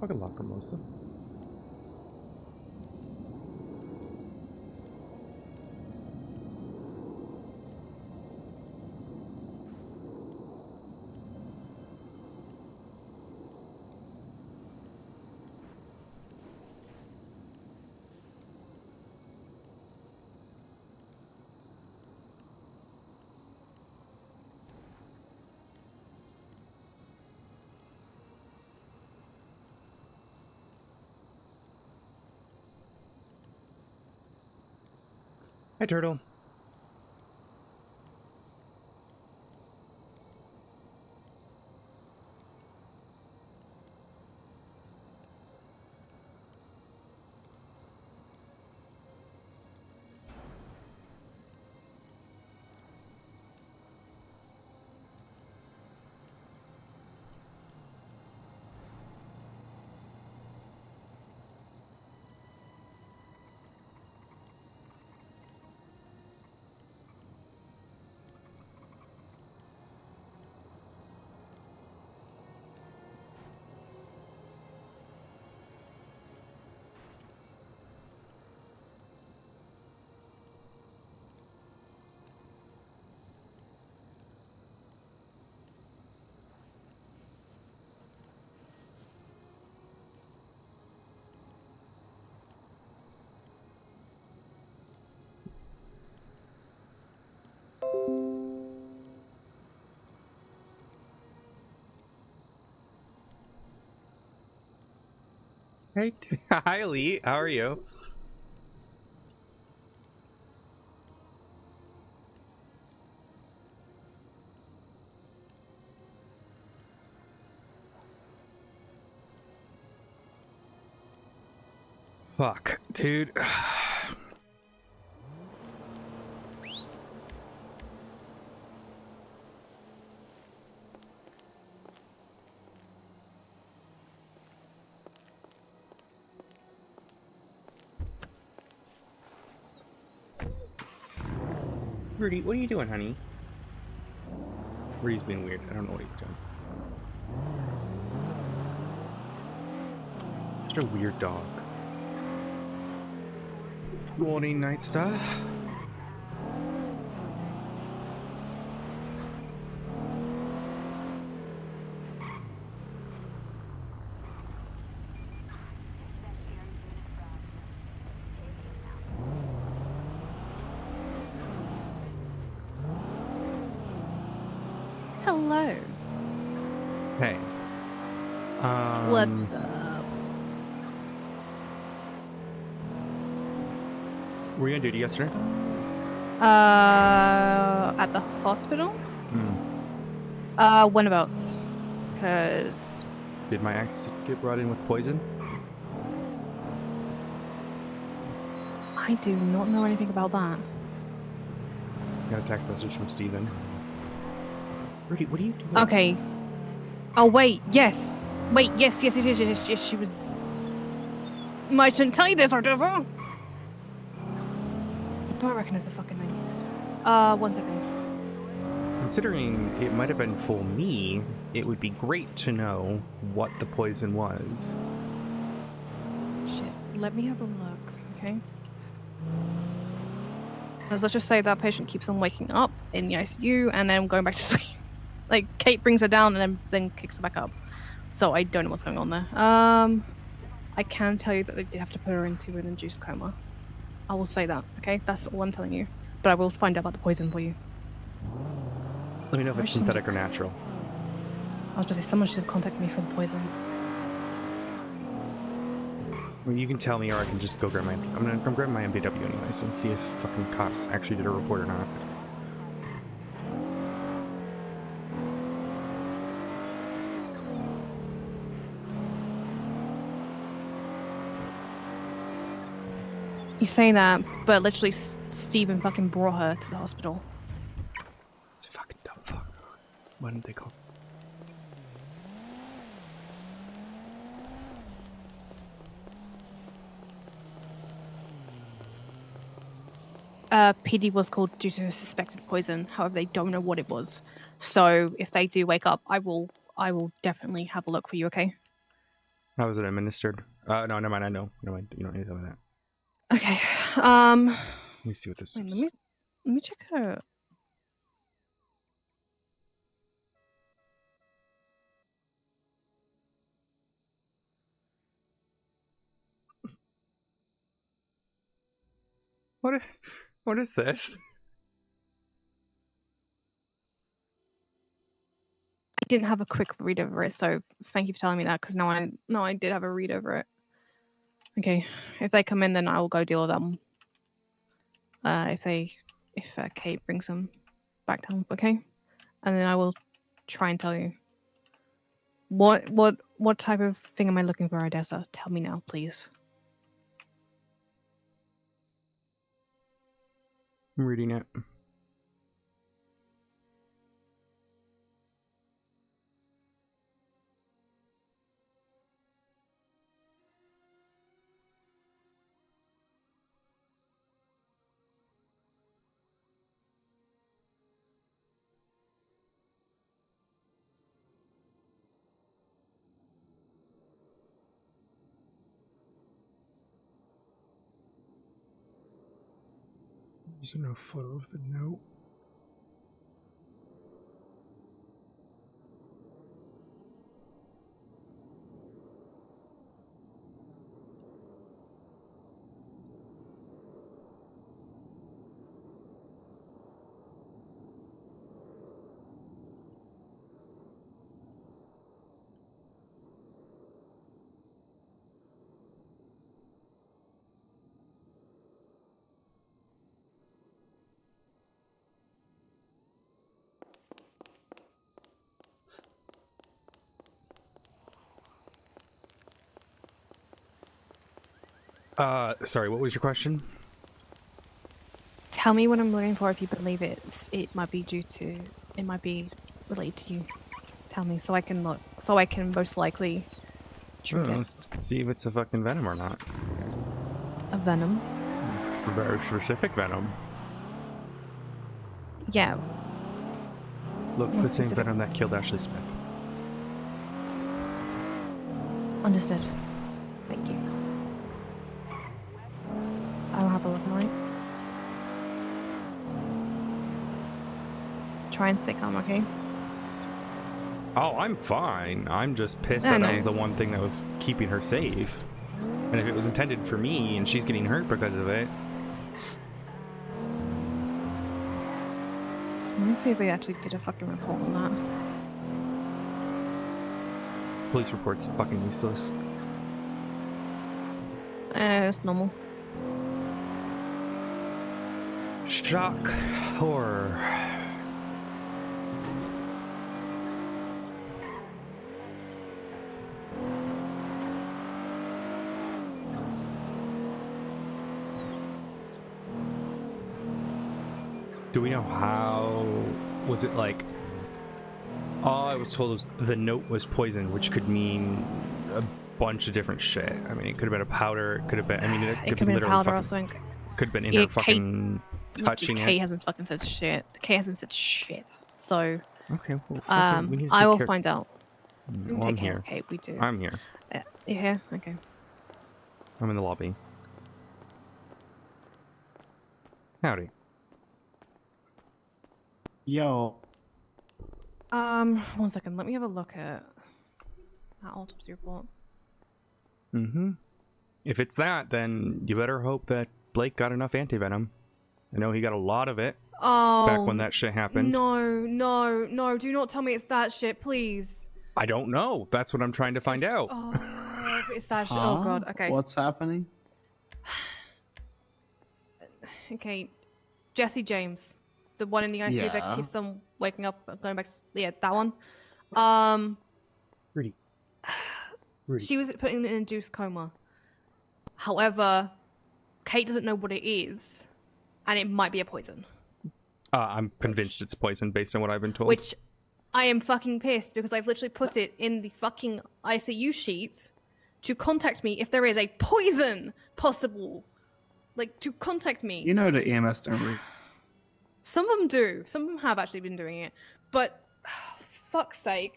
fucking locker, Melissa. Hi, Turtle. Hey, hi, Lee. How are you? Fuck, dude. Rudy, what are you doing, honey? Rudy's being weird. I don't know what he's doing. Just a weird dog. Morning, Night Star. Hello. Hey. What's up? Were you on duty yesterday? At the hospital? Whenabouts? Because... Did my ex get brought in with poison? I do not know anything about that. Got a text message from Steven. Rudy, what are you doing? Okay. Oh, wait. Yes. Wait, yes, she was... I shouldn't tell you this, Odessa! I don't reckon it's the fucking name. 1 second. Considering it might have been for me, it would be great to know what the poison was. Shit. Let me have a look, okay? Because let's just say that patient keeps on waking up in the ICU and then going back to sleep. Like, Kate brings her down and then kicks her back up. So I don't know what's going on there. I can tell you that they did have to put her into an induced coma. I will say that, okay? That's all I'm telling you. But I will find out about the poison for you. Let me know if it's synthetic or natural. I was going to say, someone should have contacted me for the poison. I mean, you can tell me, or I can just go grab my... I'm grabbing my MBW anyway, so see if fucking cops actually did a report or not. You say that, but literally Steven fucking brought her to the hospital. It's fucking dumb fuck. Why didn't they call? PD was called due to suspected poison. However, they don't know what it was. So if they do wake up, I will definitely have a look for you, okay? How was it administered? No, never mind. I know. Never mind. You don't need to tell me that. Okay. Let me see what this Wait, is. let me check her. What is this? I didn't have a quick read over it, so thank you for telling me that, because now I did have a read over it. Okay, if they come in, then I will go deal with them. If Kate brings them back down, okay, and then I will try and tell you. What type of thing am I looking for, Odessa? Tell me now, please. I'm reading it. There's no photo of the note. Sorry, what was your question? Tell me what I'm looking for. If you believe it might be related to you. Tell me so I can look. So I can most likely treat it. Let's see if it's a fucking venom or not. A venom. A very specific venom. Yeah. Looks the same venom that killed Ashley Smith. Understood. Thank you. I'll have a look, alright? Try and stay calm, okay? Oh, I'm fine. I'm just pissed I that know. was the one thing that was keeping her safe. And if it was intended for me and she's getting hurt because of it. Let me see if they actually did a fucking report on that. Police report's fucking useless. It's normal. Shock. Horror. Do we know how... Was it like... All I was told was the note was poison, which could mean a bunch of different shit. I mean, it could have been a powder, it could have been... I mean, it could have been a powder fucking, or something. could have been in Yeah, her fucking touching Kate it. hasn't fucking said shit. Kate hasn't said shit. So, Okay, well, fucking, we need to I take will care. find out. Well, I'm here. Kate, we do. I'm here. You here? Okay. I'm in the lobby. Howdy. Yo. 1 second. Let me have a look at that autopsy report. Mm-hmm. If it's that, then you better hope that Blake got enough antivenom. I know he got a lot of it back when that shit happened. No. Do not tell me it's that shit, please. I don't know. That's what I'm trying to find out. Oh, it's that shit. Oh, God. Okay. What's happening? Okay. Jesse James. The one in the ICU that Yeah. keeps on waking up and going back to... Yeah, that one. Rudy. She was put in an induced coma. However, Kate doesn't know what it is, and it might be a poison. I'm convinced it's poison based on what I've been told. Which I am fucking pissed because I've literally put it in the fucking ICU sheet to contact me if there is a poison possible. Like, to contact me. You know the EMS don't read. Some of them do. Some of them have actually been doing it. But, fuck's sake.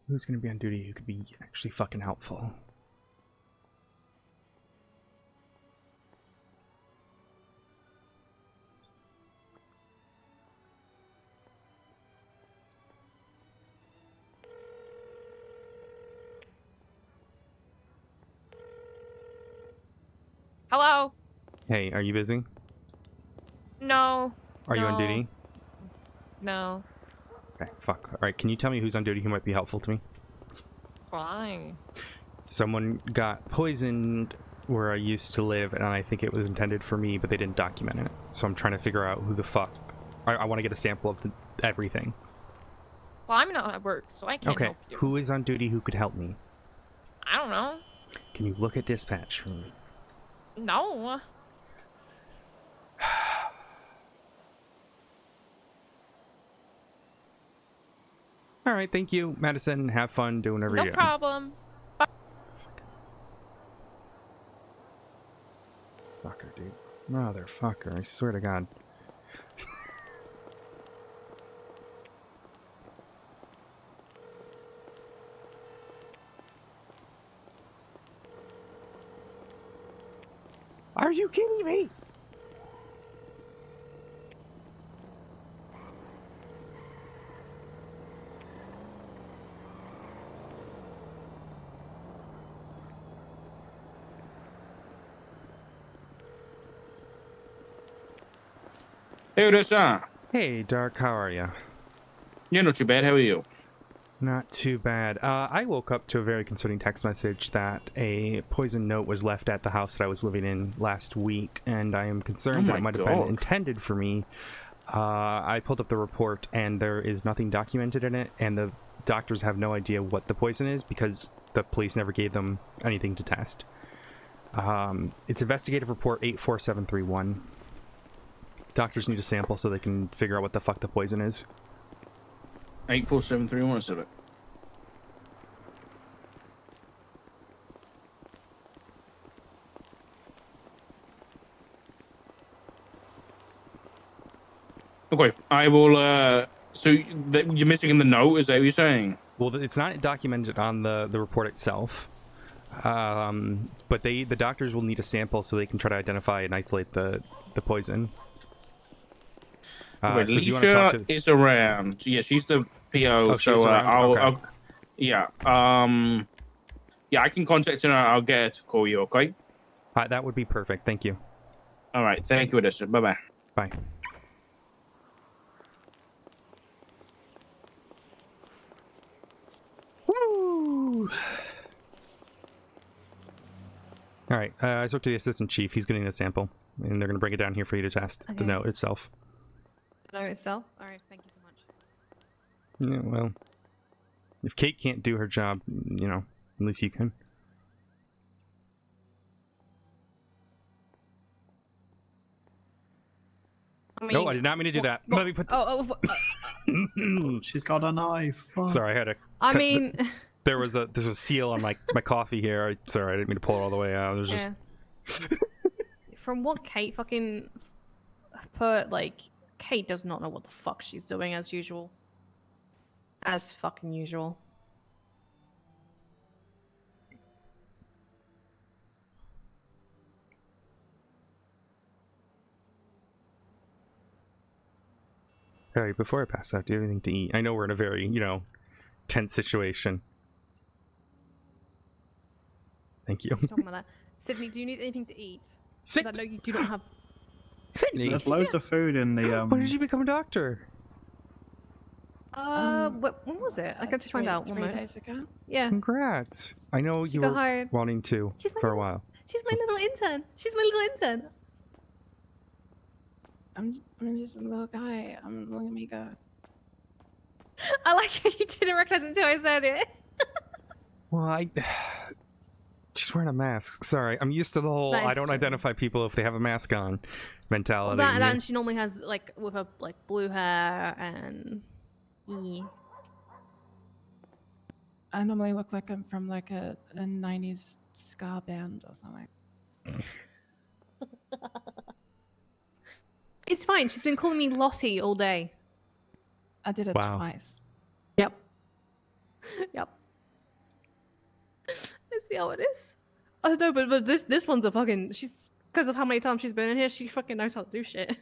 Who's gonna be on duty who could be actually fucking helpful? Hello? Hey, are you busy? No. Are you on duty? No. Okay, fuck. Alright, can you tell me who's on duty who might be helpful to me? Fine. Someone got poisoned where I used to live, and I think it was intended for me, but they didn't document it. So I'm trying to figure out who the fuck... I want to get a sample of everything. Well, I'm not at work, so I can't Okay, help you. who is on duty who could help me? I don't know. Can you look at dispatch for me? No. Alright, thank you, Madison. Have fun doing whatever No you do. problem. Fucker, dude. Motherfucker, I swear to God. Are you kidding me? Hey, Odessa. Hey, Dark, how are you? Yeah, not too bad. How are you? Not too bad. I woke up to a very concerning text message that a poison note was left at the house that I was living in last week, and I am concerned that my it might have God. been intended for me. I pulled up the report, and there is nothing documented in it, and the doctors have no idea what the poison is because the police never gave them anything to test. It's investigative report 84731. Doctors need a sample so they can figure out what the fuck the poison is. 84731, is it? Okay, I will, so you're missing in the note, is that what you're saying? Well, it's not documented on the report itself, but the doctors will need a sample so they can try to identify and isolate the poison. Okay, So if you want to talk Alicia to... is around. Yeah, she's the PO, Oh, she's around? Okay. yeah, yeah, I can contact her and I'll get her to call you, okay? That would be perfect. Thank you. All right, thank you, Odessa. Bye-bye. Bye. Woo! All right, I spoke to the assistant chief. He's getting a sample, and they're going to bring it down here for you to test the Okay. note itself. The note itself? Alright, thank you so much. Yeah, well, if Kate can't do her job, you know, at least you can. I mean, No, I did not mean to do that. Let me put the... She's got a knife. Fuck. Sorry, I had to... I cut mean... There was a seal on my coffee here. Sorry, I didn't mean to pull it all the way out. It was just... Yeah. From what Kate fucking put, like, Kate does not know what the fuck she's doing as usual. As fucking usual. Alright, before I pass out, do you have anything to eat? I know we're in a very, you know, tense situation. Thank you. Talking about that. Sydney, do you need anything to eat? 'Cause I know you do not have... Sydney! There's loads of food in the When did you become a doctor? when was it? I got to find out. 1 3 moment. days ago. Yeah. Congrats! I know She you got were hired. wanting to She's my for a little- while. She's my little intern. She's my little intern. I'm just a little guy. Look at me go. I like how you didn't recognize it until I said it. Well, she's wearing a mask. Sorry, I'm used to the whole That I is don't true. identify people if they have a mask on Well, mentality. that and she normally has, like, with her, like, blue hair and... I normally look like I'm from like a 90s ska band or something. It's fine. She's been calling me Lottie all day. I did it Wow. twice. Yep. Yep. see how it is. Oh no, but this one's a fucking. She's because of how many times she's been in here. She fucking knows how to do shit.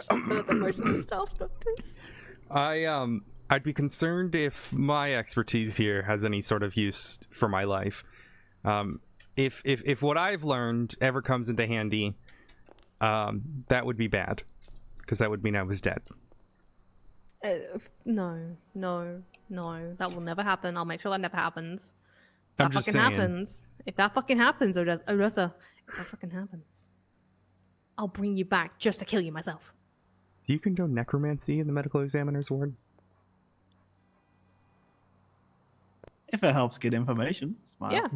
Better than most of the staff doctors. I'd be concerned if my expertise here has any sort of use for my life. If what I've learned ever comes into handy, that would be bad, because that would mean I was dead. No, that will never happen. I'll make sure that never happens. If I'm that just fucking saying. happens. If that fucking happens, Odessa, if that fucking happens, I'll bring you back just to kill you myself. Do you condone necromancy in the medical examiner's ward? If it helps get information. Smart. Yeah.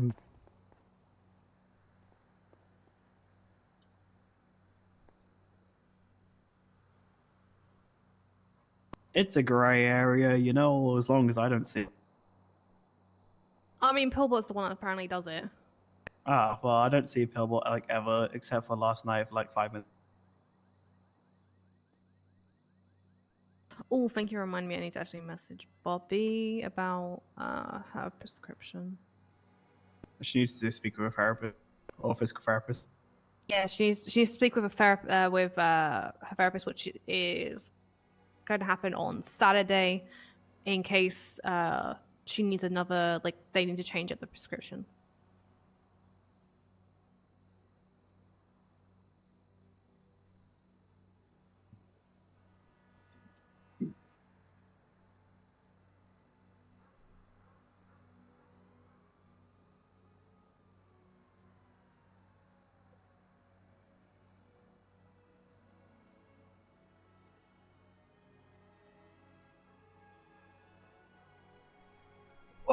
It's a grey area, you know, as long as I don't see it. I mean, Pillbot's the one that apparently does it. Ah, well, I don't see Pillbot like ever, except for last night for like 5 minutes. Oh, thank you. Remind me, I need to actually message Bobby about her prescription. She needs to speak with a therapist or physical therapist. Yeah, she's speak with her therapist, which is going to happen on Saturday, in case she needs another, like they need to change up the prescription.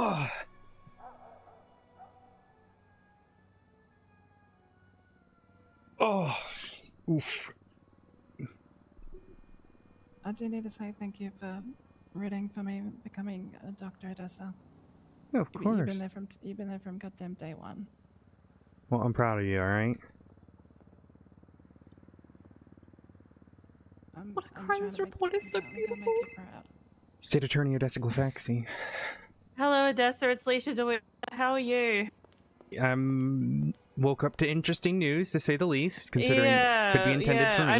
Oh. Oh. Oof. I do need to say thank you for rooting for me becoming a Dr. Odessa. Yeah, of You've course. been there from goddamn day one. Well, I'm proud of you, alright? What a I'm crimes trying to report is so I'm gonna make beautiful. you proud. State Attorney Odessa Glafx. Hello, Odessa. It's Leisha DeWitt. How are you? Woke up to interesting news, to say the least, considering it could be intended for me.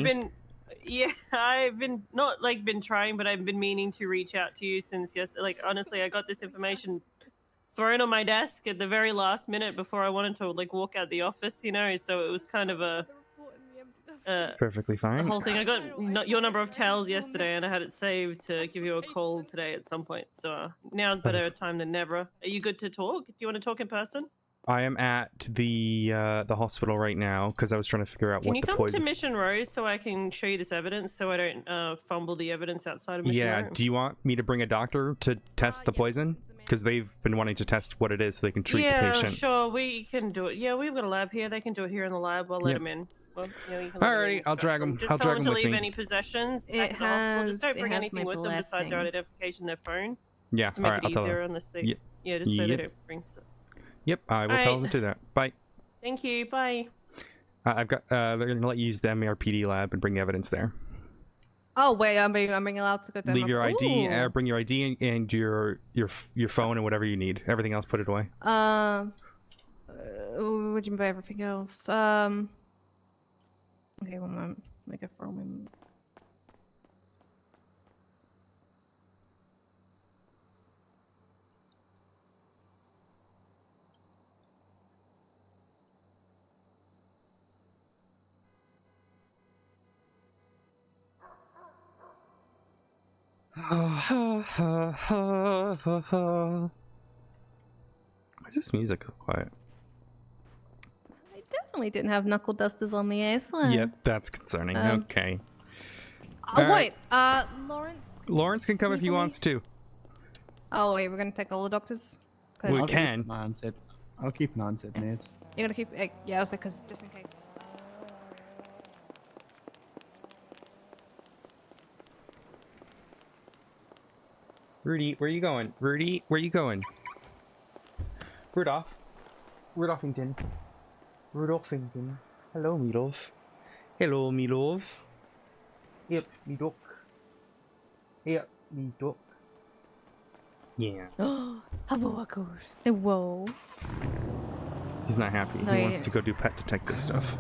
I've been not like been trying, but I've been meaning to reach out to you since yesterday. Like honestly, I got this information thrown on my desk at the very last minute before I wanted to like walk out the office, you know. So it was kind of a Perfectly the fine. whole thing. I got your number of tells yesterday, and I had it saved to give you a call today at some point. So now's better a time than never. Are you good to talk? Do you want to talk in person? I am at the hospital right now because I was trying to figure out Can what you the come poison. to Mission Row so I can show you this evidence so I don't fumble the evidence outside of Mission Row? Yeah. Do you want me to bring a doctor to test the poison? Because they've been wanting to test what it is so they can treat the patient. Yeah, sure. We can do it. Yeah, we've got a lab here. They can do it here in the lab. I'll let them in. Well, you know, you can let 'em in. Alrighty, I'll drag them. Just I'll tell drag them them to with leave me. any possessions back It at the hospital. Just don't has- bring it has anything my with them besides their blessing. identification, their phone. Yeah. Just to make Alright, it I'll tell easier them. unless they. Yep. Yeah, just so they Yep. don't bring stuff. Yep. I will tell Alright. them to do that. Bye. Thank you. Bye. I've got. They're gonna let you use the MARPD lab and bring the evidence there. Oh wait, I'm being allowed to go to Leave your ID. Ooh. Bring your ID and your phone and whatever you need. Everything else, put it away. What do you mean by everything else? Okay, one moment. Make it for a moment. Why is this music quiet? I definitely didn't have knuckle dusters on the air, so. Yep, that's concerning. Okay. Wait, Lawrence. Lawrence can come if he wants to. Oh wait, we're gonna take all the doctors. 'Cause We I'll can. Keep an eye on Sid. I'll keep an eye on Sid, Nate. You're gonna keep. Yeah, I was like, 'cause just in case. Rudy, where you going? Rudy, where you going? Rudolph. Rudolphington. Rudolphington. Hello, me love. Hello, me love. Yep, me duck. Yep, me duck. Yeah. Whoa. He's not happy. No, He wants yeah. to go do pet detective stuff.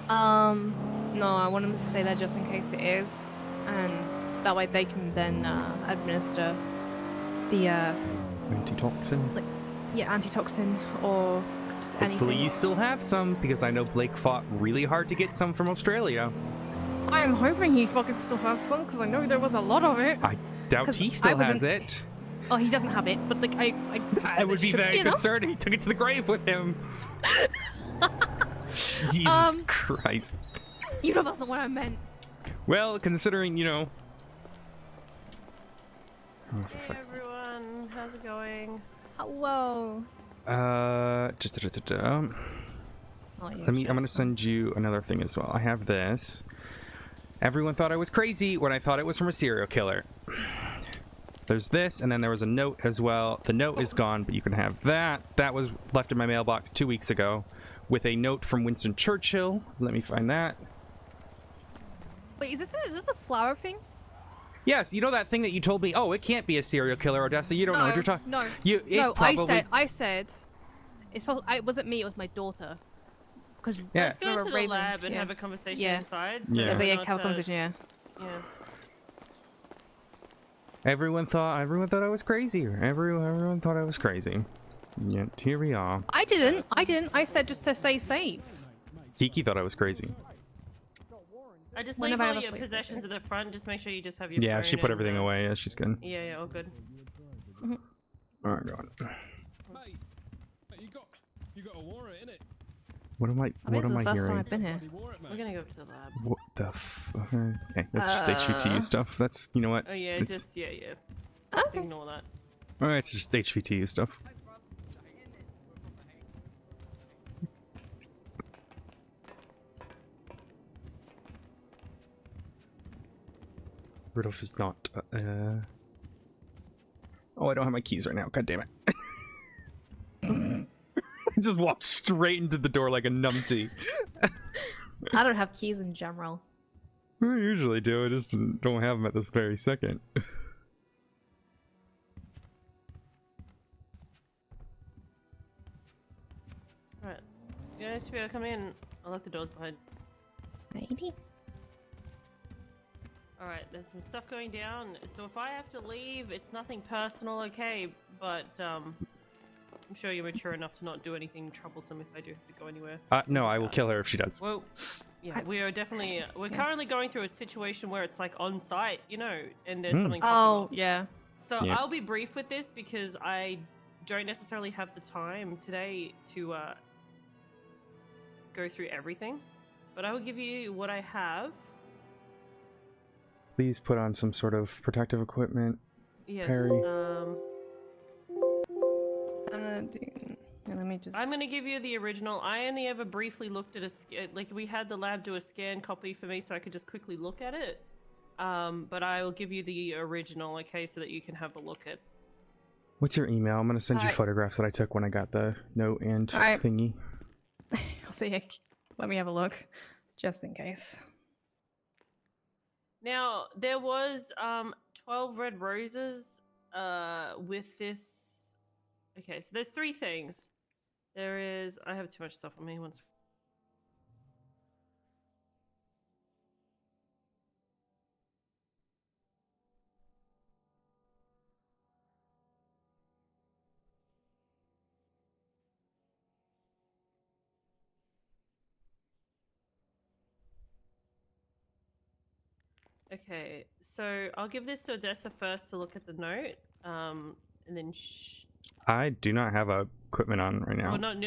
No, I want them to stay there just in case it is, and that way they can then administer the Antitoxin. antitoxin or just Hopefully anything. you still have some, because I know Blake fought really hard to get some from Australia. I am hoping he fucking still has some because I know there was a lot of it. I doubt 'Cause he I still has wasn't- it. Oh, he doesn't have it, but like I would be should very enough. concerned if he took it to the grave with him. Jesus Christ. You know that's not what I meant. Well, considering, you know... Oh, for Hey fuck's sake. everyone, how's it going? Whoa. Just Oh, yeah, I'm shit. gonna send you another thing as well. I have this. Everyone thought I was crazy when I thought it was from a serial killer. There's this, and then there was a note as well. The note is gone, but you can have that. That was left in my mailbox 2 weeks ago with a note from Winston Churchill. Let me find that. Wait, is this a flower thing? Yes, you know that thing that you told me, oh, it can't be a serial killer, Odessa. You don't know what you're talking. No. It's probably... I said it's probably it wasn't me, it was my daughter. Because Yeah. Let's go to the lab and have a conversation Yeah. inside. Yeah. There's we're a not, have a conversation, yeah. Yeah. Everyone thought I was crazy. Everyone thought I was crazy. Yet here we are. I didn't. I said just to stay safe. Kiki thought I was crazy. I just When leave have I all ever your played this possessions at the front. Just make sure you just have your Yeah, phone she put and, everything away. Yeah, she's good. Yeah, all good. Alright, God. Mate, you got a warrant, innit? What am I? I What think this is am the I first time hearing? I've been here. We're gonna go to the lab. What the fuck? Okay, that's just HVTU stuff. That's, you know what? Oh yeah, It's, just Just ignore that. alright, it's just HVTU stuff. Rudolph is not. Oh, I don't have my keys right now. God damn it! I just walked straight into the door like a numpty. I don't have keys in general. I usually do. I just don't have them at this very second. Alright. You guys should be able to come in. I'll lock the doors behind. Maybe. Alright, there's some stuff going down. So if I have to leave, it's nothing personal, okay? But, I'm sure you're mature enough to not do anything troublesome if I do have to go anywhere. No, I will kill her if she does. Well, yeah, we are definitely... we're currently going through a situation where it's like on site, you know, and there's something popping Oh off. yeah. So Yeah. I'll be brief with this because I don't necessarily have the time today to go through everything. But I will give you what I have. Please put on some sort of protective equipment. Yes. Harry. Let me just. I'm gonna give you the original. I only ever briefly looked at like we had the lab do a scan copy for me, so I could just quickly look at it. But I will give you the original, okay, so that you can have a look at. What's your email? I'm gonna send you Alright. photographs that I took when I got the note and Alright. thingy. I'll see. Let me have a look, just in case. Now there was 12 red roses with this. Okay, so there's 3 things. There is. I have too much stuff on me. Once. Okay, so I'll give this to Odessa first to look at the note, and then. I do not have equipment on right now. Oh, not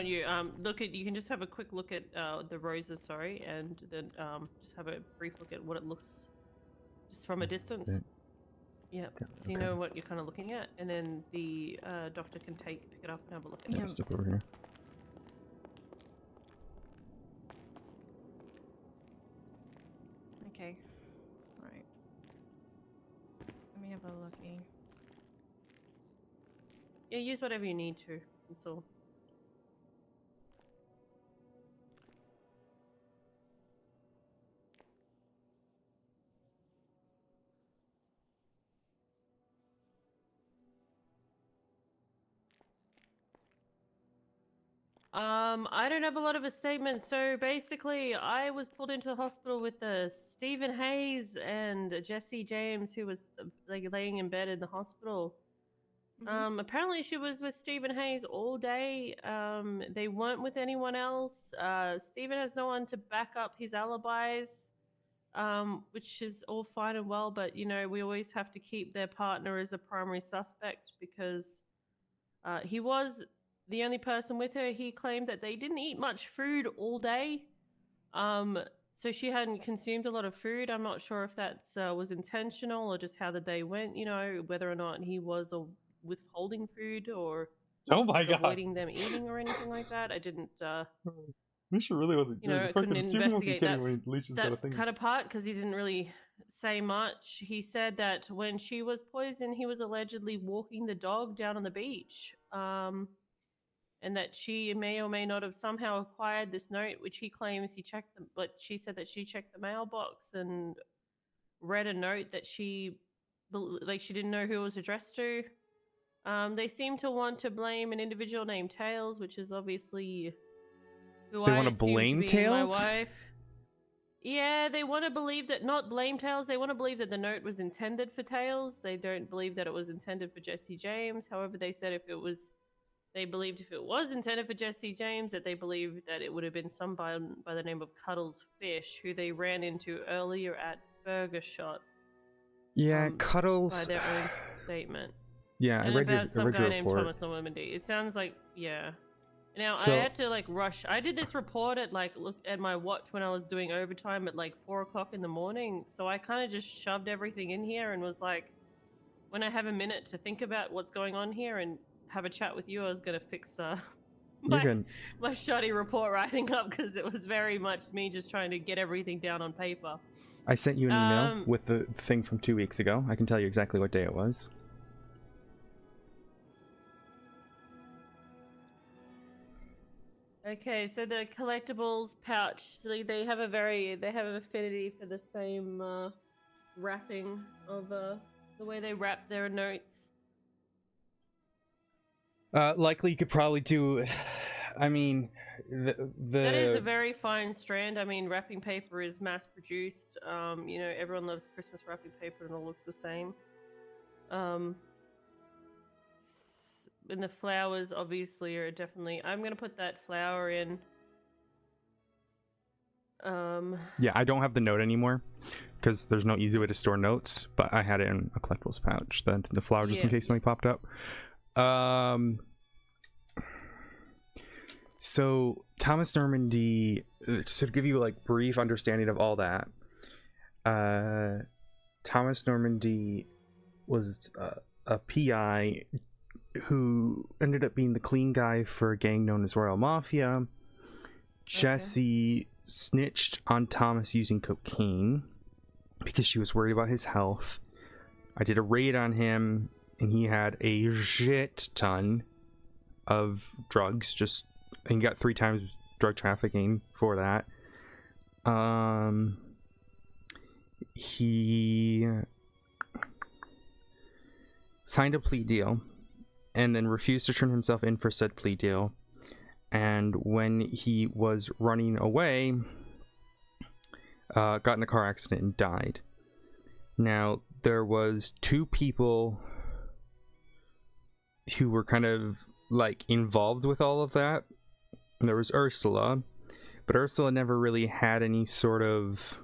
you. Look at. You can just have a quick look at the roses. Sorry, and then just have a brief look at what it looks, just from a distance. Yeah. So you okay. know what you're kind of looking at, and then the doctor can pick it up and have a look at Yeah, it. step over here. Okay. Right. Let me have a looky. Yeah, use whatever you need to. That's all. I don't have a lot of a statement. So basically, I was pulled into the hospital with Stephen Hayes and Jesse James, who was like laying in bed in the hospital. Apparently, she was with Stephen Hayes all day. They weren't with anyone else. Stephen has no one to back up his alibis, which is all fine and well. But you know, we always have to keep their partner as a primary suspect because he was the only person with her. He claimed that they didn't eat much food all day. So she hadn't consumed a lot of food. I'm not sure if that was intentional or just how the day went, you know, whether or not he was withholding food or Oh my avoiding them eating or anything like that. I didn't, Misha really wasn't you know, couldn't investigate that kind of part because he didn't really say much. He said that when she was poisoned, he was allegedly walking the dog down on the beach. And that she may or may not have somehow acquired this note, which he claims he checked them, but she said that she checked the mailbox and read a note that she didn't know who it was addressed to. They seem to want to blame an individual named Tails, which is obviously who They I want to assume blame to be Tails? my wife. Yeah, they want to believe that, not blame Tails, they want to believe that the note was intended for Tails. They don't believe that it was intended for Jesse James. However, they said they believed if it was intended for Jesse James, that they believed that it would have been someone by the name of Cuddles Fish, who they ran into earlier at Burger Shot. Yeah, By Cuddles. their own statement. Yeah, And I read about some your guy named report. Thomas Normandy. It sounds like, yeah. Now, So- I had to, like, rush. I did this report at, like, look at my watch when I was doing overtime at, like, 4 o'clock in the morning. So I kind of just shoved everything in here and was like, when I have a minute to think about what's going on here and have a chat with you, I was going to fix my shoddy report writing up because it was very much me just trying to get everything down on paper. I sent you an email with the thing from 2 weeks ago. I can tell you exactly what day it was. Okay, so the collectibles pouch, they have an affinity for the same wrapping of the way they wrap their notes. Likely you could probably do. I mean, That is a very fine strand. I mean, wrapping paper is mass produced. You know, everyone loves Christmas wrapping paper and it all looks the same. And the flowers obviously are definitely. I'm gonna put that flower in. Yeah, I don't have the note anymore because there's no easy way to store notes, but I had it in a collectibles pouch. The flower just in case something popped up. So Thomas Normandy, to give you like brief understanding of all that, Thomas Normandy was a PI who ended up being the clean guy for a gang known as Royal Mafia. Okay. Jesse snitched on Thomas using cocaine because she was worried about his health. I did a raid on him and he had a shit ton of drugs, and he got 3 times drug trafficking for that. He signed a plea deal and then refused to turn himself in for said plea deal. And when he was running away, got in a car accident and died. Now, there was 2 people who were kind of like involved with all of that. And there was Ursula, but Ursula never really had any sort of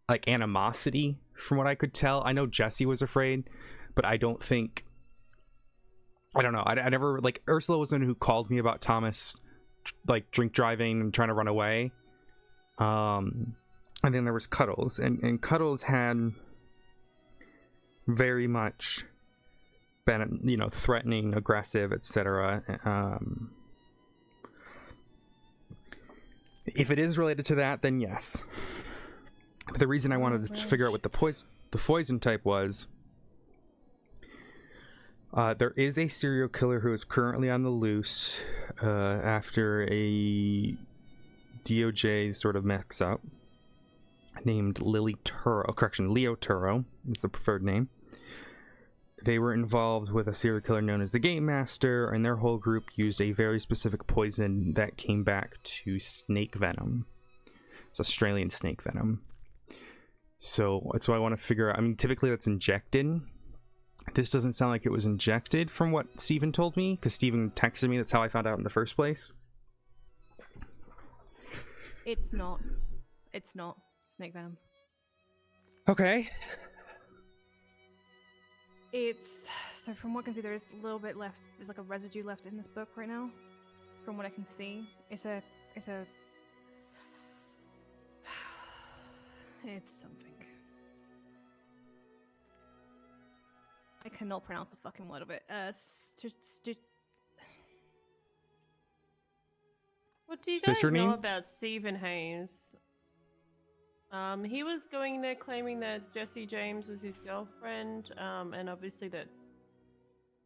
like animosity from what I could tell. I know Jesse was afraid, but I don't think, I don't know. I never, like, Ursula was the one who called me about Thomas, like, drink driving and trying to run away. And then there was Cuddles, and Cuddles had very much been, you know, threatening, aggressive, etc. If it is related to that, then yes. But the reason I wanted to figure out what the poison type was, there is a serial killer who is currently on the loose after a DOJ sort of mix-up named Leo Turo is the preferred name. they were involved with a serial killer known as the Game Master, and their whole group used a very specific poison that came back to snake venom. It's Australian snake venom. So that's why I want to figure out. I mean, typically that's injected. This doesn't sound like it was injected from what Steven told me, because Steven texted me. That's how I found out in the first place. It's not. It's not snake venom. Okay. It's so from what I can see, there is a little bit left. There's like a residue left in this book right now. From what I can see, it's something. I cannot pronounce the fucking word of it. What do you guys know Stitchernine? about Stephen Hayes? He was going there claiming that Jesse James was his girlfriend, and obviously that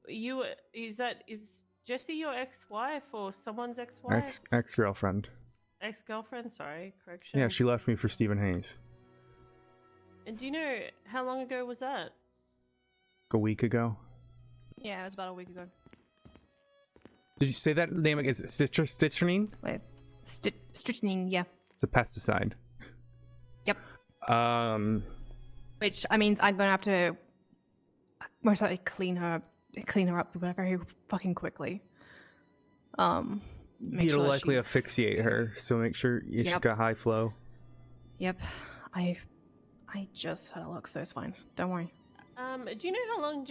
is Jesse your ex-wife or someone's ex-wife? Ex-girlfriend. Ex-girlfriend, sorry, correction. Yeah, she left me for Stephen Hayes. And do you know how long ago was that? A week ago. Yeah, it was about a week ago. Did you say that name again? Is it Stitchernine? Wait, strychnine, yeah. It's a pesticide. Yep. Which means I'm gonna have to most likely clean her up very fucking quickly. Make It'll sure likely she's- asphyxiate her, so make sure she's Yep. got high flow. Yep. I just had a look, so it's fine. Don't worry. Do you know how long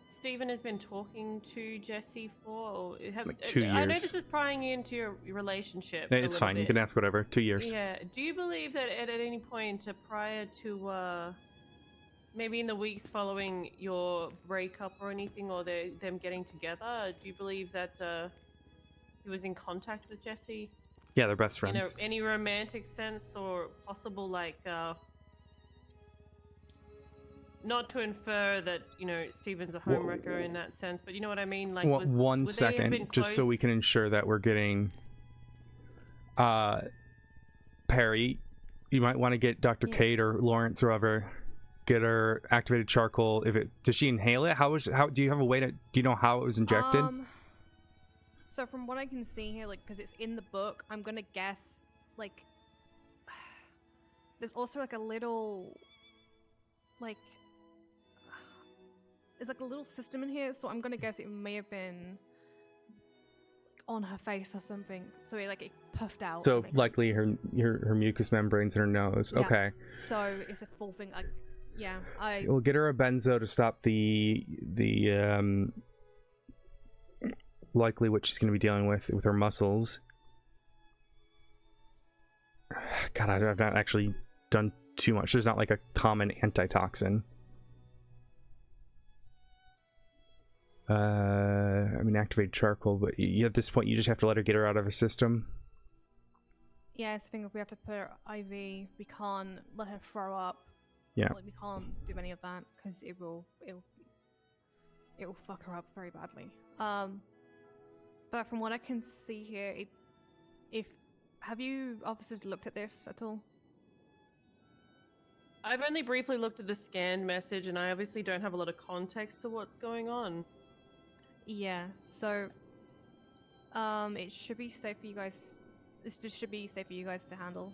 Stephen has been talking to Jesse for? Or Like 2 I know years. this is prying into your relationship. Yeah, a it's little fine. You bit. can ask whatever. 2 years. Yeah. Do you believe that at any point prior to maybe in the weeks following your breakup or anything, or them getting together, do you believe that he was in contact with Jesse Yeah, they're best in friends. any romantic sense, or possible not to infer that Stephen's a homewrecker in that sense, but you know what I mean? Like, Well, would one they have second, been just so we close? can ensure that we're getting Perry. You might want to get Dr. Yeah. Kate or Lawrence or whoever. Get her activated charcoal. Does she inhale it? How do you have a way to? Do you know how it was injected? So from what I can see here, like, because it's in the book, I'm gonna guess, like, there's also like a little, like, there's like a little system in here, so I'm gonna guess it may have been like, on her face or something. So it puffed out. if So that makes likely sense. her mucous membranes in her nose. Yeah. Okay. So it's a full thing. We'll get her a benzo to stop the likely what she's going to be dealing with her muscles. God, I've not actually done too much. There's not like a common antitoxin. I mean, activated charcoal, but at this point, you just have to let her get her out of her system. Yeah, it's the thing. We have to put her IV. We can't let her throw up. Yeah. Like, we can't do any of that because it will fuck her up very badly. But from what I can see here, have you officers looked at this at all? I've only briefly looked at the scanned message, and I obviously don't have a lot of context to what's going on. Yeah. So, it should be safe for you guys. This just should be safe for you guys to handle.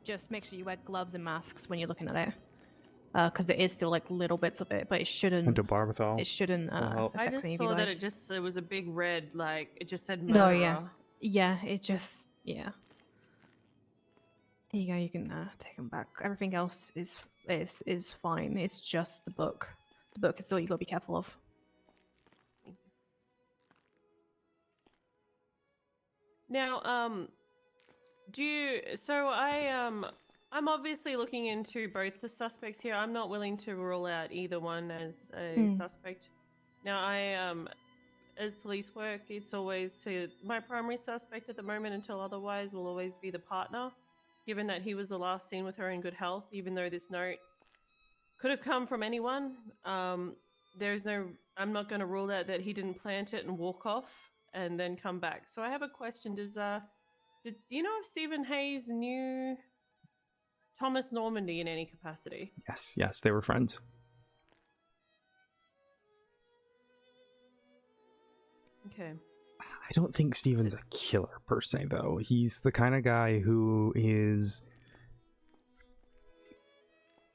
Just make sure you wear gloves and masks when you're looking at it, because there is still like little bits of it, but it shouldn't. And barbitol. It shouldn't help. I affect just any of you saw that guys. it was a big red, like it just said No, murderer. yeah. It just yeah. There you go. You can take them back. Everything else is fine. It's just the book. The book is all you got to be careful of. Now, I'm obviously looking into both the suspects here. I'm not willing to rule out either one as a suspect. Now, as police work, it's always my primary suspect at the moment until otherwise will always be the partner, given that he was the last seen with her in good health, even though this note could have come from anyone. I'm not going to rule out that he didn't plant it and walk off and then come back. So I have a question. Do you know if Stephen Hayes knew Thomas Normandy in any capacity? Yes, they were friends. Okay. I don't think Steven's a killer per se, though. He's the kind of guy who is...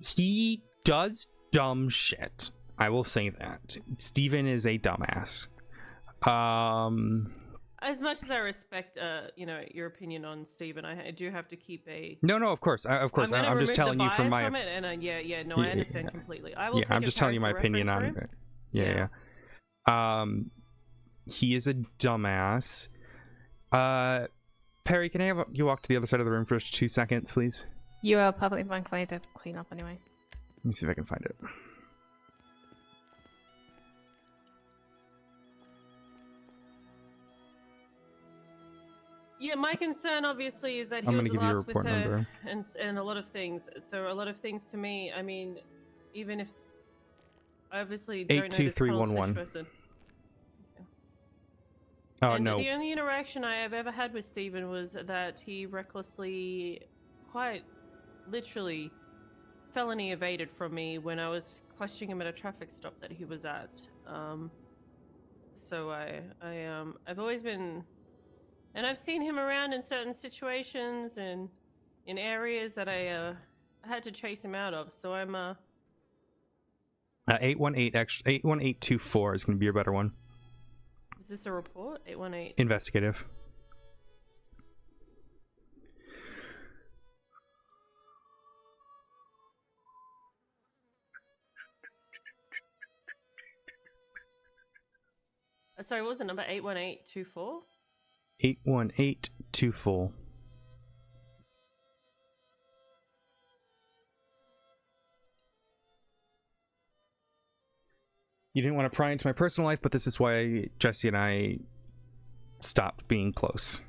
He does dumb shit. I will say that. Steven is a dumbass. As much as I respect, your opinion on Steven, I do have to keep a. No, of course. I'm just telling you from my. From it, and I understand completely. I will. Yeah, I'm just telling you my opinion on it. Yeah. He is a dumbass. Perry, can I have you walk to the other side of the room for just 2 seconds, please? You are perfectly fine, 'cause I need to clean up anyway. Let me see if I can find it. Yeah, my concern obviously is that he I'm was gonna the give you a last with report her, number. and a lot of things. So a lot of things to me. I mean, even if I obviously don't know this cuttlefish 82311. person. Oh, And no. the only interaction I have ever had with Steven was that he recklessly, quite literally, felony evaded from me when I was questioning him at a traffic stop that he was at. So I've always been, and I've seen him around in certain situations and in areas that I had to chase him out of. So I'm 81824 is going to be your better one. Is this a report? 818. Investigative. Sorry, what was the number? 81824? 81824. You didn't want to pry into my personal life, but this is why Jesse and I stopped being close.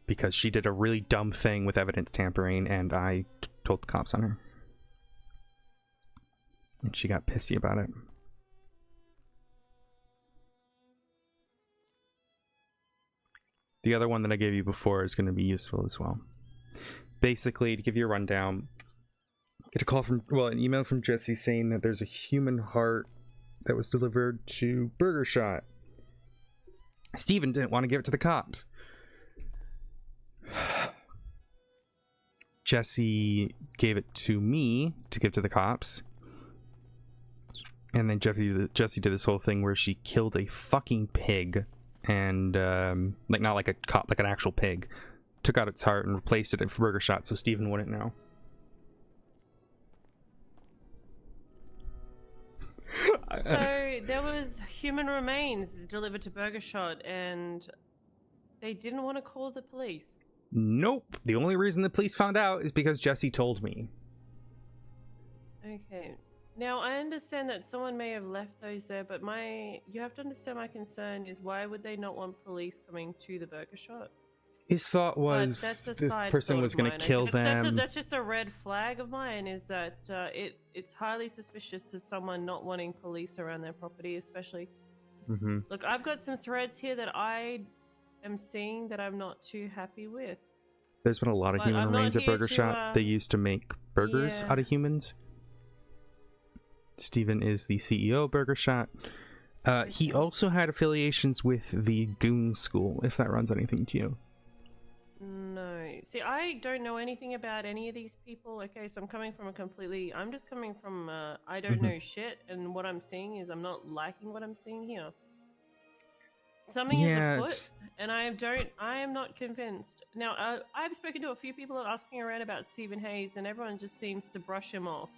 Because she did a really dumb thing with evidence tampering, and I told the cops on her. And she got pissy about it. The other one that I gave you before is going to be useful as well. Basically, to give you a rundown, get a call from, an email from Jesse saying that there's a human heart that was delivered to Burger Shot. Steven didn't want to give it to the cops. Jesse gave it to me to give to the cops. And then Jesse did this whole thing where she killed a fucking pig. And, not like a cop, like an actual pig. Took out its heart and replaced it for Burger Shot so Steven wouldn't know. So there was human remains delivered to Burger Shot, and they didn't want to call the police. Nope. The only reason the police found out is because Jesse told me. Okay. Now, I understand that someone may have left those there, but you have to understand my concern is why would they not want police coming to the Burger Shot? His thought was the person was going to kill them. That's just a red flag of mine, is that it's highly suspicious of someone not wanting police around their property, especially. Mm-hmm. Look, I've got some threads here that I am seeing that I'm not too happy with. There's been a lot of human remains at Burger Shot. They used to make burgers out of humans. Steven is the CEO of Burger Shot. He also had affiliations with the Goon School, if that runs anything to you. No. See, I don't know anything about any of these people. Okay, so I'm just coming from, I don't know shit, and what I'm seeing is I'm not liking what I'm seeing here. Something is afoot, and I am not convinced. Now, I've spoken to a few people asking around about Stephen Hayes, and everyone just seems to brush him off.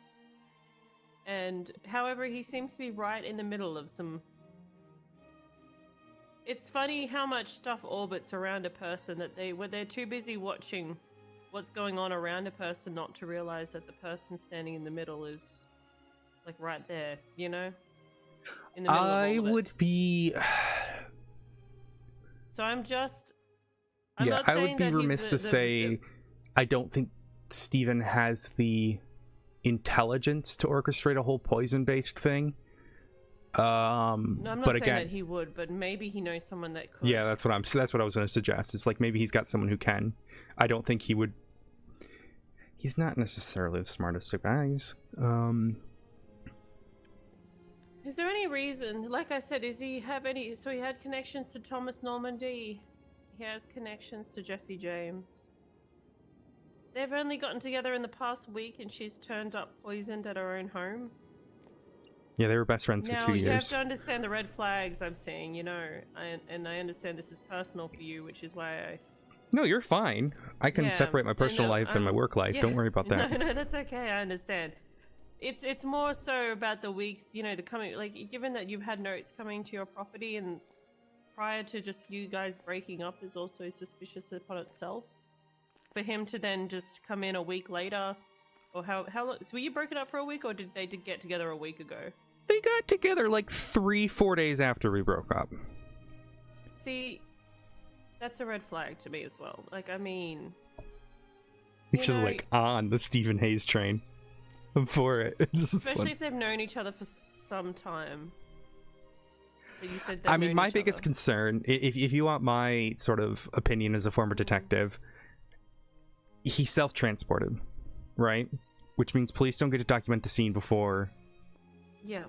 And, however, he seems to be right in the middle of some... It's funny how much stuff orbits around a person that they're too busy watching what's going on around a person not to realize that the person standing in the middle is, like, right there, you know? In the middle of all of it. would be... So I'm I not saying would be that remiss to say I don't think Steven has the intelligence to orchestrate a whole poison-based thing. No, I'm not but saying again, that he would, but maybe he knows someone that could. Yeah, that's what I was going to suggest. It's like maybe he's got someone who can. I don't think he would. He's not necessarily the smartest of guys. Who's Is there any reason, like I said, is he have any? So he had connections to Thomas Normandy. He has connections to Jesse James. They've only gotten together in the past week, and she's turned up poisoned at her own home. Yeah, they were best friends Now, for 2 you have years. to understand the red flags I'm seeing, you know, and I understand this is personal for you, which is why I... No, you're fine. I can Yeah, separate my I personal know, life and my work life. yeah. Don't worry about that. No, that's okay. I understand. It's more so about the weeks, you know, the coming, like, given that you've had notes coming to your property and prior to just you guys breaking up is also suspicious upon itself. For him to then just come in a week later, or how long? So were you broken up for a week, or did they get together a week ago? They got together like 3-4 days after we broke up. See, that's a red flag to me as well. Like, I mean, It's you just know, like on the Stephen Hayes train. I'm for it. This is especially fun. if they've known each other for some time. But you said I mean, my biggest concern, if you want my sort of opinion as a former detective, he self-transported, right? Which means police don't get to document the scene before Yeah.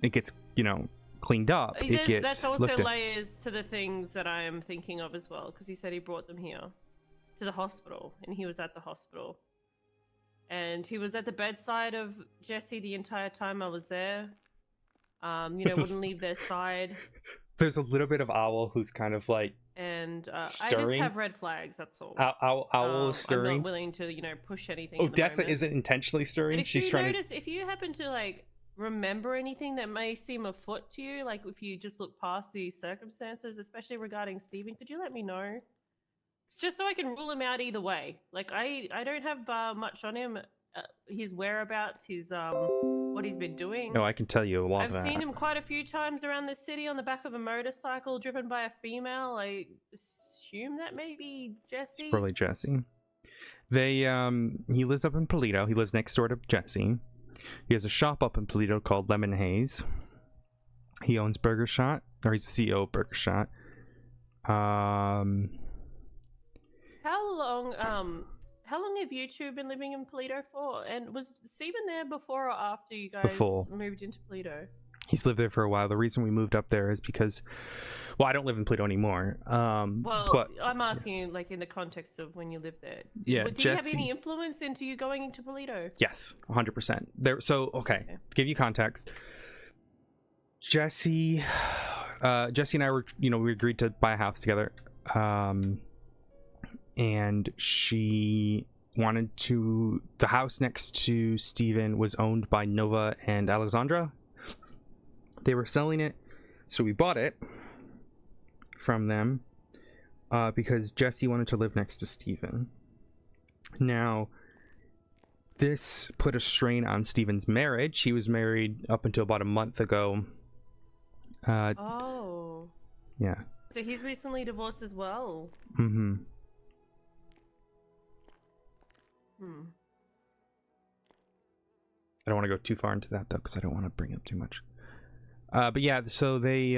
it gets, you know, cleaned up. It gets That's also looked at. layers to the things that I am thinking of as well, because he said he brought them here to the hospital, and he was at the hospital. And he was at the bedside of Jesse the entire time I was there. You know, wouldn't leave their side. There's a little bit of Owl who's kind of like And I just Stirring? have red flags, that's all. Owl is I'm stirring. not willing to, you know, push anything. at the Odessa moment. isn't intentionally But stirring. if She's you trying notice, if you happen to like remember anything that may seem afoot to you, like if you just look past the circumstances, especially regarding Steven, could you let me know? It's just so I can rule him out either way. Like I don't have much on him, his whereabouts, his what he's been doing. to. No, I can tell you a lot I've of that. seen him quite a few times around the city on the back of a motorcycle driven by a female. I assume that may be Jesse. Probably Jesse. They he lives up in Polito. He lives next door to Jesse. He has a shop up in Polito called Lemon Haze. He owns Burger Shot, or he's the CEO of Burger Shot. How long have you two been living in Polito for? And was Steven there before or after you guys Before. moved into Polito? He's lived there for a while. The reason we moved up there is because, well, I don't live in Polito anymore. Well, but I'm asking you, like, in the context of when you lived there. Yeah, Did you have Jesse- any influence into you going into Polito? yes, 100%. There. So okay, to give you context, Jesse and I were, you know, we agreed to buy a house together. And she wanted to, the house next to Steven was owned by Nova and Alexandra. They were selling it, so we bought it from them because Jesse wanted to live next to Steven. Now, this put a strain on Steven's marriage. He was married up until about a month ago. Oh. Yeah. So he's recently divorced as well. Mm-hmm. I don't want to go too far into that though, because I don't want to bring up too much. But yeah, so they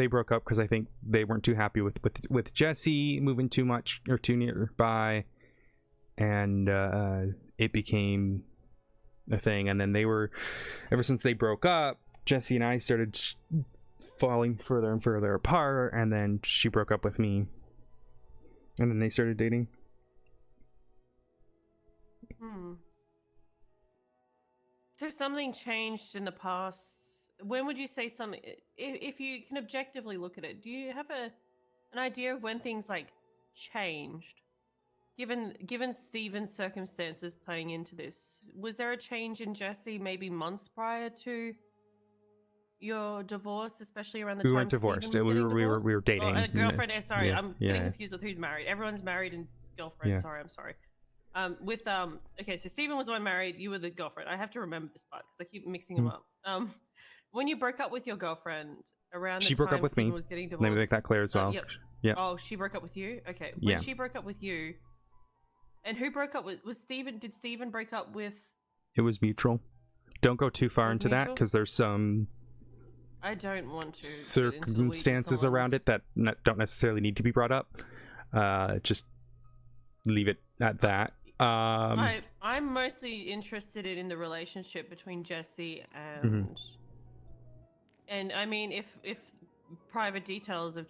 broke up because I think they weren't too happy with Jesse moving too much or too nearby, and it became a thing. And then they were, ever since they broke up, Jesse and I started falling further and further apart, and then she broke up with me, and then they started dating. So something changed in the past. When would you say something? If you can objectively look at it, do you have an idea of when things like changed? Given Steven's circumstances playing into this, was there a change in Jesse maybe months prior to your divorce, especially around the time We weren't Steven divorced. was We getting were divorced? dating. Oh, girlfriend. Sorry, Yeah, I'm getting yeah. confused with who's married. Everyone's married and girlfriend. Yeah. Sorry, I'm sorry. Okay, so Steven was the one married. You were the girlfriend. I have to remember this part because I keep mixing them up. When you broke up with your girlfriend around the She broke time up with Steven me. was getting Let divorced. me make that clear as well. Yep. Yeah. Oh, she broke up with you. Okay. When Yeah. she broke up with you, and who broke up with? Was Steven? Did Steven break up with? It was mutual. Don't go too far It was into that mutual? because there's some I don't want to get into the weeds of circumstances around someone's- it that don't necessarily need to be brought up. Just leave it at that. I'm mostly interested in the relationship between Jesse and And I mean, if private details of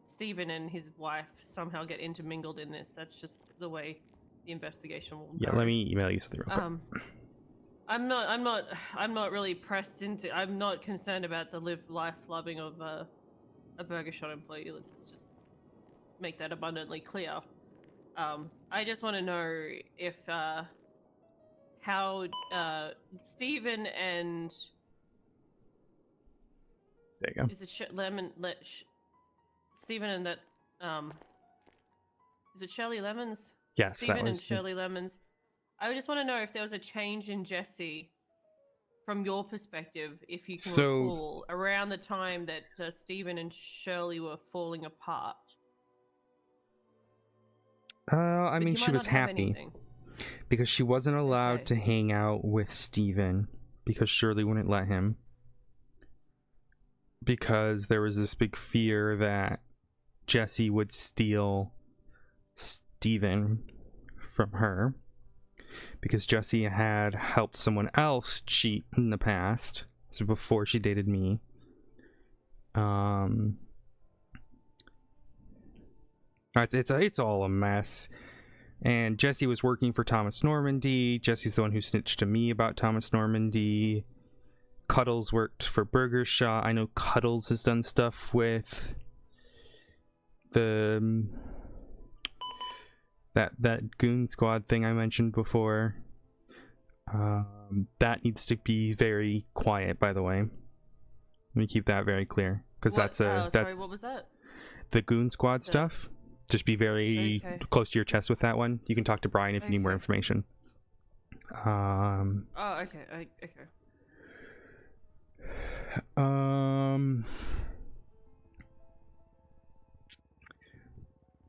Stephen and his wife somehow get intermingled in this, that's just the way the investigation will Yeah, go. let me email you something real quick. I'm not really pressed into. I'm not concerned about the life flubbing of a Burger Shot employee. Let's just make that abundantly clear. I just want to know if how Stephen and There you go. is it Stephen and that is it Shirley Lemons? Yes, that Stephen and was Shirley Lemons. I just want to know if there was a change in Jesse from your perspective, if you can recall, around the time that Stephen and Shirley were falling apart. I But mean, you she might was not have happy anything. because she wasn't allowed Okay. to hang out with Steven because Shirley wouldn't let him. Because there was this big fear that Jesse would steal Steven from her. Because Jesse had helped someone else cheat in the past. So before she dated me. It's all a mess. And Jesse was working for Thomas Normandy. Jesse's the one who snitched to me about Thomas Normandy. Cuddles worked for Burger Shot. I know Cuddles has done stuff with the that Goon Squad thing I mentioned before. That needs to be very quiet, by the way. Let me keep that very clear, because that's sorry, what was that? the Goon Squad stuff. Just be very close to your chest with that one. You can talk to Brian if you need more information. Oh, okay. Okay.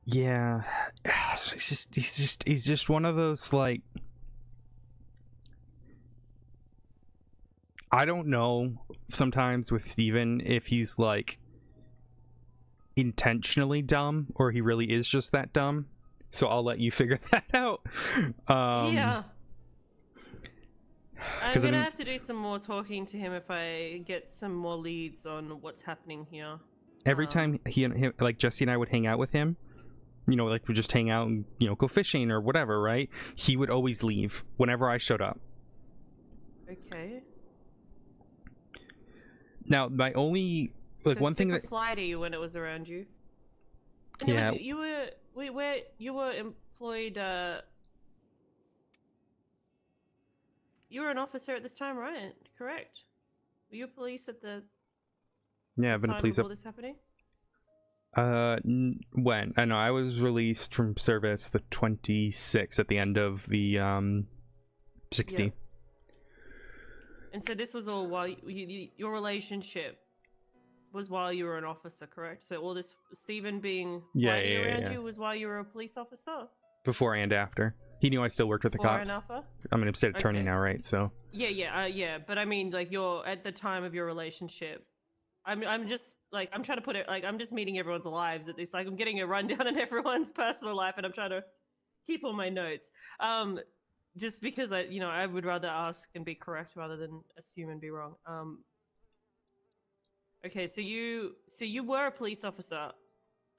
Yeah, he's just one of those, like, I don't know sometimes with Steven if he's like intentionally dumb or he really is just that dumb. So I'll let you figure that out. Yeah. I'm gonna have to do some more talking to him if I get some more leads on what's happening here. Every time like Jesse and I would hang out with him, you know, like we just hang out and, you know, go fishing or whatever, right? He would always leave whenever I showed up. Okay. Now, my only like so one thing that flighty when it was around you. And yeah, you were employed. You were an officer at this time, right? Correct. Were you police at the? Yeah, I've been a police before this happening. When I know I was released from service the 26th at the end of the 60. Yeah. And so this was all while your relationship was while you were an officer, correct? So all this Stephen being flighty around you was while you were a police officer? Before and after. He knew I still worked with the cops. I'm an state attorney now, right? So yeah. But I mean, like, you're at the time of your relationship. I'm just like, I'm trying to put it like, I'm just meeting everyone's lives at this. Like, I'm getting a rundown on everyone's personal life, and I'm trying to keep all my notes. Just because I would rather ask and be correct rather than assume and be wrong. Okay, so you were a police officer,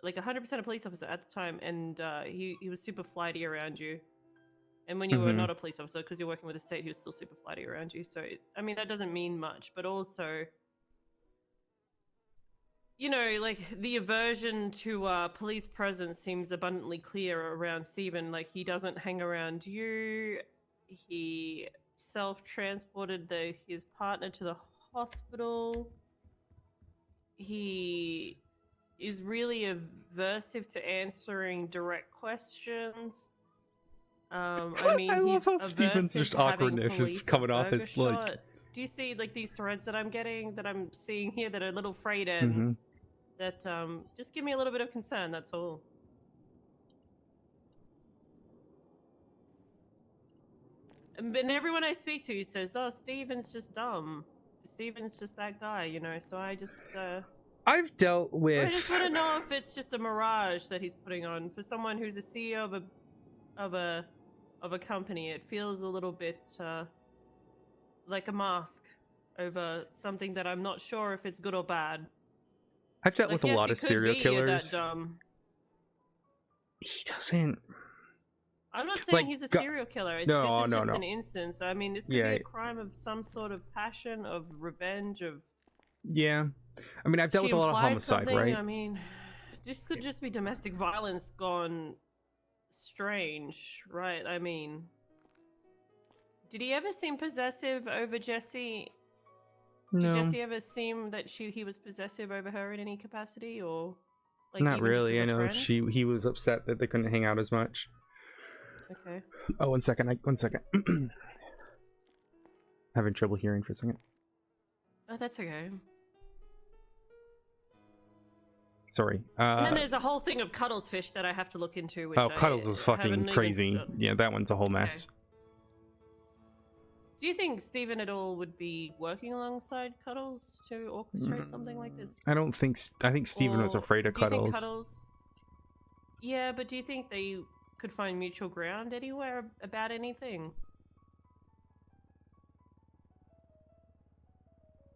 like 100% a police officer at the time, and he was super flighty around you. And when you were not a police officer, because you're working with the state, he was still super flighty around you. So, I mean, that doesn't mean much, but also, you know, like, the aversion to police presence seems abundantly clear around Stephen. Like, he doesn't hang around you. He self-transported his partner to the hospital. He is really aversive to answering direct questions. I mean, I love he's how Stephen's aversive just to having awkwardness is police coming off Burger his, like- Shot. Do you see, like, these threads that I'm getting, that I'm seeing here, that are little frayed ends? That just give me a little bit of concern. That's all. And everyone I speak to says, "Oh, Steven's just dumb. Steven's just that guy," you know. So I just I've dealt with. I just want to know if it's just a mirage that he's putting on for someone who's a CEO of a company. It feels a little bit like a mask. over something that I'm not sure if it's good or bad. I've dealt Like, with a yes, lot it of could serial be you're killers. that dumb. He doesn't. I'm not saying Like, he's a go- serial killer. This No, is no, just no. an instance. I mean, this could Yeah. be a crime of some sort of passion, of revenge, of. Yeah. I mean, I've dealt She with a lot of implied homicide, something. right? I mean, this could just be domestic violence gone strange, right? I mean, did he ever seem possessive over Jessie? Did No, Jessie ever seem that he was possessive over her in any capacity, or like not even just really. as I a know friend? he was upset that they couldn't hang out as much. Okay. Oh, 1 second. 1 second. Having trouble hearing for a second. Oh, that's okay. Sorry. And then there's a whole thing of Cuddles fish that I have to look into. Which Oh, Cuddles is haven't fucking even crazy. st- Yeah, that one's a whole mess. Do you think Steven at all would be working alongside Cuddles to orchestrate something like this? I don't think. I think Steven was Or afraid of do you think Cuddles. Cuddles. Yeah, but do you think they could find mutual ground anywhere about anything?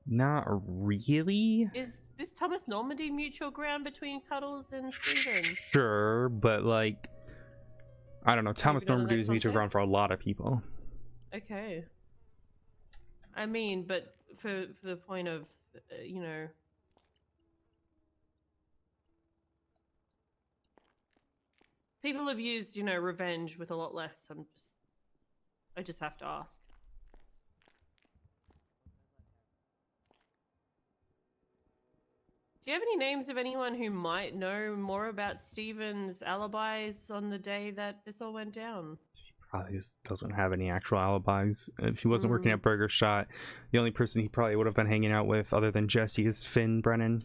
Not really. Is this Thomas Normandy mutual ground between Cuddles and Steven? Sure, but like, I don't know. Thomas not in Normandy that is mutual ground context? for a lot of people. Okay. I mean, but for the point of, you know, people have used, you know, revenge with a lot less. I just have to ask. Do you have any names of anyone who might know more about Steven's alibis on the day that this all went down? Probably just doesn't have any actual alibis. If he wasn't working at Burger Shot, the only person he probably would have been hanging out with, other than Jesse, is Finn Brennan.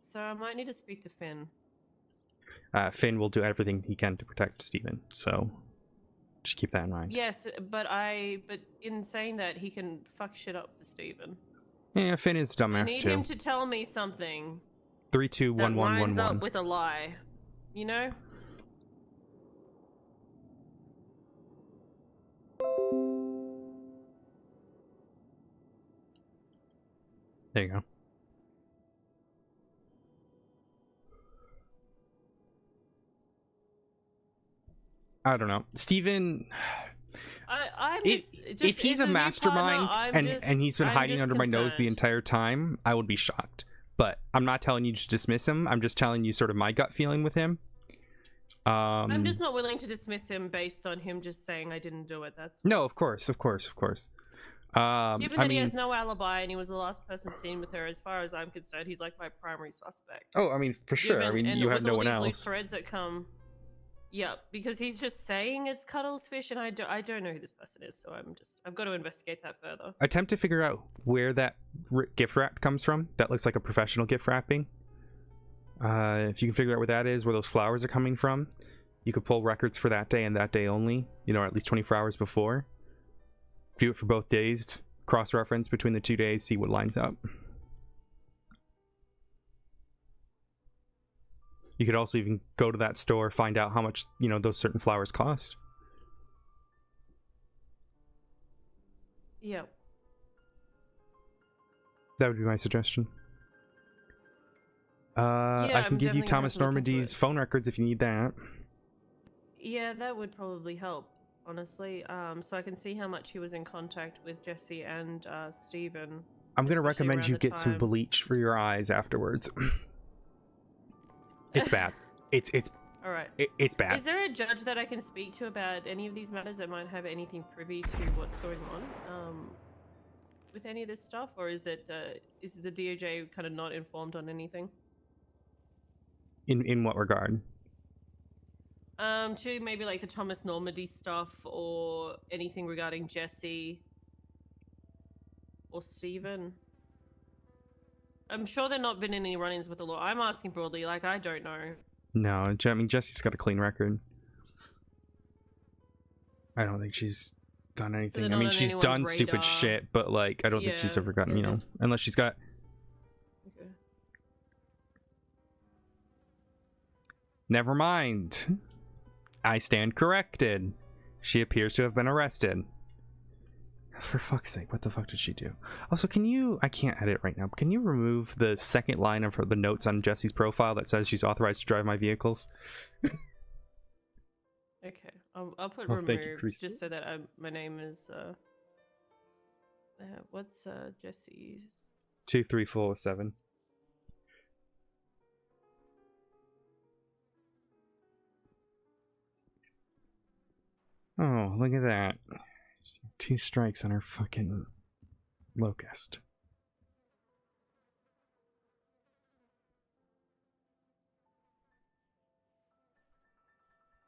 So I might need to speak to Finn. Finn will do everything he can to protect Steven, so just keep that in mind. Yes, but in saying that, he can fuck shit up for Steven. Yeah, Finn is a I dumbass need too. him to tell me something 3, 2, 1, that 1, 1, lines 1. up with a lie. You know? There you go. I don't know. Steven, if he's a mastermind and he's been hiding under my nose the entire time, I would be shocked. But I'm not telling you to dismiss him. I'm just telling you sort of my gut feeling with him. I'm just not willing to dismiss him based on him just saying I didn't do it. That's no, of course. given that he has no alibi and he was the last person seen with her. As far as I'm concerned, he's like my primary suspect. Oh, I mean, for sure. I mean, and you have with no all one these loose else. threads that come. Yeah, because he's just saying it's Cuddles Fish, and I don't know who this person is, so I've got to investigate that further. Attempt to figure out where that gift wrap comes from. That looks like a professional gift wrapping. If you can figure out where that is, where those flowers are coming from, you could pull records for that day and that day only, you know, or at least 24 hours before. Do it for both days, cross-reference between the 2 days, see what lines up. You could also even go to that store, find out how much, you know, those certain flowers cost. Yeah. That would be my suggestion. I can I'm give you definitely gonna Thomas have to look into Normandy's it. phone records if you need that. Yeah, that would probably help, honestly. So I can see how much he was in contact with Jesse and Steven. I'm going to especially recommend around you the get some time. bleach for your eyes afterwards. It's bad. It's All right. it's bad. Is there a judge that I can speak to about any of these matters that might have anything privy to what's going on with any of this stuff, or is the DOJ kind of not informed on anything? In what regard? To maybe like the Thomas Normandy stuff or anything regarding Jesse or Steven. I'm sure there not been any run-ins with the law. I'm asking broadly, like I don't know. No, I mean Jesse's got a clean record. I don't think she's done anything. they're I not mean, on she's anyone's done stupid radar. shit, but like I don't think she's Yeah, ever gotten, they're you know, just- unless she's got. Okay. Never mind. I stand corrected. She appears to have been arrested. For fuck's sake, what the fuck did she do? Also, can you... I can't edit right now, but can you remove the second line of the notes on Jesse's profile that says she's authorized to drive my vehicles? Okay, I'll put Oh, thank you, remove Christy. just so that my name is what's Jesse's? 23407. Oh, look at that. 2 strikes on her fucking locust.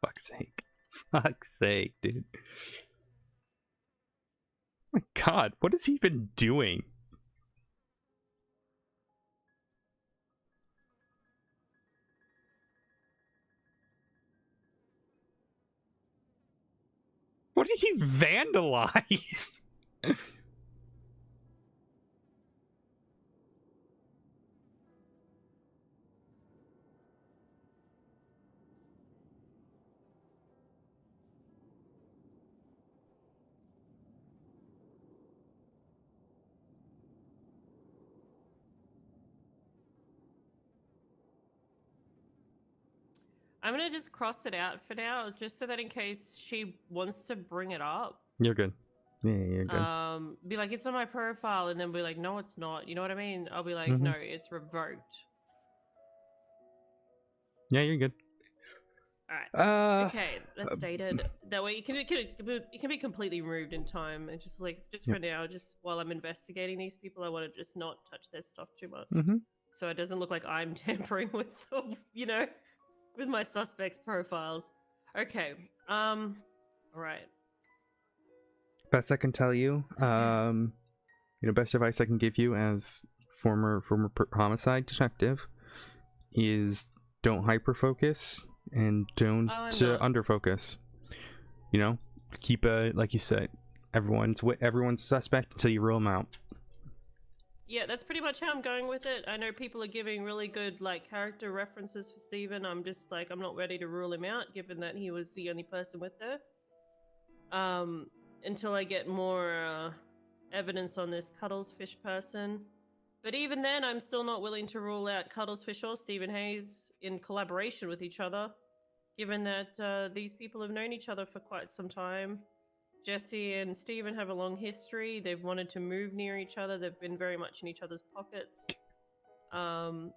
Fuck's sake. Fuck's sake, dude. Oh my god, what has he been doing? What did he vandalize? I'm gonna just cross it out for now, just so that in case she wants to bring it up, You're good. Yeah, you're good. be like, it's on my profile, and then be like, no, it's not. You know what I mean? I'll be like, Mhm. no, it's revoked. Yeah, you're good. All right. Uh, Okay, that's dated. That way, it can be completely removed in time. And just Yep. for now, just while I'm investigating these people, I want to just not touch their stuff too much, mhm. so it doesn't look like I'm tampering with, with my suspects' profiles. Okay. All right. Best I can tell you, best advice I can give you as former homicide detective is don't hyper-focus and don't Oh, I'm not. under-focus. You know, keep like you said, everyone's suspect until you rule them out. Yeah, that's pretty much how I'm going with it. I know people are giving really good character references for Steven. I'm just I'm not ready to rule him out, given that he was the only person with her. Until I get more evidence on this Cuddlesfish person. But even then, I'm still not willing to rule out Cuddlesfish or Stephen Hayes in collaboration with each other, given that these people have known each other for quite some time. Jesse and Stephen have a long history. They've wanted to move near each other. They've been very much in each other's pockets. Have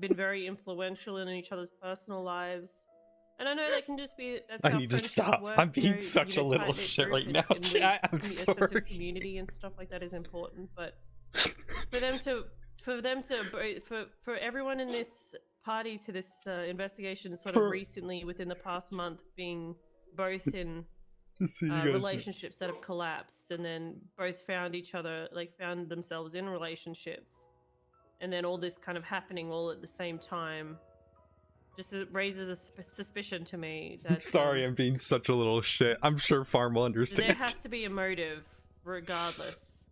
been very influential in each other's personal lives. And I know that can just be that's I how need to friendships stop. work. I'm being such a little tight-knit shit group right now, and chat. I'm a sense sorry. of community and stuff like that is important. But for everyone in this party to this investigation sort of recently within the past month being both in relationships that have collapsed and then both found each other, found themselves in relationships, and then all this kind of happening all at the same time just raises a suspicion to me that Sorry, I'm being such a little shit. I'm sure Farm will there understand. has to be a motive regardless.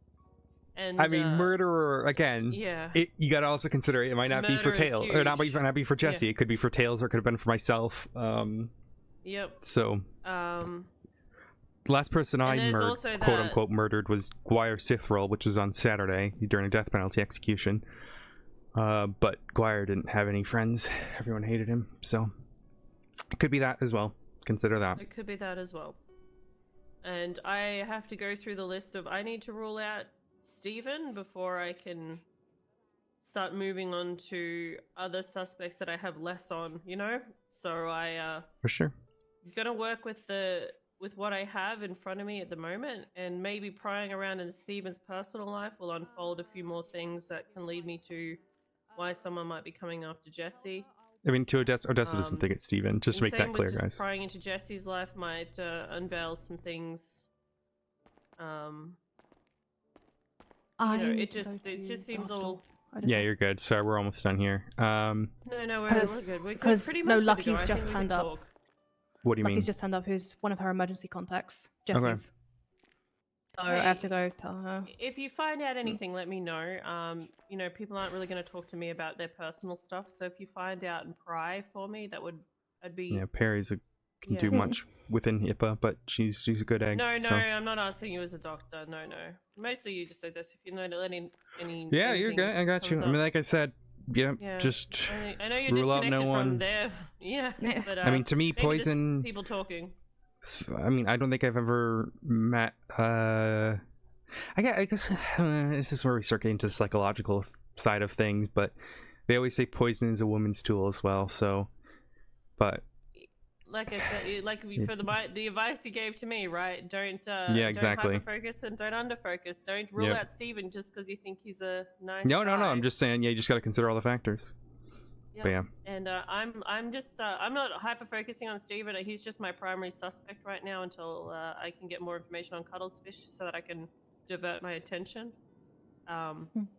And I mean, murderer again. yeah, You gotta also consider it might not be for Murder is Tails, or not huge. be for Jesse. Yeah. It could be for Tails, or it could have been for myself. Yep. So Um last person And I there's murdered, also quote that- unquote, murdered was Guire Sithril, which was on Saturday during a death penalty execution. But Guire didn't have any friends. Everyone hated him, so it could be that as well. Consider that. It could be that as well. And I have to go through the list of I need to rule out Steven before I can start moving on to other suspects that I have less on, So I For sure. gonna work with what I have in front of me at the moment, and maybe prying around in Steven's personal life will unfold a few more things that can lead me to why someone might be coming after Jesse. I mean, to Odessa doesn't think it's Steven. Just And make same that with clear, just guys. Prying into Jesse's life might unveil some things. It just seems all. Yeah, you're good. Sorry, we're almost done here. No, we're good. We're Because pretty no, much good to go. Lucky's I just think we turned can up. talk. What do you mean? Lucky's just turned up, who's one of her emergency contacts. Jesse's. So I have to go tell her. If you find out anything, let me know. People aren't really going to talk to me about their personal stuff, so if you find out and pry for me, I'd be Yeah, Perry's a can Yeah. do much within HIPAA, but she's a good egg. No, so. I'm not asking you as a doctor. No. Mostly you just said this. If you know any Yeah, you're good. I got you. comes I mean, up. like I said, yeah, Yeah. just I know you're rule out disconnected no from one. there. Yeah, but I mean, to me, maybe just poison. people talking. I mean, I don't think I've ever met. I guess this is where we start getting to the psychological side of things, but they always say poison is a woman's tool as well. So, but Like I said, like for the advice you gave to me, right? Don't exactly. Don't hyperfocus and don't underfocus. Don't rule Yep. out Steven just because you think he's a nice no. guy. I'm just saying. Yeah, you just got to consider all the factors. Yeah. But yeah. And I'm just I'm not hyper focusing on Steven. He's just my primary suspect right now until I can get more information on Cuddles Fish so that I can divert my attention. I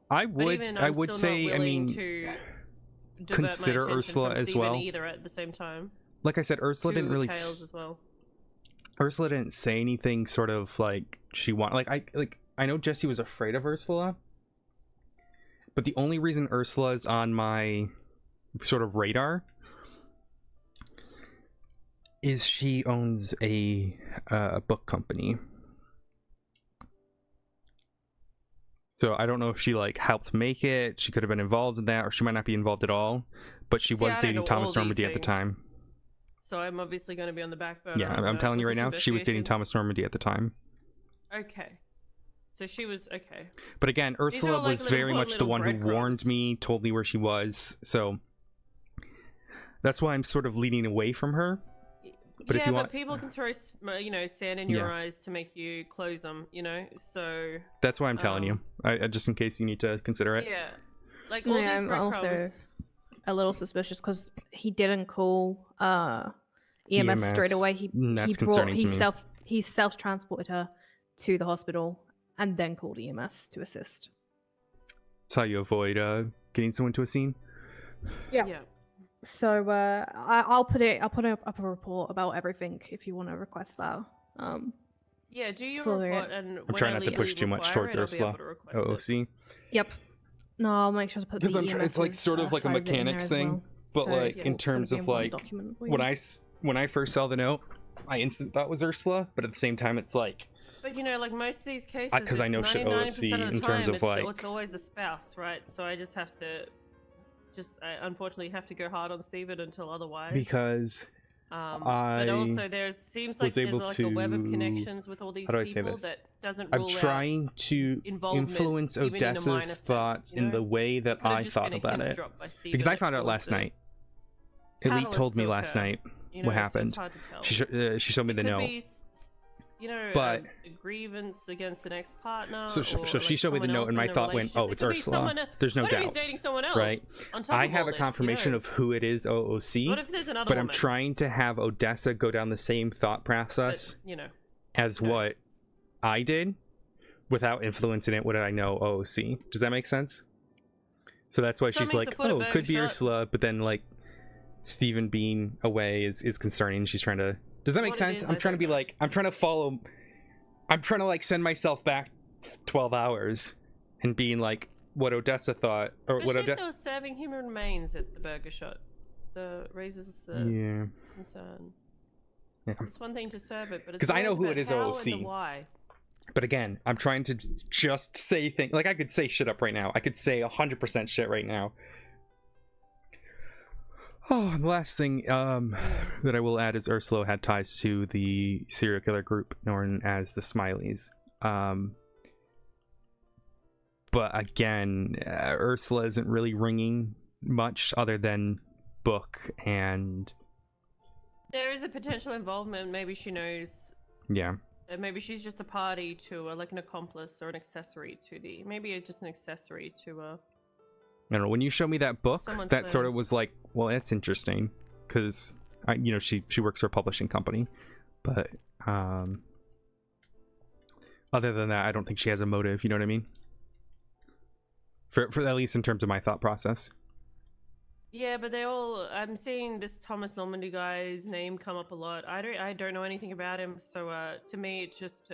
But would. even I I'm would still not say. I willing mean, to divert consider my attention Ursula from as Steven well. either at the same time. Like I said, Ursula didn't To really. Tails as well. Ursula didn't say anything. Sort of like she want. I know Jesse was afraid of Ursula, but the only reason Ursula is on my sort of radar is she owns a book company. So I don't know if she like helped make it. She could have been involved in that, or she might not be involved at all. But she See, was I don't dating know Thomas all these Normandy at the things. time. So I'm obviously going to be on the back burner. Yeah, of, I'm telling you with right this now, she was dating investigation. Thomas Normandy at the time. Okay. So she was okay. But again, are Ursula all, like, was little- very much the little one who breadcrumbs. warned me, told me where she was. So that's why I'm sort of leaning away from her. But yeah, if you want, but people can throw sand in your Yeah. eyes to make you close them. So that's why I'm telling you. Just in case you need to consider it. yeah, like all these I'm also breadcrumbs. a little suspicious because he didn't call EMS straight away. That's concerning to me. He self transported her to the hospital and then called EMS to assist. That's how you avoid getting someone to a scene. Yeah. Yeah. So I'll put up a report about everything if you want to request that. Yeah, do your For report it. and I'm trying not to push too much towards Ursula. OOC. Yep. No, I'll make sure to put the Because EMS. it's like sort of like a mechanics thing, but like in terms of like when I first saw the note, I instantly thought it was Ursula, but at the same time it's like But like most of these cases, 'cause I know shit 99% OOC of the in terms time, of, like- it's always the spouse, right? So I just have to, I unfortunately have to go hard on Steven until otherwise. because But also there seems like was there's able like a web of to- connections with all these how do I say people this? that doesn't I'm rule trying to involvement, influence even in a minor Odessa's sense, thoughts you know? in the way out. that It could've I just thought been a about hint it. dropped by Steven Because I that found out caused last the night. Elite catalyst told me to last occur, night you what know, so happened. it's hard to tell. She showed me It the could note. be, But- a grievance against an ex-partner. So she showed me the note, and my thought went, "Oh, it's Ursula." There's no what if he's doubt, dating someone else? right? On top I of have all a this, confirmation of who it is, OOC. What if there's another But I'm woman? trying to have Odessa go down the same thought process But, as knows? what I did without influencing it. What did I know? OOC. Does that make sense? So that's why Still she's makes like, the foot a oh, big could be shot. Ursula, but then like Steven being away is concerning. She's trying to. Does that make What it sense? is, I'm I trying to don't be know. like, I'm trying to follow. I'm trying to like send myself back 12 hours and being like what Odessa thought or what Especially if Odessa. they were serving human remains at the burger shop. Raises Yeah. concern. Yeah. It's one thing to serve it, but it's 'Cause I know always who about it is, how OOC. and the why. But again, I'm trying to just say things. Like, I could say shit up right now. I could say 100% shit right now. Oh, and the last thing that I will add is Ursula had ties to the serial killer group known as the Smileys. But again, Ursula isn't really ringing much other than book and... There is a potential involvement. Maybe she knows. Yeah. Maybe she's just a party to, like an accomplice or an accessory to the. Maybe just an accessory to. I don't know. When you showed me that book, Someone's that sort plan. of was like, well, that's interesting, because she works for a publishing company, but other than that, I don't think she has a motive. You know what I mean? For at least in terms of my thought process. Yeah, but they all. I'm seeing this Thomas Normandy guy's name come up a lot. I don't know anything about him, so to me, it's just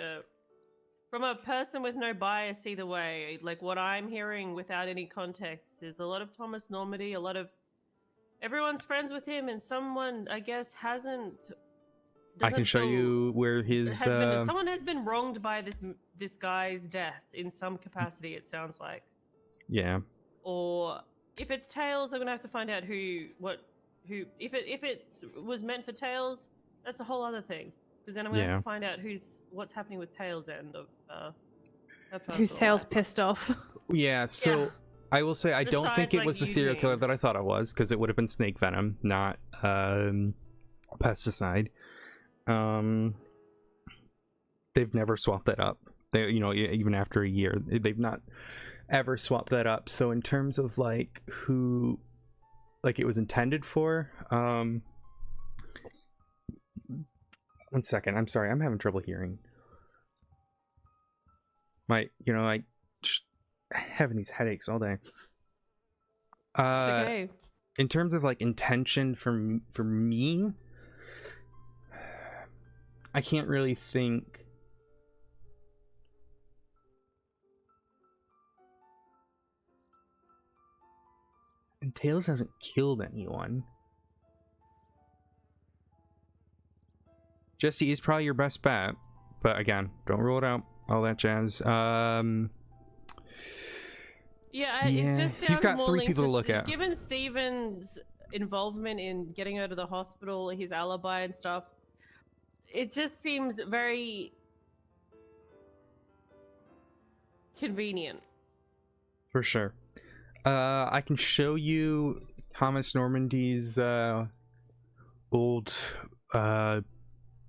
from a person with no bias either way. Like what I'm hearing without any context is a lot of Thomas Normandy, a lot of everyone's friends with him, and someone I guess hasn't I can show you where his. Someone has been wronged by this guy's death in some capacity. It sounds like. Yeah. Or if it's Tails, I'm gonna have to find out who. If it was meant for Tails, that's a whole other thing. Because then I'm gonna have to find out what's happening with Tails' end of her personal Whose tail's life. pissed off. Yeah. So. Yeah. I will say I don't Besides, think it like, was the serial killer Eugene. that I thought it was, because it would have been snake venom, not pesticide. They've never swapped that up. They, even after a year, they've not ever swapped that up. So in terms of like who, like it was intended for, 1 second. I'm sorry, I'm having trouble hearing. Having these headaches all day. It's okay. In terms of like intention for me, I can't really think. And Tails hasn't killed anyone. Jesse is probably your best bet, but again, don't rule it out. All that jazz. It just sounds you've got more 3 linked people to look at. Given Steven's involvement in getting her to the hospital, his alibi and stuff, it just seems very convenient. For sure. I can show you Thomas Normandy's old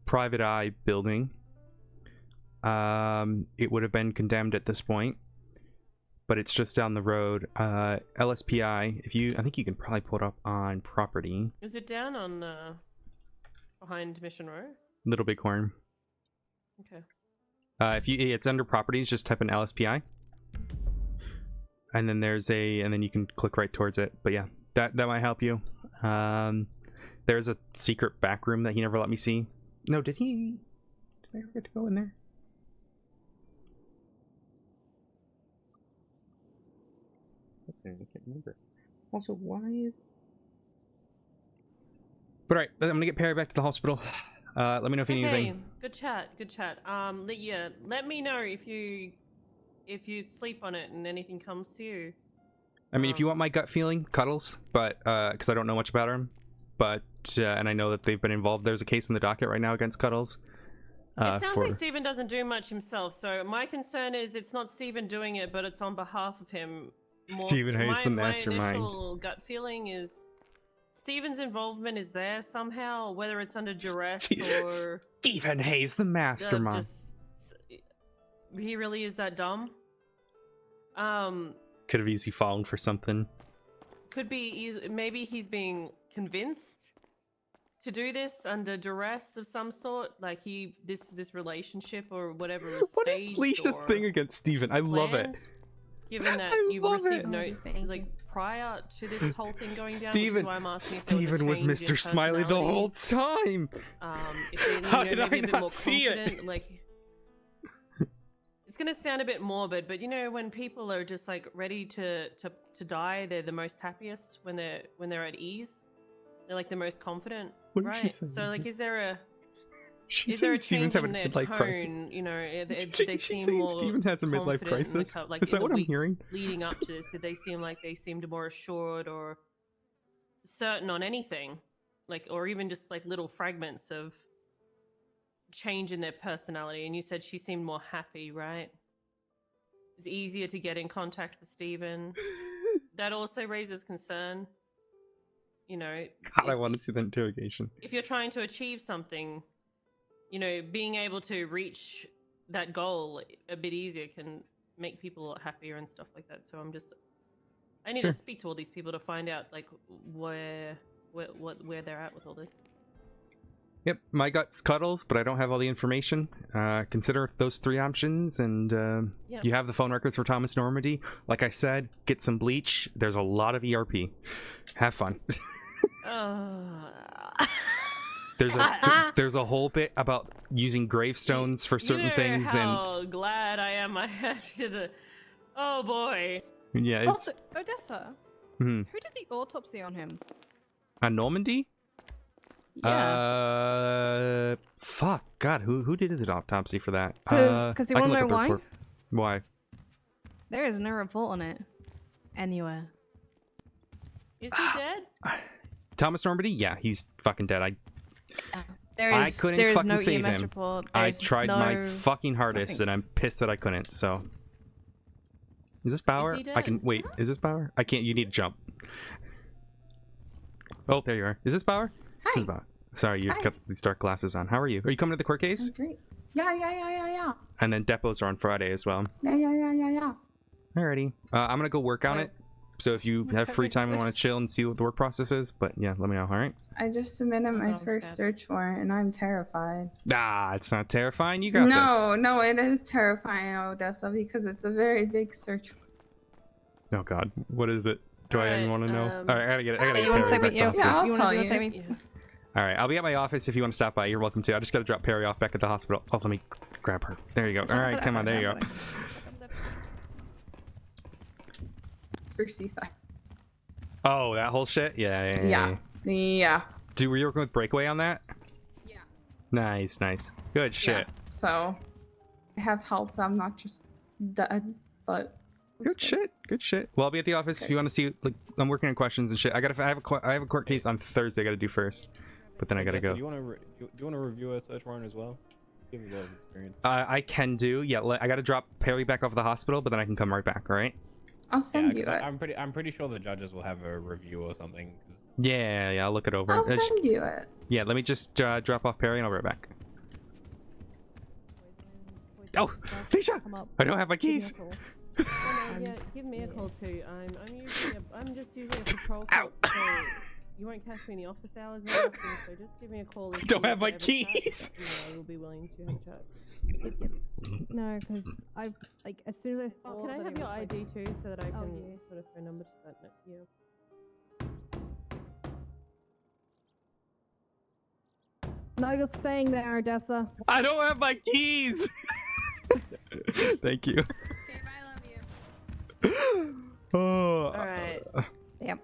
private eye building. It would have been condemned at this point, but it's just down the road. LSPI, I think you can probably pull it up on property. Is it down on behind Mission Row? Little Bighorn. Okay. It's under properties, just type in LSPI. And then and then you can click right towards it. But yeah, that might help you. There's a secret back room that he never let me see. No, did I ever get to go in there? I can't remember. Also, why is... But alright, I'm gonna get Perry back to the hospital. Let me know if you need anything. Good chat. Let me know if you sleep on it and anything comes to you. I mean, if you want my gut feeling, Cuddles, but because I don't know much about him, but and I know that they've been involved. There's a case in the docket right now against Cuddles. It sounds like Steven doesn't do much himself, so my concern is it's not Steven doing it, but it's on behalf of him. Stephen Hayes, the mastermind. My initial gut feeling is Steven's involvement is there somehow, whether it's under duress or... Stephen Hayes, the mastermind. He really is that dumb. Could have easily fallen for something. Could be maybe he's being convinced to do this under duress of some sort, like this relationship or whatever was What is Leisha's thing against Steven? I love it. Given that you've received notes like prior to this whole thing going down, which is why I'm asking. Steven was Mr. Smiley the whole time. How did I not see it? Like, it's gonna sound a bit morbid, but when people are just like ready to die, they're the most happiest when they're at ease. They're like the most confident, right? So like, is there a change in their tone? They seem more Steven has a midlife crisis. Like, is that what I'm hearing? Leading up to this, did they seem like they seemed more assured or certain on anything, like, or even just like little fragments of change in their personality? And you said she seemed more happy, right? It's easier to get in contact with Steven. That also raises concern. God, I want to see the interrogation. If you're trying to achieve something, being able to reach that goal a bit easier can make people a lot happier and stuff like that. So I need to speak to all these people to find out like where they're at with all this. Yep, my gut's Cuddles, but I don't have all the information. Consider those 3 options, and you have the phone records for Thomas Normandy. Like I said, get some bleach. There's a lot of ERP. Have fun. There's a whole bit about using gravestones for certain things, how glad I am I had to. Oh boy. Yeah. It's... Also, Odessa. Who did the autopsy on him? Normandy? Yeah. Fuck. God, who did the autopsy for that? Because you I can want to look know up the why? report. Why? There is no report on it anywhere. Is he dead? Thomas Normandy? Yeah, he's fucking dead. There I is couldn't there is fucking no save EMS him. report. I There's tried my no- fucking hardest, nothing. and I'm pissed that I couldn't. So, is this Bauer? he I can dead? wait. Is this Bauer? I can't. You need to jump. Oh, there you are. Is this Bauer? This is Hi. Bauer. Sorry, you Hi. got these dark glasses on. How are you? Are you coming to the court case? I'm great. Yeah. And then depots are on Friday as well. Yeah. Alrighty. I'm gonna go work on Oh. it. So if you have free time and want to chill and see what the work process is, but yeah, let me know. All right. I just submitted my I'm first scared. search warrant and I'm terrified. Nah, it's not terrifying. You got this. No, it is terrifying, Odessa, because it's a very big search warrant. Oh God, what is it? Do I even Alright, want to know? All right, I gotta get. I gotta You get want to Perry take me? back to Yeah, hospital. I'll you tell want to you. take me? Yeah. All right, I'll be at my office if you want to stop by. You're welcome to. I just gotta drop Perry off back at the hospital. Oh, let me grab her. There you go. All right, come on. There you go. It's for Seaside. Oh, that whole shit. Yeah. Yeah. Dude, were you working with Breakaway on that? Yeah. Nice. Good shit. So I have help. I'm not just dead, but Good shit. Well, I'll be at the office if you want to see. Like, I'm working on questions and shit. I have a court case on Thursday. I gotta do first, but then I gotta Odessa, go. Do you want to review a search warrant as well? You have a lot of experience. I can do. Yeah, I gotta drop Perry back off at the hospital, but then I can come right back. All right. I'll send Yeah, you 'cause it. I'm pretty sure the judges will have a review or something. 'Cause Yeah. I'll look it over. I'll Just- send you it. yeah, let me just drop off Perry and I'll be right back. Oh, Alicia! I don't have my keys. Yeah, give me a call too. I'm just using a patrol Ow. call, so you won't catch me in the office hours very often. So just give me a call. I don't have my keys. I will be willing to have a chat. No, because I've like as soon as I. Oh, can I have your ID too, so that I can Oh, yeah. put a phone number to that? Yeah. No, you're staying there, Odessa. I don't have my keys. Thank you. Okay, bye, love you. Oh. All right. Yep.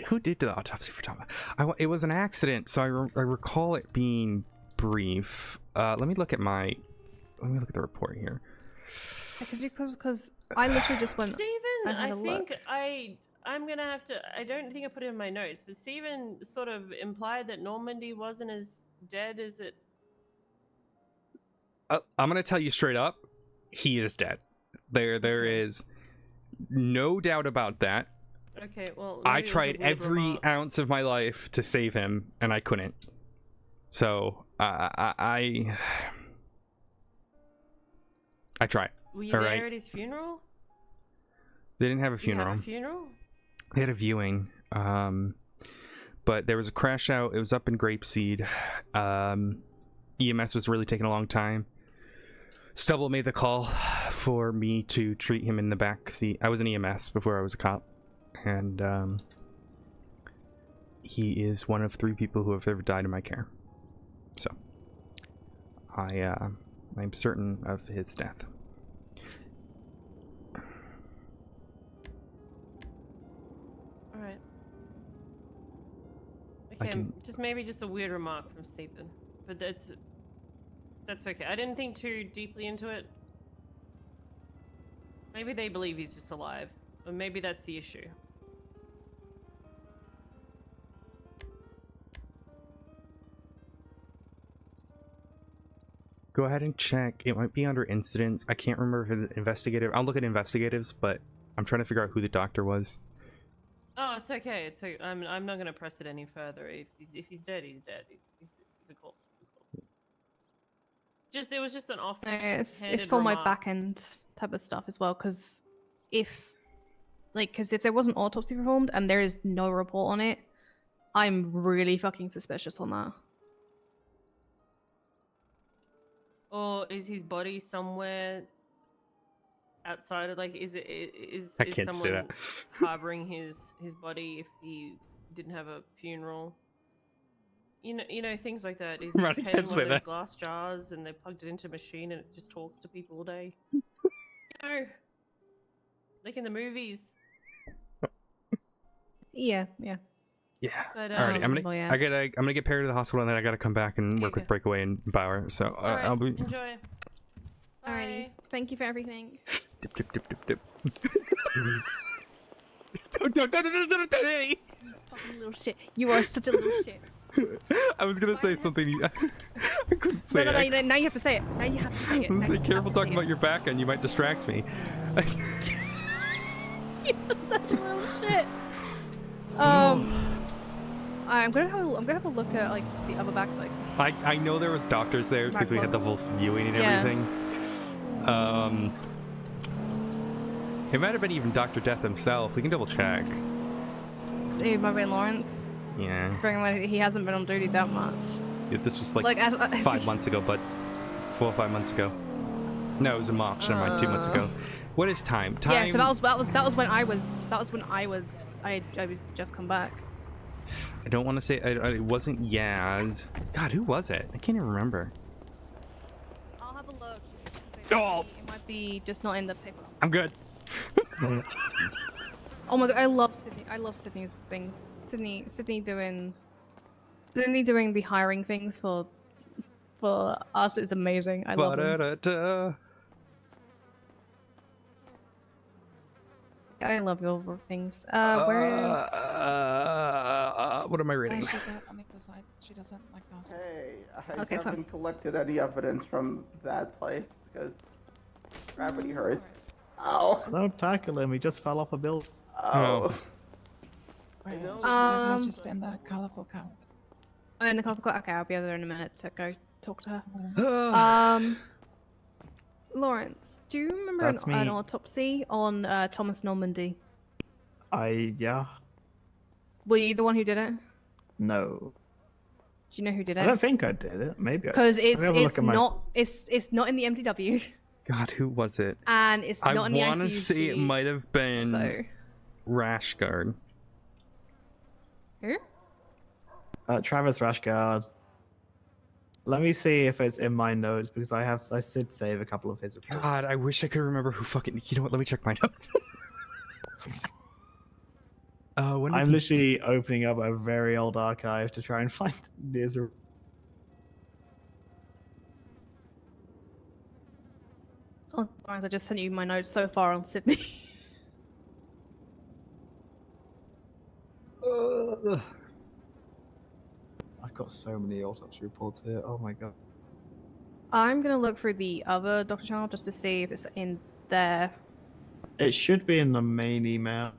Who did the autopsy for Thomas? It was an accident, so I recall it being brief. Let me look at the report here. Because I literally just went. Steven, and had I a think look. I'm gonna have to. I don't think I put it in my notes, but Steven sort of implied that Normandy wasn't as dead as it. I'm gonna tell you straight up, he is dead. There is no doubt about that. Okay, well. I maybe it was a tried weird every remark. ounce of my life to save him, and I couldn't. So I tried. Were you all there right. at his funeral? They didn't have a Did you have funeral. a funeral? They had a viewing. But there was a crash out. It was up in Grapeseed. EMS was really taking a long time. Stubble made the call for me to treat him in the back seat. I was an EMS before I was a cop. And he is one of 3 people who have ever died in my care. So I'm certain of his death. All right. I Okay, can- just a weird remark from Stephen, but that's okay. I didn't think too deeply into it. Maybe they believe he's just alive, or maybe that's the issue. Go ahead and check. It might be under incidents. I can't remember if it's investigative. I'll look at investigatives, but I'm trying to figure out who the doctor was. Oh, it's okay. It's okay. I'm not gonna press it any further. If he's dead, he's dead. He's a corpse. He's a corpse. It was just an off. It's for my back end type of stuff as well. Because if there was an autopsy performed and there is no report on it, I'm really fucking suspicious on that. Or is his body somewhere outside of is I can't say someone that. harboring his body if he didn't have a funeral? You know things like that. Is Right, his I head in can't one say of those that. glass jars and they plugged it into a machine and it just talks to people all day? Like in the movies. Yeah. Yeah. But, Alrighty, I'm simple, yeah. gonna get paired to the hospital, and then I gotta come back and work with Okay. Breakaway and Bauer. So all right, I'll be enjoy. Alrighty. Bye. Thank you for everything. dip dip dip dip dip. Don't hit Fucking little shit. You are such a little shit. me. I was gonna say something. I couldn't say No, it. no, now you have to say it. Now you have to say it. I was Now gonna you say, careful have to talking say about your back end. You might distract me. You're such a little shit. I'm gonna have a look at like the other back, like. I know there was doctors there because we had the whole viewing and Yeah. everything. It might have been even Dr. Death himself. We can double check. It might have been Lawrence. Yeah. Bearing in mind he hasn't been on duty that much. Yeah, this was like, Like, 5 months ago, but 4 or 5 months ago. No, it was in March. Never mind, 2 months ago. What is time? Time. Yeah, so that was when I was I was just come back. I don't want to say it wasn't Yaz. God, who was it? I can't even remember. I'll have a look. Oh. It might be just not in the paper. I'm good. Oh my god, I love Sydney. I love Sydney's things. Sydney doing the hiring things for us is amazing. I love him. Ba-da-da-da. I love your things. Where is? What am I reading? She's out on the other side. She doesn't like those. Hey, I Okay, so- haven't collected any evidence from that place because gravity hurts. Ow. Don't tackle him. He just fell off a building. Oh. Where know. is she? Just in the colorful car. Oh, in the coffee cup. Okay, I'll be over there in a minute to go talk to her. Lawrence, do you remember That's an me. autopsy on Thomas Normandy? Yeah. Were you the one who did it? No. Do you know who did I don't it? think I did it. Maybe. Because Let me have a look it's at my- not not in the MTW God, who was it? and it's I not in the want ICU. to say it might have been So Rashguard. who? Travis Rashguard. Let me see if it's in my notes because I did save a couple of his reports. God, I wish I could remember who fucking. You know what? Let me check my notes. When did I'm he- literally opening up a very old archive to try and find his. Oh, Lawrence, I just sent you my notes so far on Sydney. I've got so many autopsy reports here. Oh my god. I'm gonna look through the other Doctor Channel just to see if it's in there. It should be in the main email.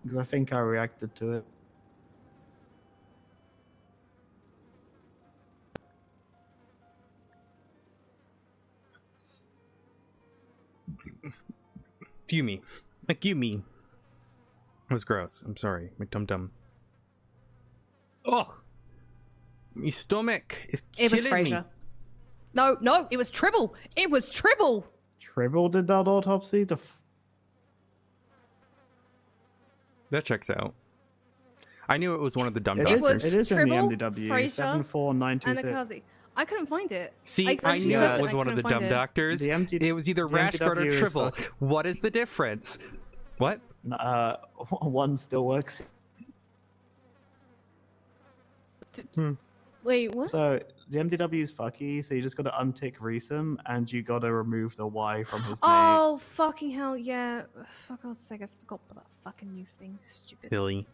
Because I think I reacted to it. Fumi. McGumi. It was gross. I'm sorry. McDum-dum. Oh! My stomach is It was killing me. Fraser. No, it was Tribble. It was Tribble. Tribble did that autopsy? That checks out. I knew it was one of the dumb It doctors. is in the Tribble, MDW. Fraser, 74926. Anakazi. I couldn't find it. See, I I literally knew searched it was I one of the couldn't dumb find it. doctors. The It was either the Rashguard or MDW is Tribble. fucking- What is the difference? What? One still works. Wait, what? So the MDW is fucky, so you just gotta untick recent and you gotta remove the Y from his name. Oh, fucking hell, yeah. For God's sake, I forgot about that fucking new thing. Stupid.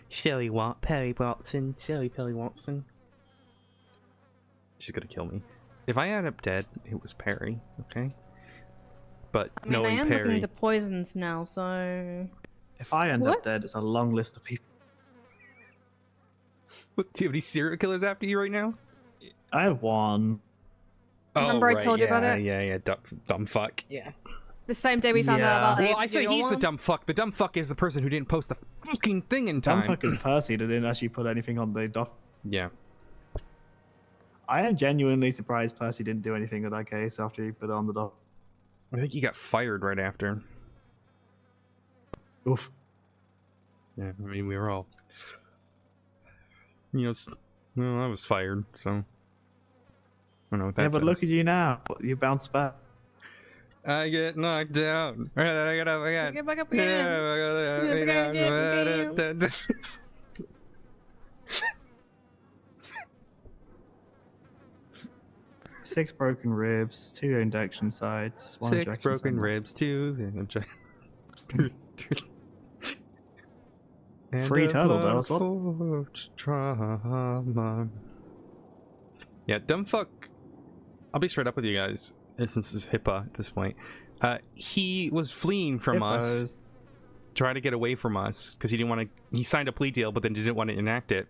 Silly what? Perry Watson. Silly Perry Watson. She's gonna kill me. If I end up dead, it was Perry, okay? But I mean, I knowing am looking Perry, into poisons now, so... If I end What? up dead, it's a long list of people. what, do you have any serial killers after you right now? I have one. Remember I right, told you yeah, about it? Yeah, dumb fuck. Yeah. The same day we found out Yeah. about the Well, I say MTW he's the one. dumb fuck. The dumb fuck is the person who didn't post the fucking thing in Dumb time. fuck is Percy that didn't actually put anything on the doc. Yeah. I am genuinely surprised Percy didn't do anything with that case after he put it on the doc. I think he got fired right after. Oof. Yeah, I mean, we were all... You know, well, I was fired, so... I don't know what that Yeah, but look says. at you now. You bounced back. I get knocked down. And then I get up again. Get back up again. Yeah, Six broken ribs, 2 injection sites, 1 Six injection broken site. ribs, 2 and Free a turtle blood bells, what? forged trauma. Yeah, dumb fuck. I'll be straight up with you guys, since this is HIPAA at this point. He was fleeing from us, Hippos. trying to get away from us, because he didn't want to. He signed a plea deal, but then didn't want to enact it.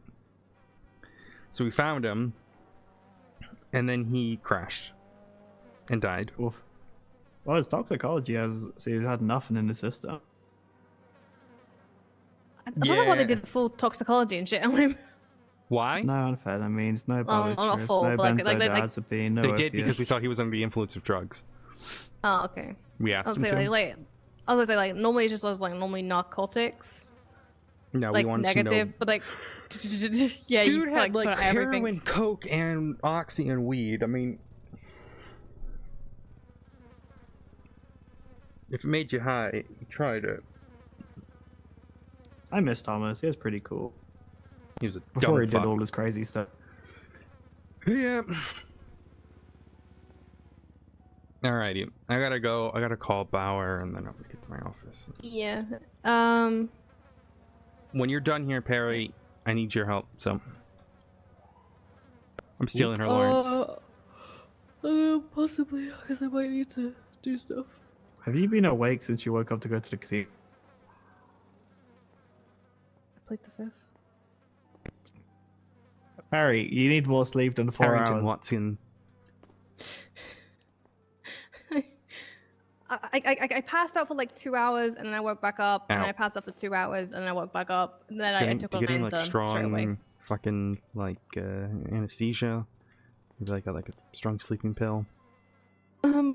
So we found him, and then he crashed and died. Oof. Well, his toxicology has, so he had nothing in the system. I don't know why they Yeah. did full toxicology and shit. I mean, Why? No amphetamines, no Well, not barbiturates, full, no but like, benzodiazepine, no They did because we opiates. thought he was under the influence of drugs. oh, okay. We I asked was him say to. I was gonna say like normally it's just as like normally narcotics, No, like we wanted negative, to know. but like yeah, Dude you had like like put heroin, everything. coke, and oxy and weed. I mean, if it made you high, you tried it. I miss Thomas. He was pretty cool He was a before dumb he fuck. did all this crazy stuff. Yeah. Alrighty, I gotta go. I gotta call Bauer, and then I'll get to my office. Yeah. When you're done here, Perry, I need your help. So I'm stealing her Lawrence. Possibly because I might need to do stuff. Have you been awake since you woke up to go to the casino? I played the 5th. Harry, you need more sleep than 4 Harrington hours. Watson. I passed out for like 2 hours and then I woke back up and Ow. I passed out for 2 hours and then I woke back up and then I Getting, took do on you get any an like intern straight away. strong fucking like anesthesia? Maybe like a strong sleeping pill.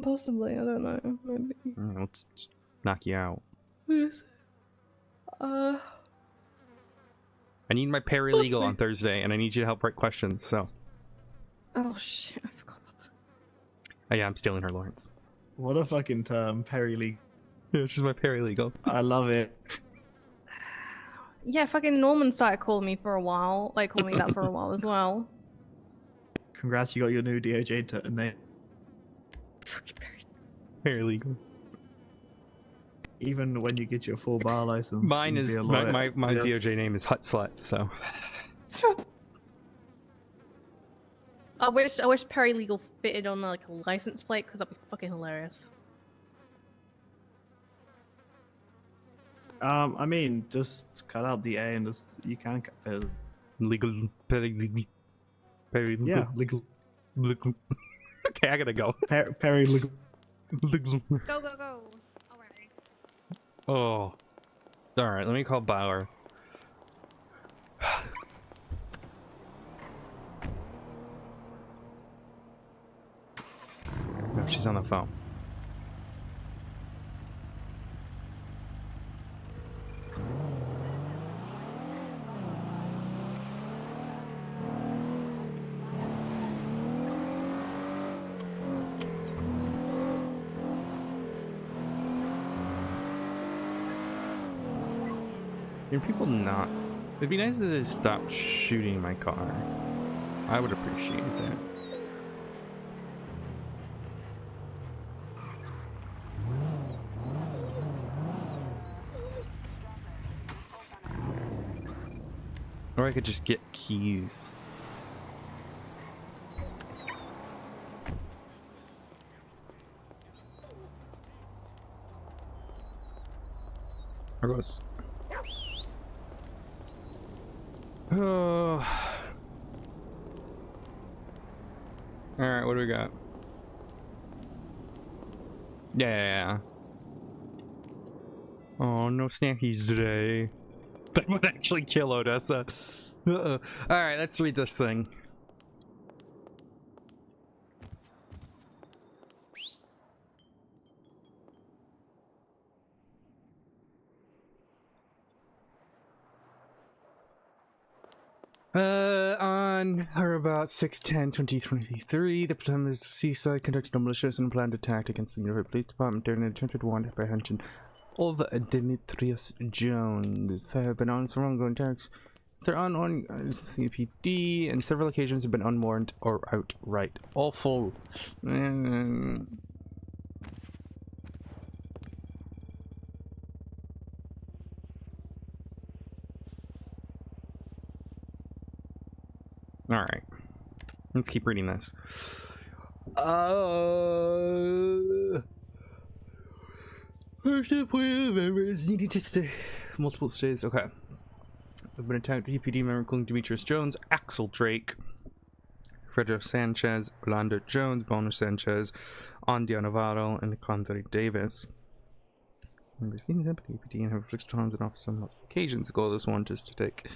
Possibly, I don't know. Maybe. It'll knock you out. Yes. I need my paralegal on Thursday, and I need you to help write questions. So, Oh shit, I forgot about that. oh, yeah, I'm stealing her Lawrence. What a fucking term, Perry Yeah, she's my paralegal. I love it. Yeah, fucking Norman started calling me for a while. Like, calling me that for a while as well. Congrats, you got your new DOJ name. Paralegal. Even when you get your full bar license. Mine you'll is be a my lawyer. my Yeah. DOJ name is Hut Slut. So I wish paralegal fitted on like a license plate because that'd be fucking hilarious. I mean, just cut out the A and just you can cut fit it. legal paralegal. Paralegal. Yeah, legal. Legal. Okay, I gotta go. Perry legal. Legal. Go, go, go. Alright. Oh. All right, let me call Bauer. No, she's on the phone. Are people not? It'd be nice if they stopped shooting my car. I would appreciate that. Or I could just get keys. There goes. Oh. Alright, what do we got? Yeah. Oh, no snackies today. That would actually kill Odessa. Uh-oh. Alright, let's read this thing. On Are about 6/10/2023. The time is Seaside conducted a malicious and planned attack against the Unified Police Department during an attempted warrant apprehension of Demetrius Jones. There have been on some ongoing attacks. They're on CPD, and several occasions have been unwarranted or outright awful. Alright. Let's keep reading this. Members needed to stay. Multiple stays. Okay. I've been attacked. UPD member including Demetrius Jones, Axel Drake, Frederick Sanchez, Orlando Jones, Bono Sanchez, Andia Navarro, and Condre Davis. Members needed to the UPD and have inflicted harms and officers on multiple occasions. The goal of this warrant is to take,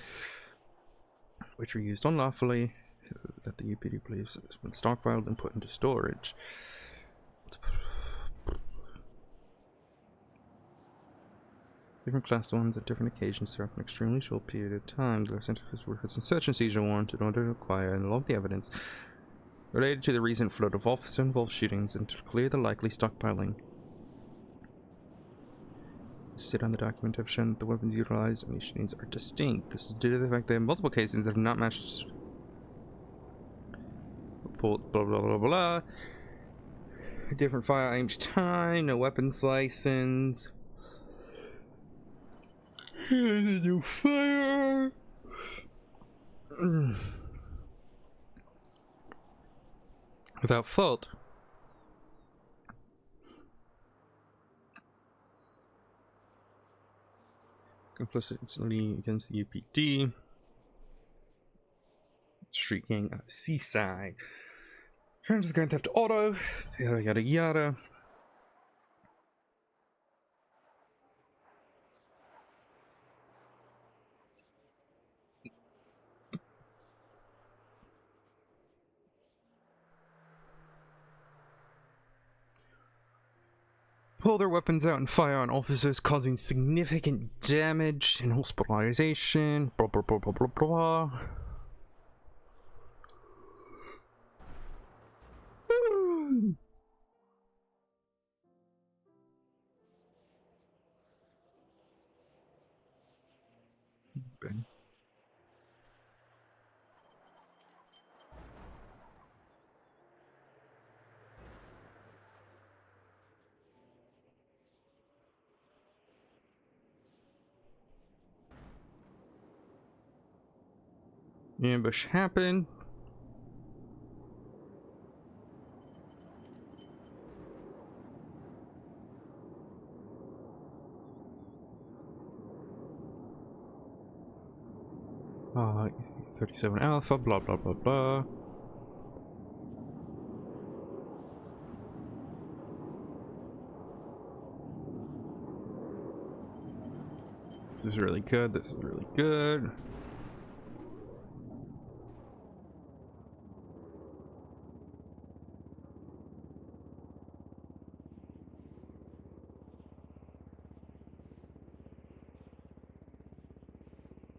which were used unlawfully, that the UPD believes has been stockpiled and put into storage. Different class ones at different occasions throughout an extremely short period of time. The scientific workers in search and seizure warrant in order to acquire and log the evidence related to the recent flood of officer-involved shootings and to clear the likely stockpiling. Listed on the document have shown that the weapons utilized in these shootings are distinct. This is due to the fact that in multiple cases that have not matched. Blah blah blah blah. Different firearm each time. No weapons license. No fire. Without fault. Complicity against the UPD. Street gang at Seaside. Terms of Grand Theft Auto. Yada yada yada. Pull their weapons out and fire on officers, causing significant damage and hospitalization. Blah blah blah blah blah blah. Okay. The ambush happened. Uh, 37 Alpha, blah blah blah blah. This is really good. This is really good.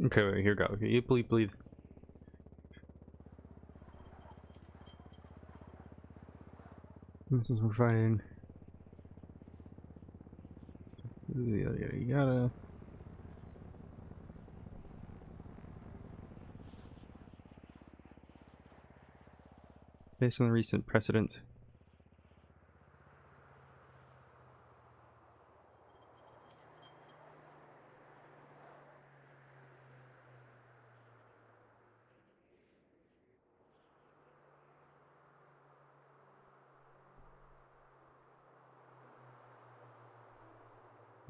Okay, wait, here we go. Okay, you believe. This is providing. Yada yada yada. Based on the recent precedent.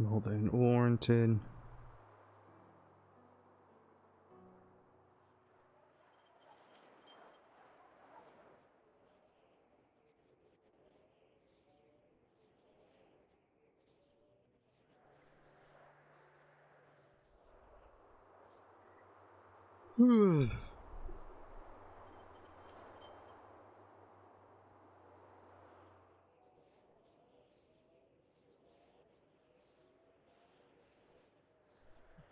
Hold that unwarranted.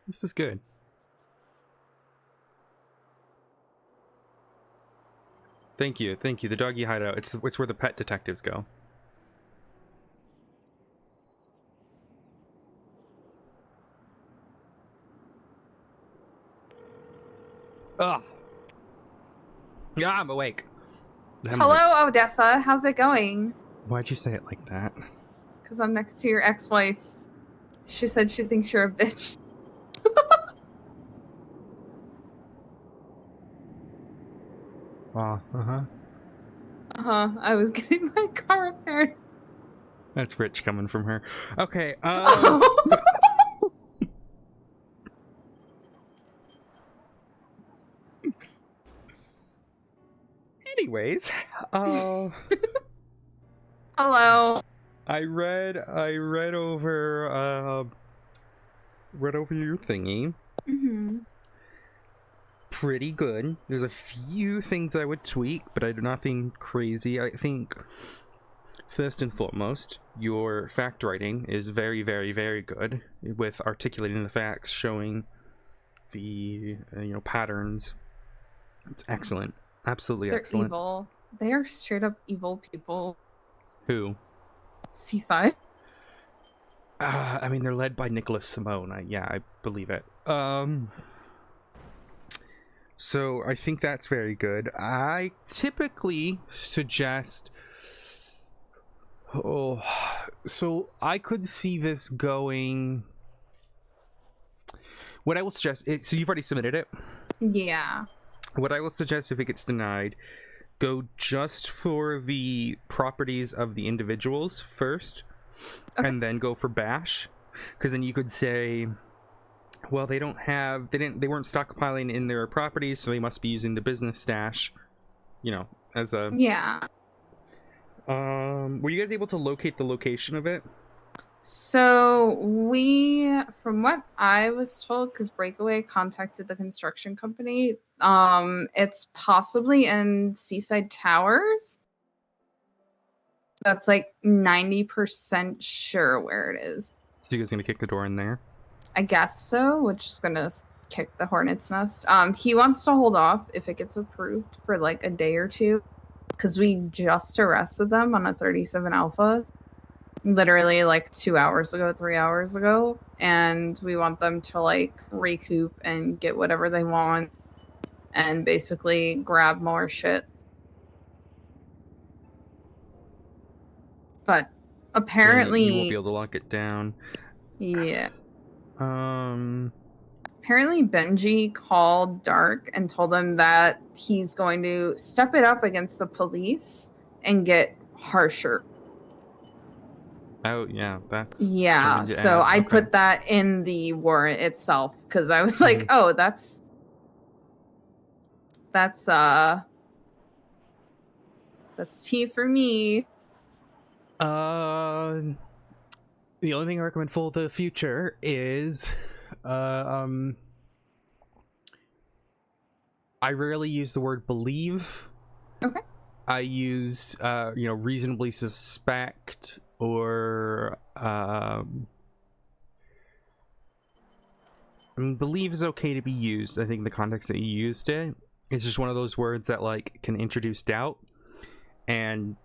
This is good. Thank you. The doggy hideout. It's where the pet detectives go. Ah. Yeah, I'm awake. Hello, Odessa. How's it going? Why'd you say it like that? Because I'm next to your ex-wife. She said she thinks you're a bitch. Uh-huh. I was getting my car repaired. That's rich coming from her. Okay, anyways, Hello. I read over your thingy. Mm-hmm. Pretty good. There's a few things I would tweak, but I do nothing crazy. I think first and foremost, your fact writing is very, very, very good with articulating the facts, showing the patterns. It's excellent. Absolutely They're excellent. evil. They are straight up evil people. Who? Seaside. I mean, they're led by Nicholas Simone. I believe it. So I think that's very good. I typically suggest... so I could see this going... What I will suggest... So you've already submitted it? Yeah. What I will suggest if it gets denied, go just for the properties of the individuals first, Okay. and then go for bash, because then you could say, well, they weren't stockpiling in their properties, so they must be using the business stash, as a... Yeah. Were you guys able to locate the location of it? So from what I was told, because Breakaway contacted the construction company, it's possibly in Seaside Towers. That's like 90% sure where it is. So you guys gonna kick the door in there? I guess so, which is gonna kick the hornet's nest. He wants to hold off if it gets approved for like a day or two, because we just arrested them on a 37 Alpha. Literally like 2 hours ago, 3 hours ago, and we want them to like recoup and get whatever they want and basically grab more shit. But apparently you won't be able to lock it down. Yeah. Apparently Benji called Dark and told him that he's going to step it up against the police and get harsher. Oh yeah, that's Yeah, something to so add. I Okay. put that in the warrant itself because I was like, oh, that's tea for me. The only thing I recommend for the future is I rarely use the word believe. Okay. I use reasonably suspect, or I mean, believe is okay to be used. I think in the context that you used it, it's just one of those words that like can introduce doubt, and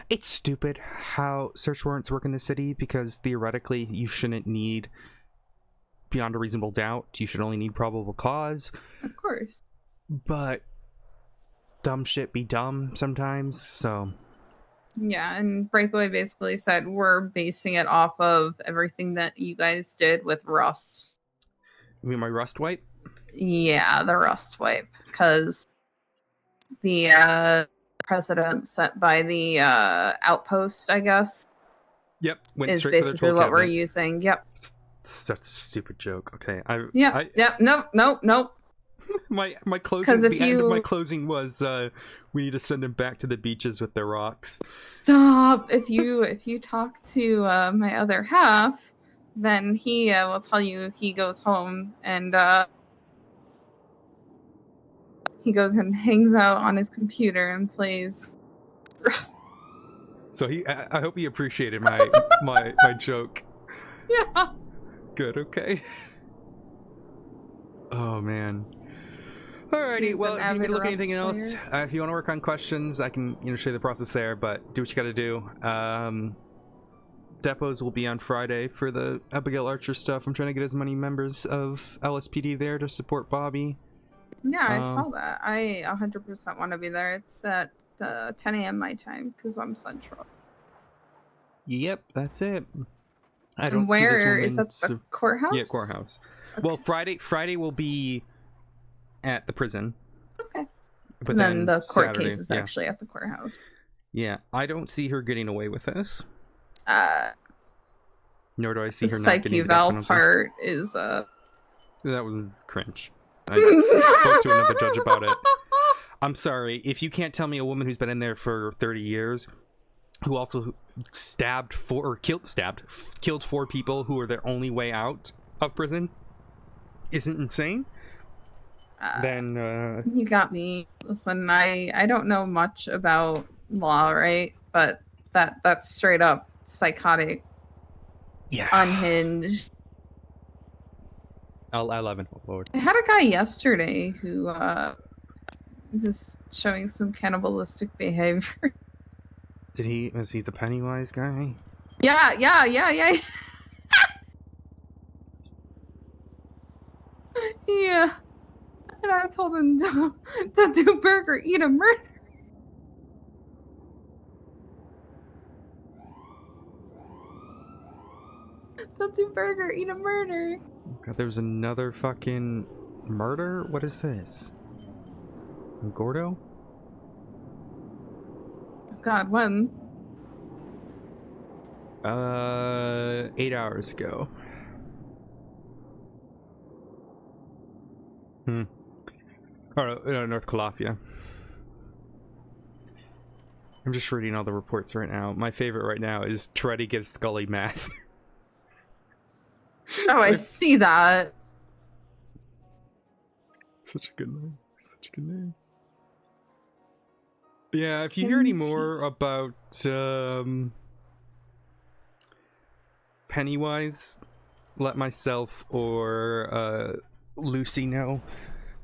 it's stupid how search warrants work in the city, because theoretically you shouldn't need beyond a reasonable doubt. You should only need probable cause. Of course. But dumb shit be dumb sometimes, so... Yeah, and Breakaway basically said we're basing it off of everything that you guys did with Rust. You mean my Rust wipe? Yeah, the Rust wipe. Because the precedent set by the outpost, I guess, Yep, went is straight for their basically tool what we're cabinet. using. Yep. Such a stupid joke. Okay, Yep. Nope. my closing. 'Cause if The end of my you- closing was we need to send them back to the beaches with their rocks. Stop. If you talk to my other half, then he will tell you he goes home and he goes and hangs out on his computer and plays Rust. So I hope he appreciated my joke. Yeah. Good. Okay. Oh man. Alrighty, He's well, an if you need avid to look at Rust anything else, player. if you want to work on questions, I can show you the process there. But do what you got to do. Depots will be on Friday for the Abigail Archer stuff. I'm trying to get as many members of LSPD there to support Bobby. Yeah, I saw that. I 100% want to be there. It's at 10 a.m. my time because I'm Central. Yep, that's it. I And don't see this where woman. is that? The courthouse? Yeah, courthouse. Okay. Well, Friday will be at the prison. Okay. But And then the court Saturday, case is yeah. actually at the courthouse. Yeah, I don't see her getting away with this. Nor do I see The her not psych getting the death eval penalty. part is That was cringe. I spoke to another judge about it. I'm sorry, if you can't tell me a woman who's been in there for 30 years, who also killed 4 people who were their only way out of prison, isn't insane, then you got me. Listen, I don't know much about law, right? But that's straight up psychotic, yeah, unhinged. L11, oh Lord. I had a guy yesterday who is showing some cannibalistic behavior. Was he the Pennywise guy? Yeah. Yeah. And I told him, don't do burger, eat a murder. Don't do burger, eat a murder. God, there was another fucking murder? What is this? Gordo? God, when? 8 hours ago. North Calafia. I'm just reading all the reports right now. My favorite right now is Toretti gives Scully math. Oh, I see that. Such a good name. Such a good name. Yeah, if you hear any more about Pennywise, let myself or Lucy know.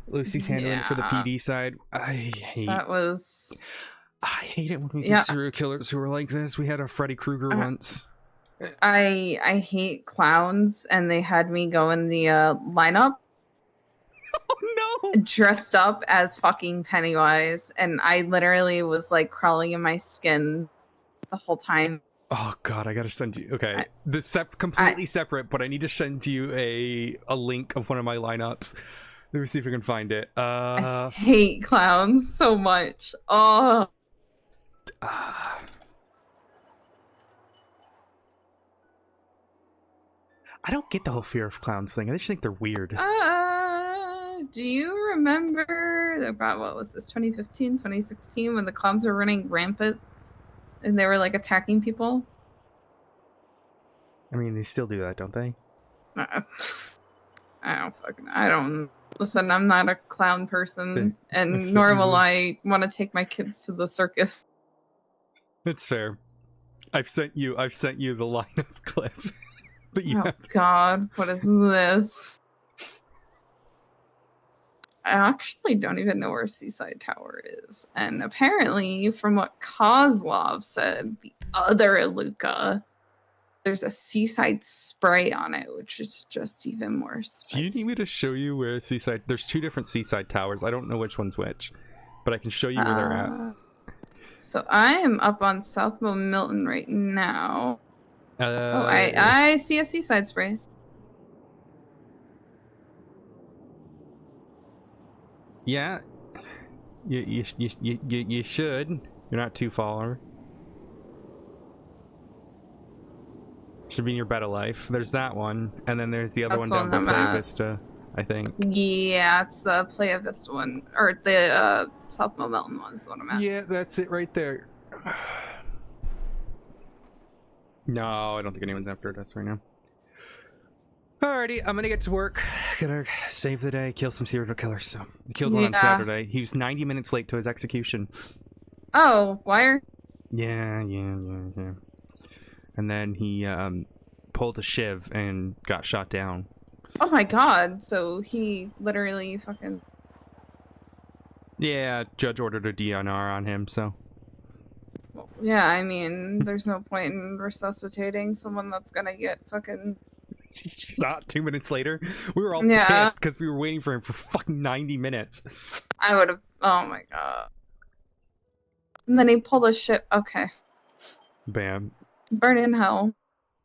Lucy's handling it for the PD side. I hate it when we get serial killers who are like this. We had a Freddy Krueger once. I hate clowns, and they had me go in the lineup. Oh no! Dressed up as fucking Pennywise, and I literally was like crawling in my skin the whole time. Oh god, I gotta send you. Okay, this completely separate, but I need to send you a link of one of my lineups. Let me see if we can find it. I hate clowns so much. Oh. I don't get the whole fear of clowns thing. I just think they're weird. Do you remember about, what was this, 2015, 2016, when the clowns were running rampant and they were like attacking people? I mean, they still do that, don't they? I don't. Listen, I'm not a clown person, and nor will I want to take my kids to the circus. That's fair. I've sent you the lineup clip. But Oh god, what is this? I actually don't even know where Seaside Tower is. And apparently, from what Kozlov said, the other Iluka, there's a Seaside spray on it, which is just even more spicy. Do you need me to show you where Seaside... There's 2 different Seaside Towers. I don't know which one's which, but I can show you where they're at. So I am up on Southmo Milton right now. I see a Seaside spray. Yeah, you should. You're not too far. Should be in your better life. There's that one, and then there's the other one down by Playa Vista, I think. Yeah, it's the Playa Vista one, or the Southmo Mountain one is the one I'm at. Yeah, that's it right there. No, I don't think anyone's after us right now. Alrighty, I'm gonna get to work. Gonna save the day, kill some serial killers. So I killed one on Saturday. He was 90 minutes late to his execution. Oh, wire? Yeah. And then he pulled a shiv and got shot down. Oh my god, so he literally fucking... Yeah, judge ordered a DNR on him, so. Well, yeah, I mean, there's no point in resuscitating someone that's gonna get fucking. Not 2 minutes later. We were all Yeah. pissed because we were waiting for him for fucking 90 minutes. I would have. Oh my god. And then he pulled a shit. Okay. Bam. Burn in hell.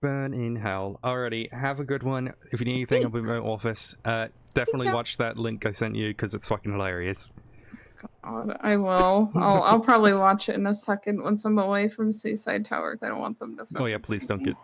Burn in hell. Alrighty, have a good one. If you need anything, I'll be in my office. Definitely you. watch that link I sent you because it's fucking hilarious. God, I will. I'll probably watch it in a second once I'm away from Suicide Tower. I don't want them to. Oh yeah, fucking please see don't me.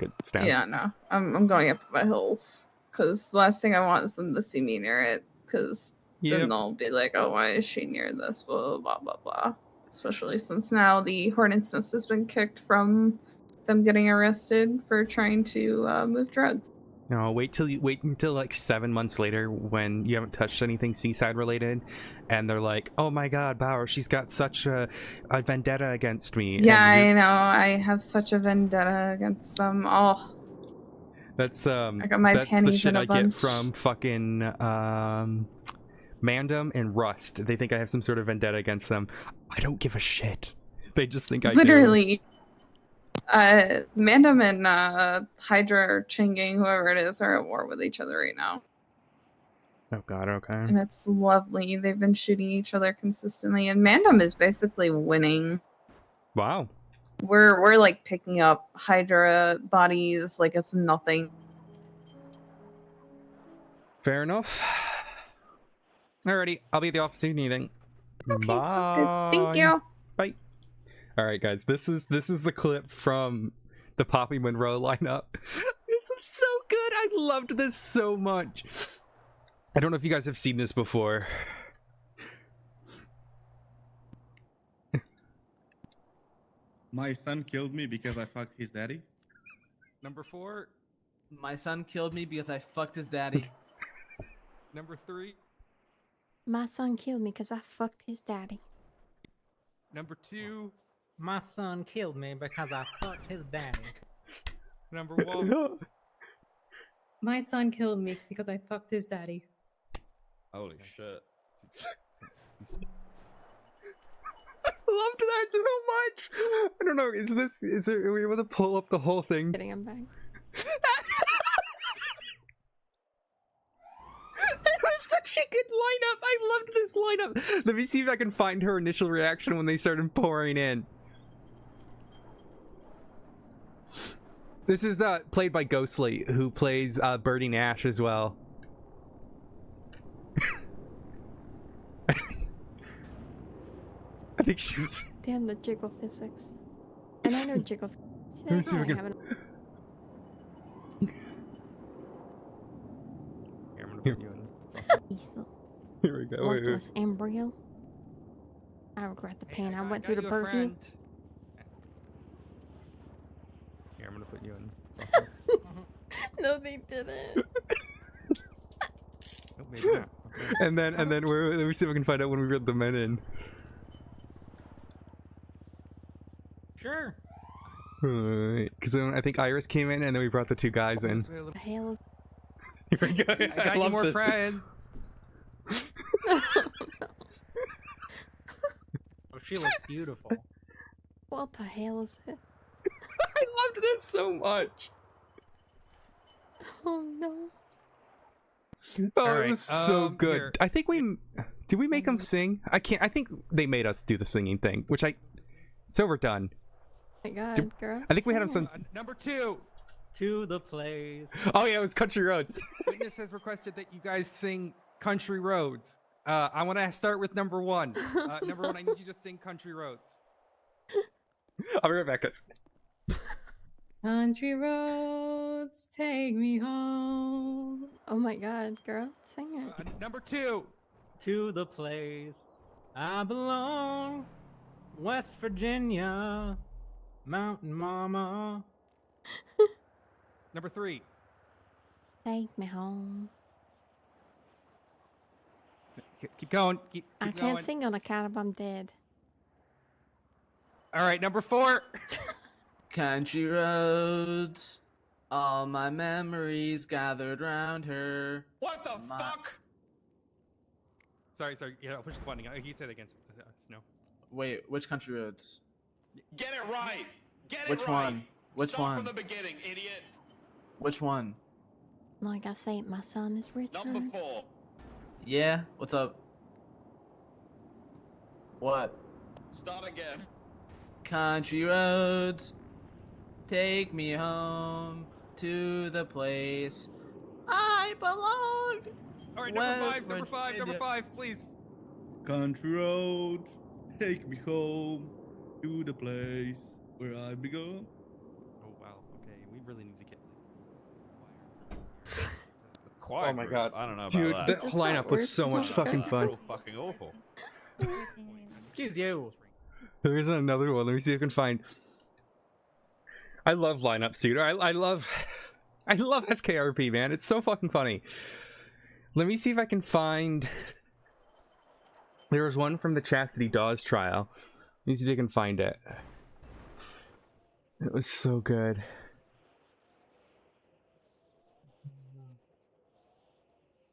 get stabbed. Yeah, no. I'm going up the hills because the last thing I want is them to see me near it because then they'll be like, "Oh, why is she near this?" Blah blah blah blah. Especially since now the Hornet's Nest has been kicked from them getting arrested for trying to move drugs. No, wait until like 7 months later when you haven't touched anything Seaside related, and they're like, "Oh my God, Bauer, she's got such a vendetta against me." Yeah, And I know. I have such a vendetta against them. Oh, that's I got my that's the panties shit in a I bunch. get from fucking Mandem and Rust. They think I have some sort of vendetta against them. I don't give a shit. They just think I do. Literally. Mandem and Hydra or Chinging, whoever it is, are at war with each other right now. Oh God, okay. And it's lovely. They've been shooting each other consistently, and Mandem is basically winning. Wow. We're like picking up Hydra bodies like it's nothing. Fair enough. Alrighty, I'll be at the office if you need anything. Okay, Bye. sounds good. Thank you. Bye. Alright guys, this is the clip from the Poppy Monroe lineup. This was so good. I loved this so much. I don't know if you guys have seen this before. My son killed me because I fucked his daddy. Number 4. My son killed me because I fucked his daddy. Number 3. My son killed me because I fucked his daddy. Number 2. My son killed me because I fucked his daddy. Number 1. My son killed me because I fucked his daddy. Holy shit. I loved that so much. I don't know, are we able to pull up the whole thing? Kidding, I'm back. It was such a good lineup. I loved this lineup. Let me see if I can find her initial reaction when they started pouring in. This is played by Ghostly, who plays Birdie Nash as well. I think she was. Damn the jiggle physics. And I know jiggle physics. Let me see if I we can. haven't. Here, I'm gonna put you in. Here we go. Wait. Worthless embryo. I regret the pain I went through to birth you. Here, I'm gonna put you in. No, they didn't. Oh, maybe not. Okay. And then let me see if I can find out when we read the men in. Sure. Because I think Iris came in and then we brought the two guys in. The hell is... Here we go. I got you more friends. Oh, she looks beautiful. What the hell is it? I loved this so much. Oh no. Oh, All it right, was so good. here. I think did we make them sing? I think they made us do the singing thing, which it's overdone. Oh my God, girl. I think we had them some. Number 2. To the place. Oh yeah, it was Country Roads. Witness has requested that you guys sing Country Roads. I want to start with number 1. Number 1, I need you to sing Country Roads. I'll be right back, guys. Country roads take me home. Oh my God, girl. Sing it. Number 2. To the place I belong. West Virginia. Mountain Mama. Number 3. Take me home. Keep going. Keep I going. can't sing on account of I'm dead. All right, number 4. Country roads, all my memories gathered round her. What the fuck? Sorry. Yeah, I'll push the button. You say that again. Snow. Wait, which country roads? Get it right. Get Which it right. one? Which Start one? from the beginning, idiot. Which one? Like I say, my son is Number Richard. 4. Yeah. What's up? What? Start again. Country roads, take me home to the place I belong. All right, West number five, please. Country road, take me home to the place where I belong. Oh wow. Okay, we really need to get. Quiet Oh my group. god. I don't know about Dude, that. that lineup was so much fucking fun. Real fucking awful. Excuse you. There's another one. Let me see if I can find. I love lineups, dude. I love SKRP, man. It's so fucking funny. Let me see if I can find. There was one from the Chastity Dawes trial. Let me see if I can find it. It was so good.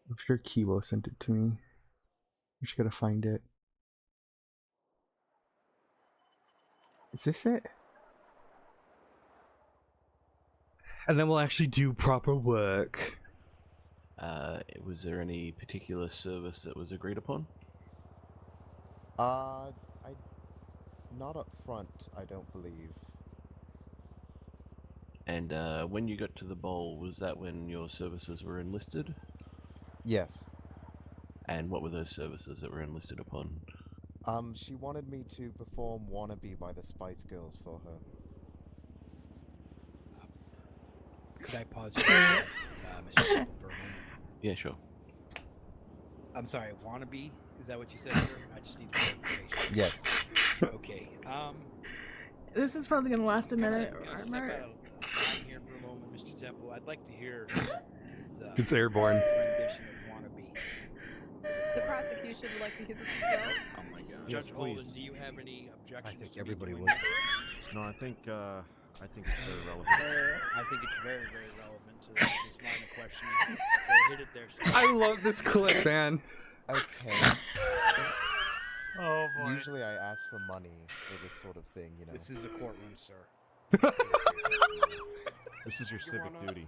I'm sure Kiwo sent it to me. I just gotta find it. Is this it? And then we'll actually do proper work. Was there any particular service that was agreed upon? Not up front, I don't believe. And when you got to the bowl, was that when your services were enlisted? Yes. And what were those services that were enlisted upon? She wanted me to perform Wannabe by the Spice Girls for her. Could I pause you, Mr. Temple, for a moment? Yeah, sure. I'm sorry, wannabe? Is that what you said, sir? I just need clarification. Yes. Okay. This is probably gonna last a minute. Can I step out of line here for a moment, Mr. Temple? I'd like to hear his, It's airborne. rendition of wannabe. The prosecution would like to hear this as well. Oh my God. Yes, Judge please. Holden, do you have any objections? I think to me everybody doing would. this? No, I think it's very relevant. I think it's very, very relevant to this line of questioning. So hit it there, sir. I love this clip, man. Okay. Oh boy. Usually I ask for money for this sort of thing, you know. This is a courtroom, sir. This is your civic duty.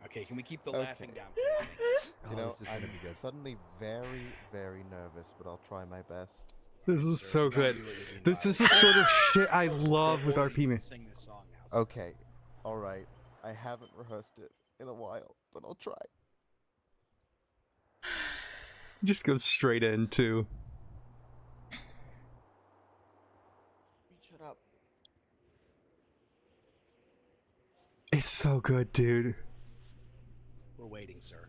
Okay, can we keep the Okay. laughing down, please? You know, this is I'm gonna be good. suddenly very, very nervous, but I'll try my best. This is so good. This is the sort of shit I love with RP, man. Sing this song now. sir. Okay, alright. I haven't rehearsed it in a while, but I'll try. Just goes straight in, too. Shut up. It's so good, dude. We're waiting, sir.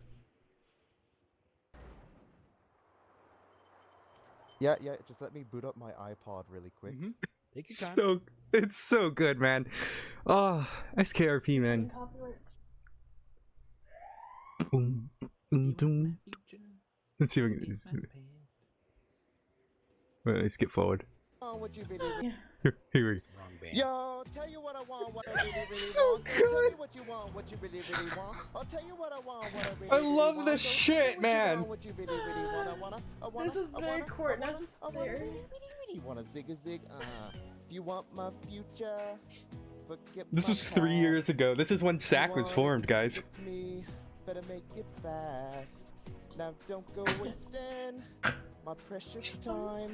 Yeah, just let me boot up my iPod really quick. Take your time. So it's so good, man. Oh, SKRP, man. Boom, boom, boom. Let's see if we can. Wait, let's skip forward. Here we go. Wrong band. Yo, tell you what I want, what I really, really So want. So tell good. me what you want, what you really, really want. I'll tell you what I want, what I really, I really love want. this So shit, tell me man. What you really, really want. I wanna, This is very court necessary. You wanna zig a zig? If you want my future, forget This my was 3 years past. ago. This is when SAC was formed, guys. With me, better make it fast. Now don't go wasting my precious time.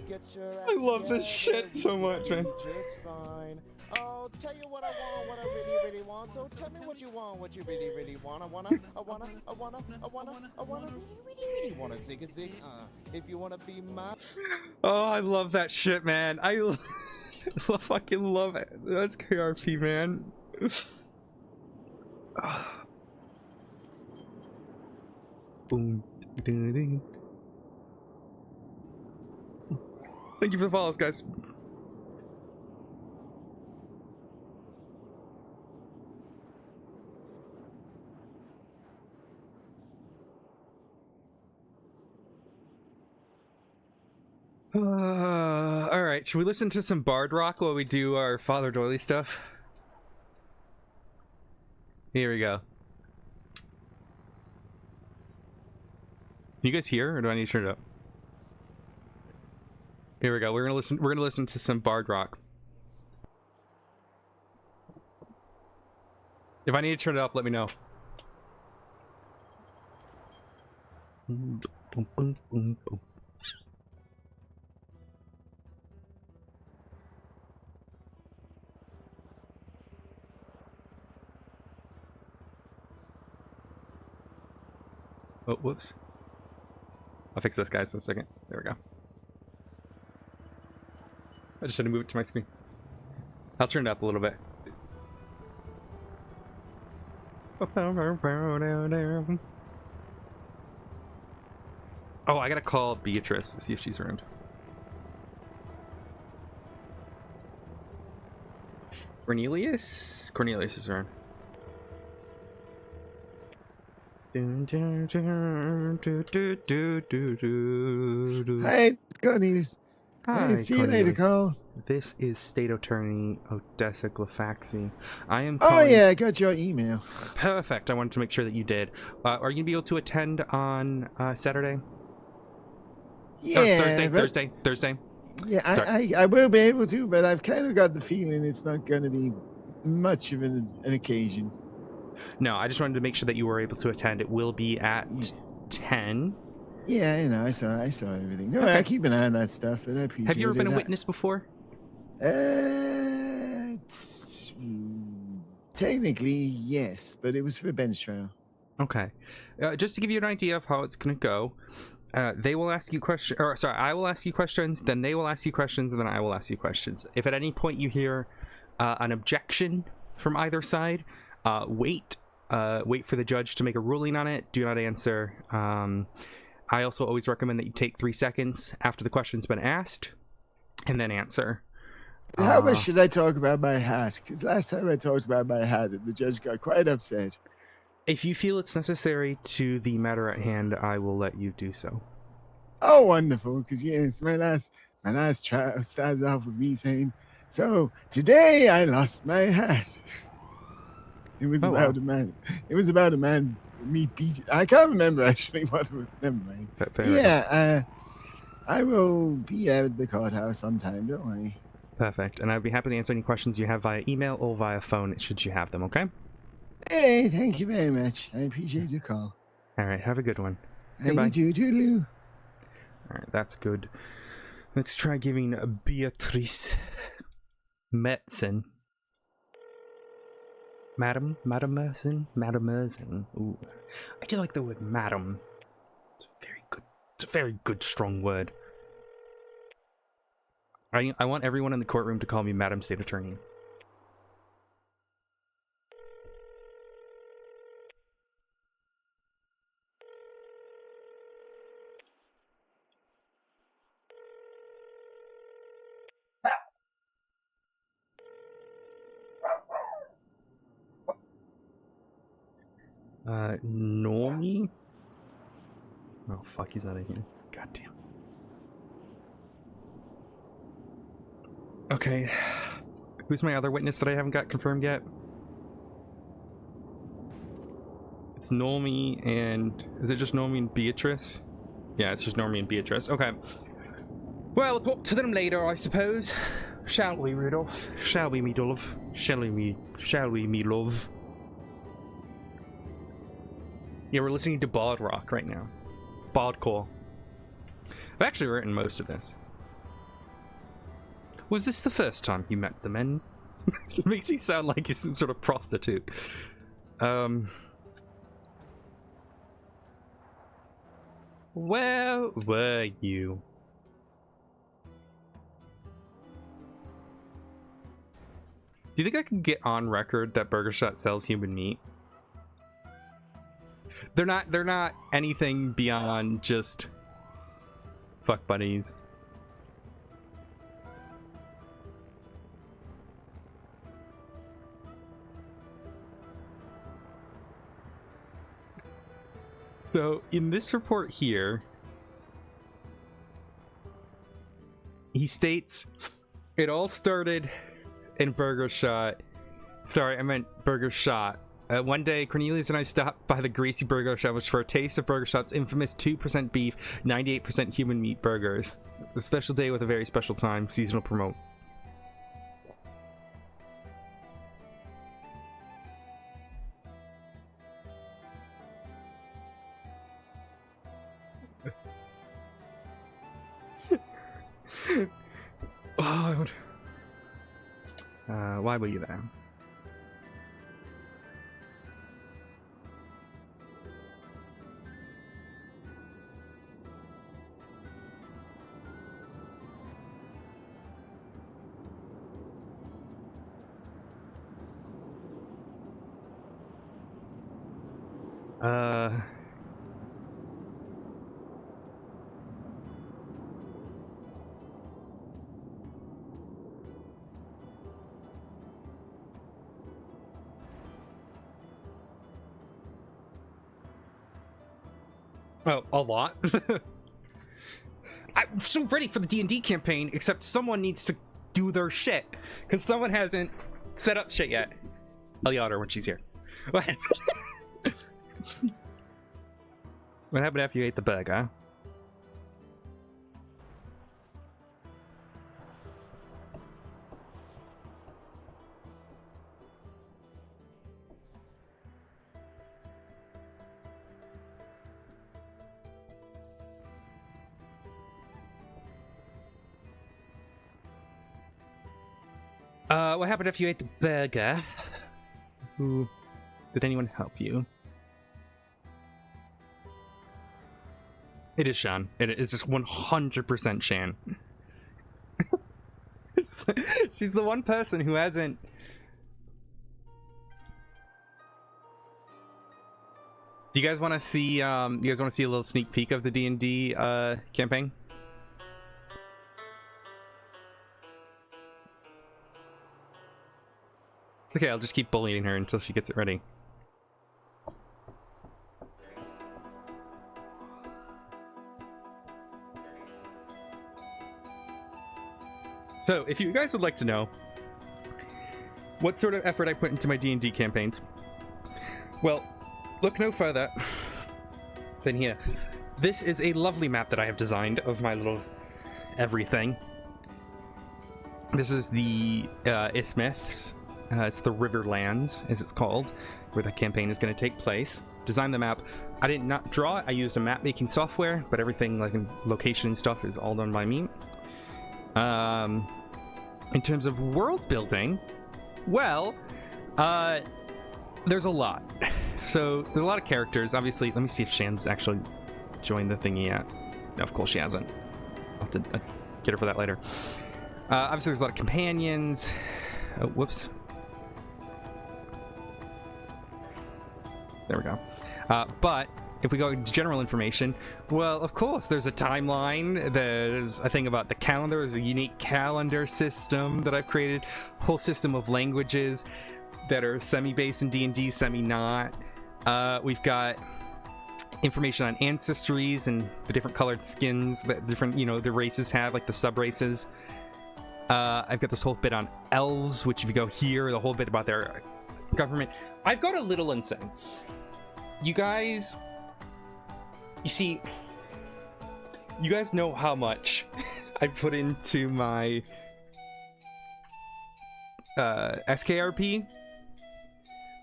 Get your I love this together, shit so we much, can man. be just fine. I'll tell you what I want, what I really, really want. So tell me what you want, what you really, really want. I wanna really wanna zig a zig. If you wanna be my. Oh, I love that shit, man. I fucking love it. That's KRP, man. Boom. Ding, ding. Thank you for the follows, guys. All right, should we listen to some Bard Rock while we do our Father Doily stuff? Here we go. you guys hear, or do I need to turn it up? Here we go. We're gonna listen to some bard rock. If I need to turn it up, let me know. Oh, whoops. I'll fix this, guys, in a second. There we go. I just had to move it to my screen. I'll turn it up a little bit. Oh, I gotta call Beatrice to see if she's around. Cornelius? Cornelius is around. Hi, Cornelius. Hi, Hey, see you later, Cornelius. Carl. This is State Attorney Odessa Glafx. I am Oh, calling... yeah, I got your email. Perfect. I wanted to make sure that you did. Are you going to be able to attend on Saturday? Yeah, Or Thursday. Yeah, I will be able to, but I've kind of got the feeling it's not going to be much of an occasion. No, I just wanted to make sure that you were able to attend. It will be at 10. Yeah, you know, I saw everything. No, I keep an eye on that stuff, but I appreciate it. Have you ever been a witness before? Technically, yes, but it was for bench trial. Okay. Just to give you an idea of how it's going to go, they will ask you questions, or sorry, I will ask you questions, then they will ask you questions, and then I will ask you questions. If at any point you hear an objection from either side, wait for the judge to make a ruling on it. Do not answer. I also always recommend that you take 3 seconds after the question's been asked, and then answer. How much should I talk about my hat? Because last time I talked about my hat, the judge got quite upset. If you feel it's necessary to the matter at hand, I will let you do so. Oh, wonderful! Because yes, my last trial started off with me saying, "So today I lost my hat." It was about a man. It was about a man. Me beat. I can't remember actually what it was. Never mind. Yeah, I will be at the courthouse on time. Don't worry. Perfect. And I'd be happy to answer any questions you have via email or via phone, should you have them, okay? Hey, thank you very much. I appreciate the call. All right, have a good one. Hey, Goodbye. you too, toodaloo. All right, that's good. Let's try giving Beatrice medicine. Madam Merson? Madam Merson. Ooh. I do like the word madam. It's very good. It's a very good, strong word. I want everyone in the courtroom to call me Madam State Attorney. Normie? Oh, fuck, he's not in here. God damn. Okay. Who's my other witness that I haven't got confirmed yet? It's Normie and... Is it just Normie and Beatrice? Yeah, it's just Normie and Beatrice. Okay. Well, we'll talk to them later, I suppose. Shall we, Rudolph? Shall we, me dove? Shall we, me love? Yeah, we're listening to Bard Rock right now. Bardcore. I've actually written most of this. Was this the first time you met the men? It makes you sound like he's some sort of prostitute. Where were you? Do you think I can get on record that Burger Shot sells human meat? They're not anything beyond just fuck buddies. So in this report here, he states it all started in Burger Shot. Sorry, I meant Burger Shot. One day, Cornelius and I stopped by the Greasy Burger Shop, which for a taste of Burger Shop's infamous 2% beef, 98% human meat burgers. A special day with a very special time. Seasonal promote. Oh, why were you there? Oh, a lot. I'm so ready for the D&D campaign, except someone needs to do their shit, because someone hasn't set up shit yet. I'll yell at her when she's here. What happened after you ate the bug, huh? What happened if you ate the burger? Ooh, did anyone help you? It is Shan. It is just 100% Shan. She's the one person who hasn't... Do you guys want to see? You guys want to see a little sneak peek of the D&D campaign? Okay, I'll just keep bullying her until she gets it ready. So, if you guys would like to know what sort of effort I put into my D&D campaigns, well, look no further than here. This is a lovely map that I have designed of my little everything. This is the Isthmus. It's the Riverlands, as it's called, where the campaign is going to take place. Design the map. I did not draw it. I used a map making software, but everything like in location and stuff is all done by me. In terms of world building, well, there's a lot. So there's a lot of characters. Obviously, let me see if Shan's actually joined the thingy yet. No, of course she hasn't. I'll have to get her for that later. Obviously, there's a lot of companions. Oh, whoops. There we go. But if we go into general information, well, of course, there's a timeline. There's a thing about the calendar. There's a unique calendar system that I've created. A whole system of languages that are semi-based in D&D, semi-not. We've got information on ancestries and the different colored skins that different, the races have, like the sub-races. I've got this whole bit on elves, which if you go here, the whole bit about their government. I've got a little insane. You guys, you see, you guys know how much I put into my SKRP.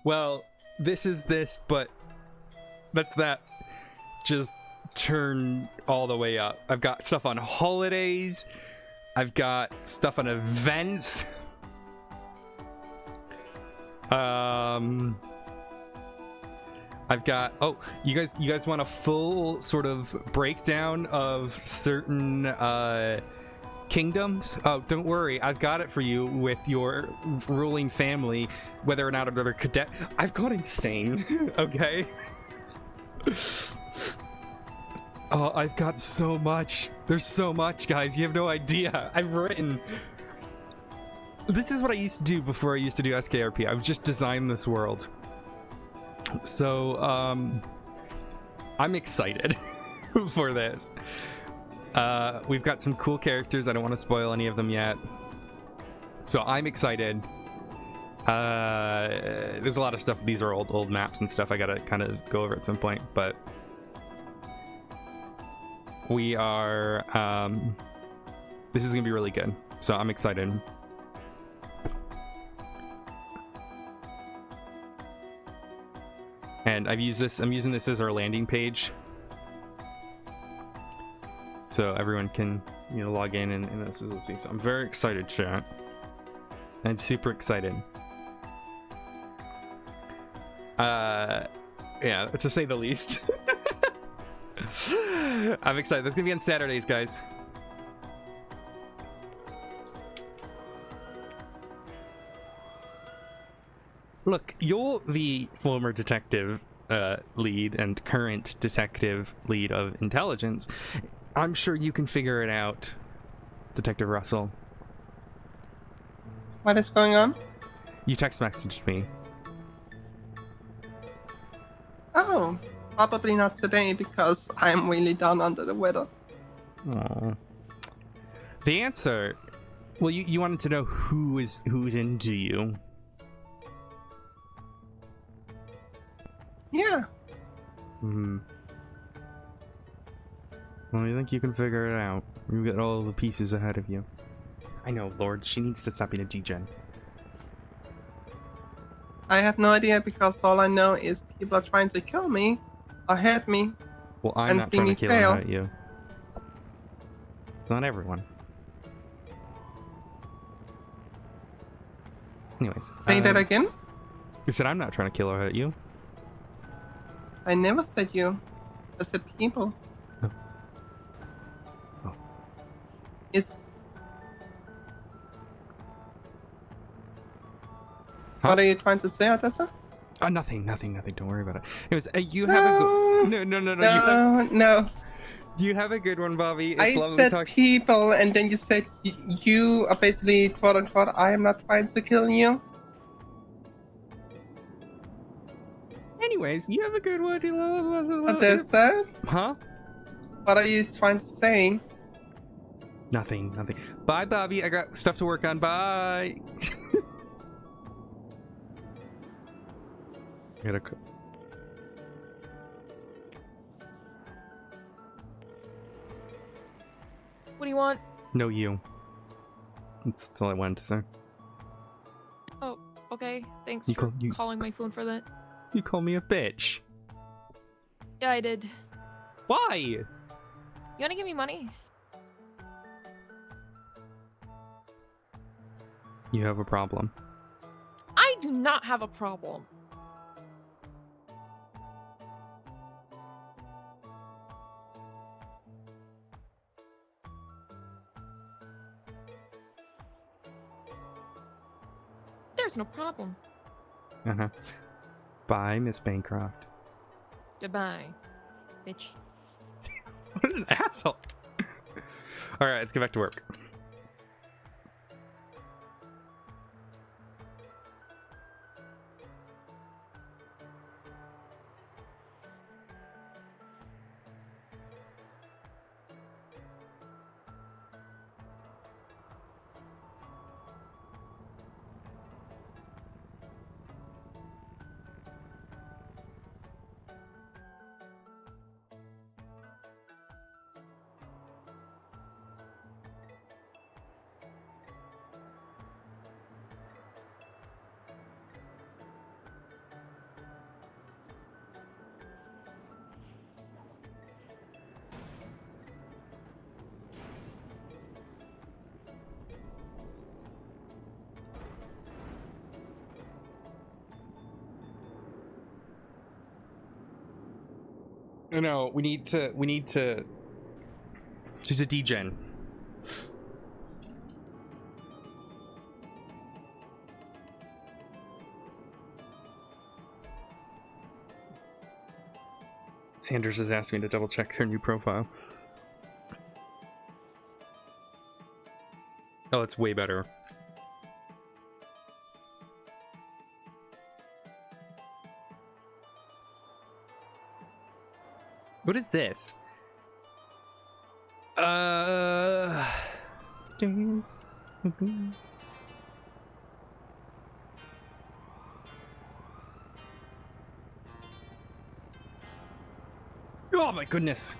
Well, this is this, but that's that. Just turn all the way up. I've got stuff on holidays. I've got stuff on events. I've got, oh, you guys want a full sort of breakdown of certain kingdoms? Oh, don't worry, I've got it for you with your ruling family, whether or not they're a cadet. I've gone insane, okay? Oh, I've got so much. There's so much, guys. You have no idea. I've written. This is what I used to do before I used to do SKRP. I would just design this world. So, I'm excited for this. We've got some cool characters. I don't want to spoil any of them yet. So I'm excited There's a lot of stuff. These are old maps and stuff I gotta kind of go over at some point, but we are this is gonna be really good, so I'm excited. And I'm using this as our landing page, so everyone can, you know, log in and this is what see. So I'm very excited, chat. I'm super excited. Yeah, to say the least. I'm excited. That's gonna be on Saturdays, guys. Look, you're the former detective lead and current detective lead of intelligence. I'm sure you can figure it out, Detective Russell. What is going on? You text messaged me. Oh, probably not today because I'm really down under the weather. Aww. The answer, well, you wanted to know who's into you. Yeah. Hmm. Well, you think you can figure it out? You got all the pieces ahead of you. I know, Lord. She needs to stop being a degen. I have no idea because all I know is people are trying to kill me or hurt me. Well, I'm and not see trying me to kill fail. or hurt you. It's not everyone. Anyways. Say that again? You said I'm not trying to kill or hurt you. I never said you. I said people. Oh. It's... Huh? What are you trying to say, Odessa? Oh, nothing. Don't worry about it. Anyways, you have a good... No. No. You have a good one, Bobby. It's I lovely said talking. people, and then you said you are basically, quote unquote, I am not trying to kill you. Anyways, you have a good one. Odessa? Huh? What are you trying to say? Nothing. Bye, Bobby. I got stuff to work on. Bye. Gotta go. What do you want? No, you. That's all I wanted to say. Oh, okay. Thanks You for call- you- calling my phone for that. You call me a bitch. Yeah, I did. Why? You wanna give me money? You have a problem. I do not have a problem. There's no problem. Uh-huh. Bye, Miss Bancroft. Goodbye, bitch. What an asshole. Alright, let's get back to work. No, we need to... She's a degen. Sanders has asked me to double check her new profile. Oh, it's way better. What is this? Oh my goodness.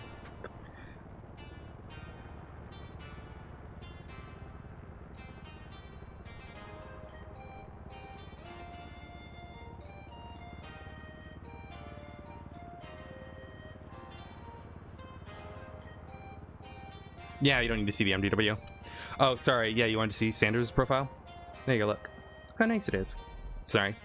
Yeah, you don't need to see the MDW. Oh, sorry. Yeah, you wanted to see Sanders' profile? There you go, look. Look how nice it is. Sorry.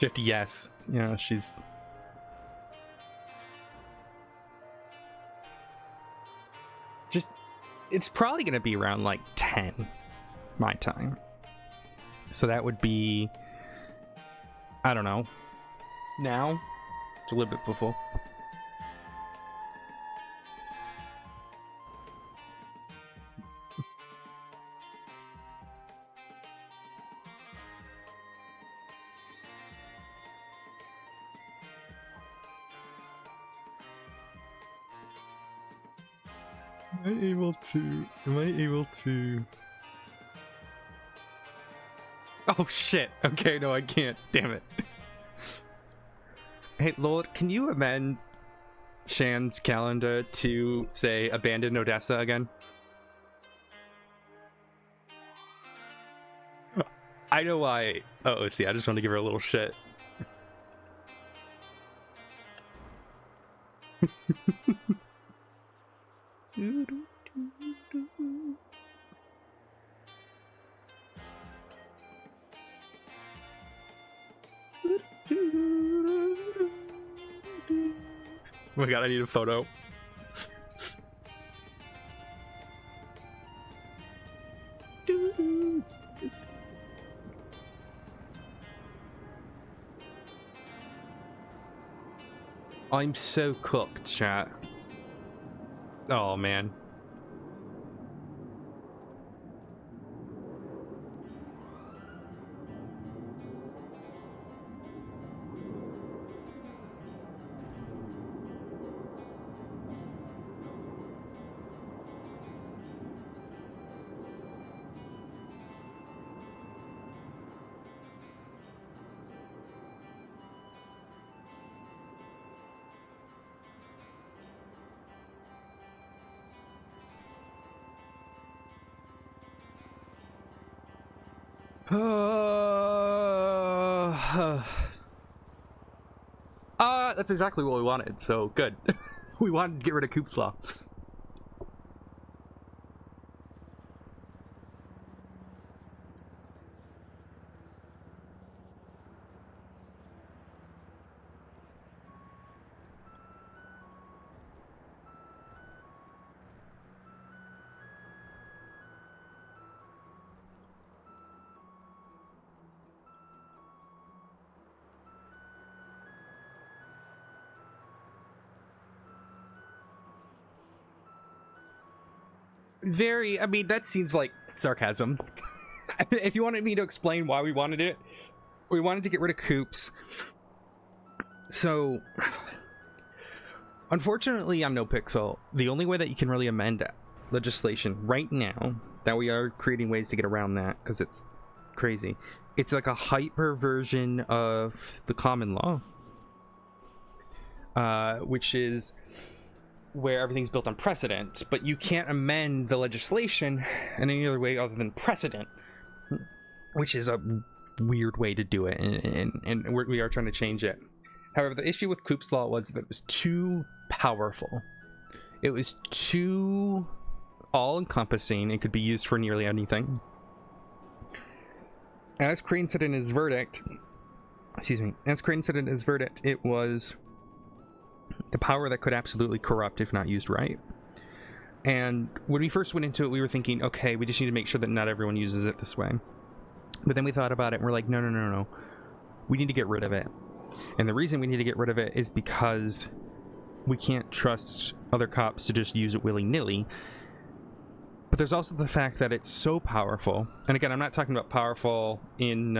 Shifty, yes. Yeah, she's... Just... It's probably going to be around, like, 10 my time. So that would be... I don't know. Now? It's a little bit before. Am I able to... Oh shit, okay, no I can't, damn it. Hey Lord, can you amend Shan's calendar to say abandon Odessa again? I know why. Oh, see, I just want to give her a little shit. Oh my god, I need a photo. I'm so cooked, chat. Oh man. That's exactly what we wanted, so good. We wanted to get rid of Coop's Law. Very, I mean, that seems like sarcasm. If you wanted me to explain why we wanted it, we wanted to get rid of Coops. So, unfortunately, on NoPixel, the only way that you can really amend legislation right now, that we are creating ways to get around that, because it's crazy, it's like a hyper version of the common law. which is where everything's built on precedent, but you can't amend the legislation in any other way other than precedent, which is a weird way to do it, and we are trying to change it. However, the issue with Coop's Law was that it was too powerful. It was too all-encompassing. It could be used for nearly anything. As Crane said in his verdict, it was the power that could absolutely corrupt if not used right. And when we first went into it, we were thinking, okay, we just need to make sure that not everyone uses it this way. But then we thought about it and we're like, no. We need to get rid of it. And the reason we need to get rid of it is because we can't trust other cops to just use it willy-nilly. But there's also the fact that it's so powerful. And again, I'm not talking about powerful in...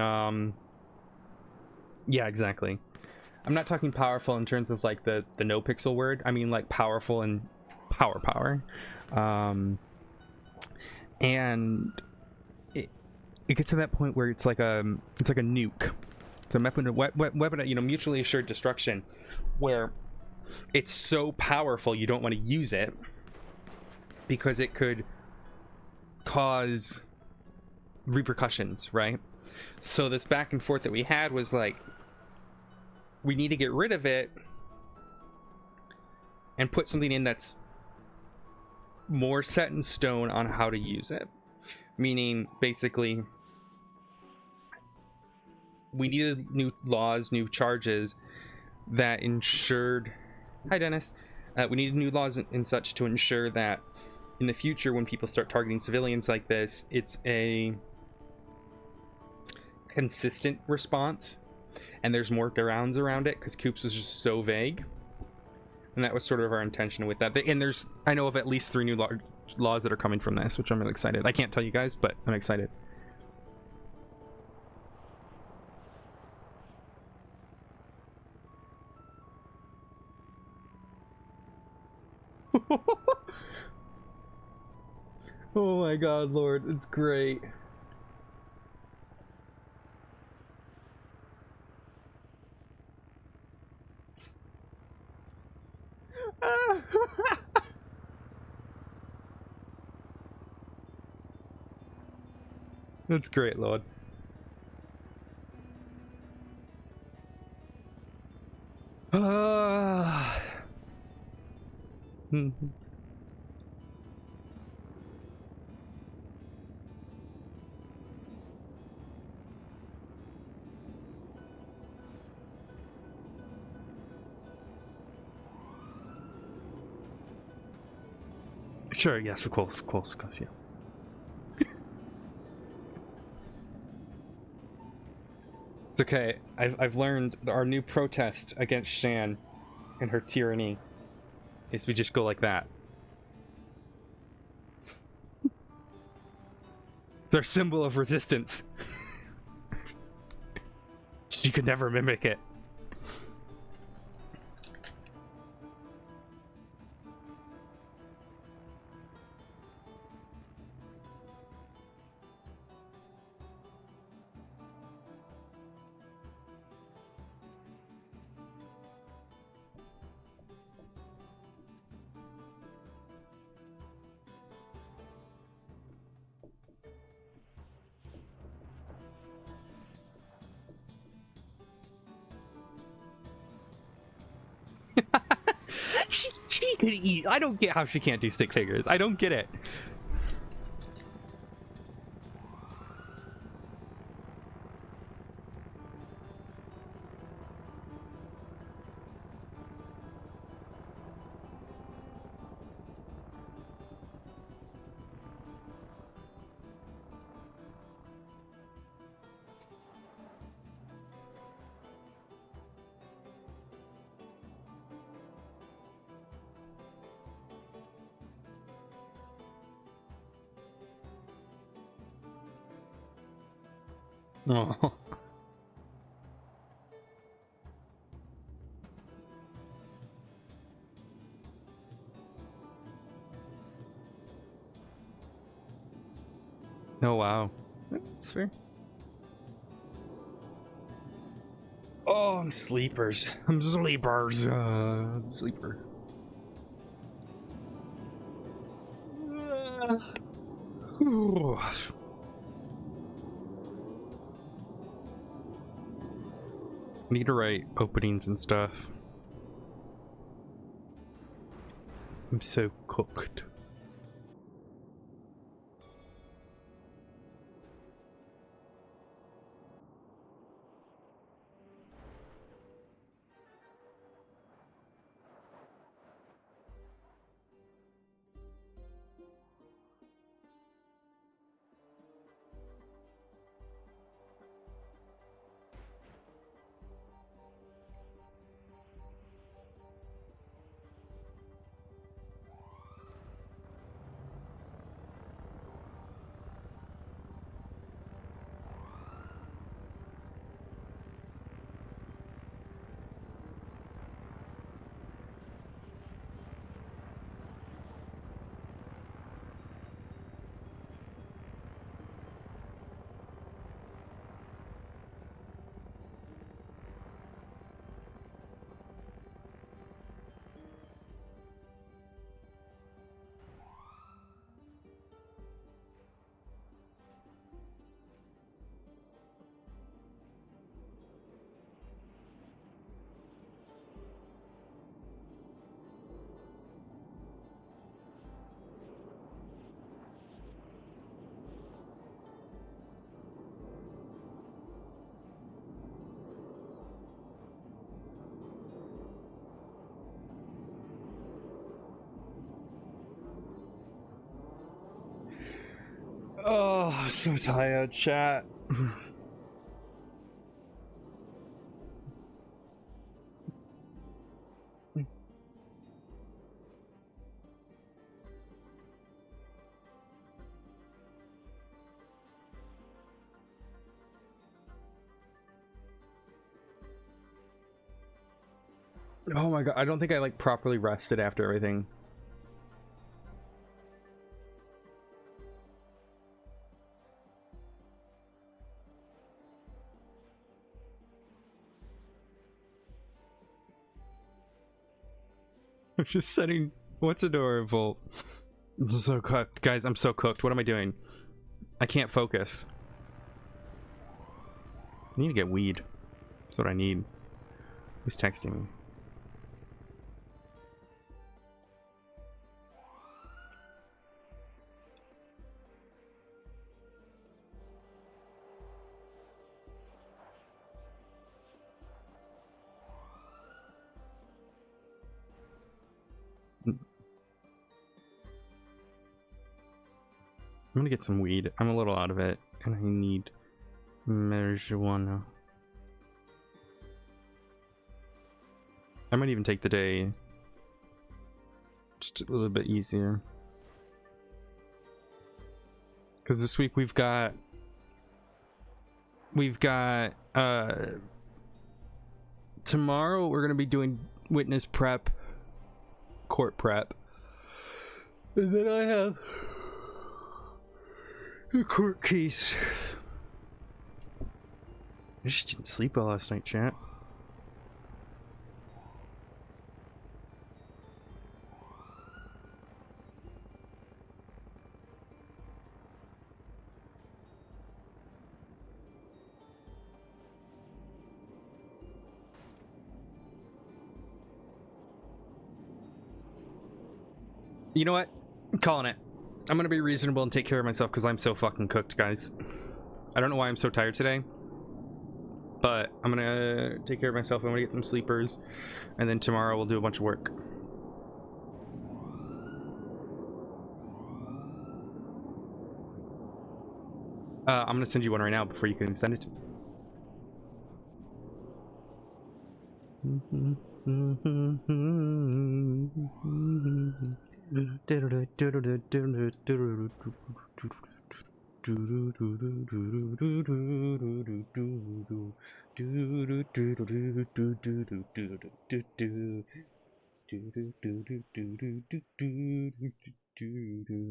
yeah, exactly. I'm not talking powerful in terms of like the NoPixel word. I mean like powerful and power. And it gets to that point where it's like a nuke. It's a weapon, you know, mutually assured destruction, where it's so powerful you don't want to use it because it could cause repercussions, right? So this back and forth that we had was like, we need to get rid of it and put something in that's more set in stone on how to use it. Meaning, basically, we needed new laws, new charges that ensured... Hi, Dennis. We needed new laws and such to ensure that in the future, when people start targeting civilians like this, it's a consistent response. And there's more rounds around it, because Coops was just so vague. And that was sort of our intention with that. And I know of at least 3 new laws that are coming from this, which I'm really excited. I can't tell you guys, but I'm excited. Oh my god, Lord, it's great. That's great, Lord. Sure, yes, of course, yeah. It's okay. I've learned our new protest against Shan and her tyranny is we just go like that. It's our symbol of resistance. You could never mimic it. She could eat. I don't get how she can't do stick figures. I don't get it. Oh. Oh wow. That's fair. Oh, I'm sleepers. I'm sleepers. Sleeper. Ooh. Need to write openings and stuff. I'm so cooked. Oh, I'm so tired, chat. Oh my god, I don't think I like properly rested after everything. I'm just setting what's adorable. I'm so cooked, guys. I'm so cooked. What am I doing? I can't focus. I need to get weed. That's what I need. Who's texting me? I'm gonna get some weed. I'm a little out of it, and I need marijuana. I might even take the day just a little bit easier, because this week we've got tomorrow we're gonna be doing witness prep, court prep, and then I have a court case. I just didn't sleep well last night, chat. You know what? I'm calling it. I'm gonna be reasonable and take care of myself because I'm so fucking cooked, guys. I don't know why I'm so tired today, but I'm gonna take care of myself. I'm gonna get some sleepers, and then tomorrow we'll do a bunch of work. I'm gonna send you one right now before you can send it to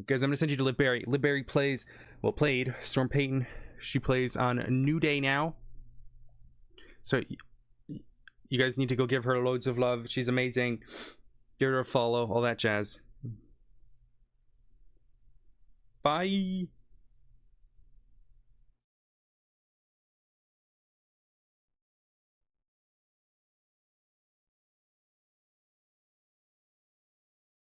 Guys, I'm gonna send you to Libberry. Libberry plays, well, played Storm Payton. She plays on a New Day now. So You guys need to go give her loads of love. She's amazing. Give her a follow, all that jazz. Bye.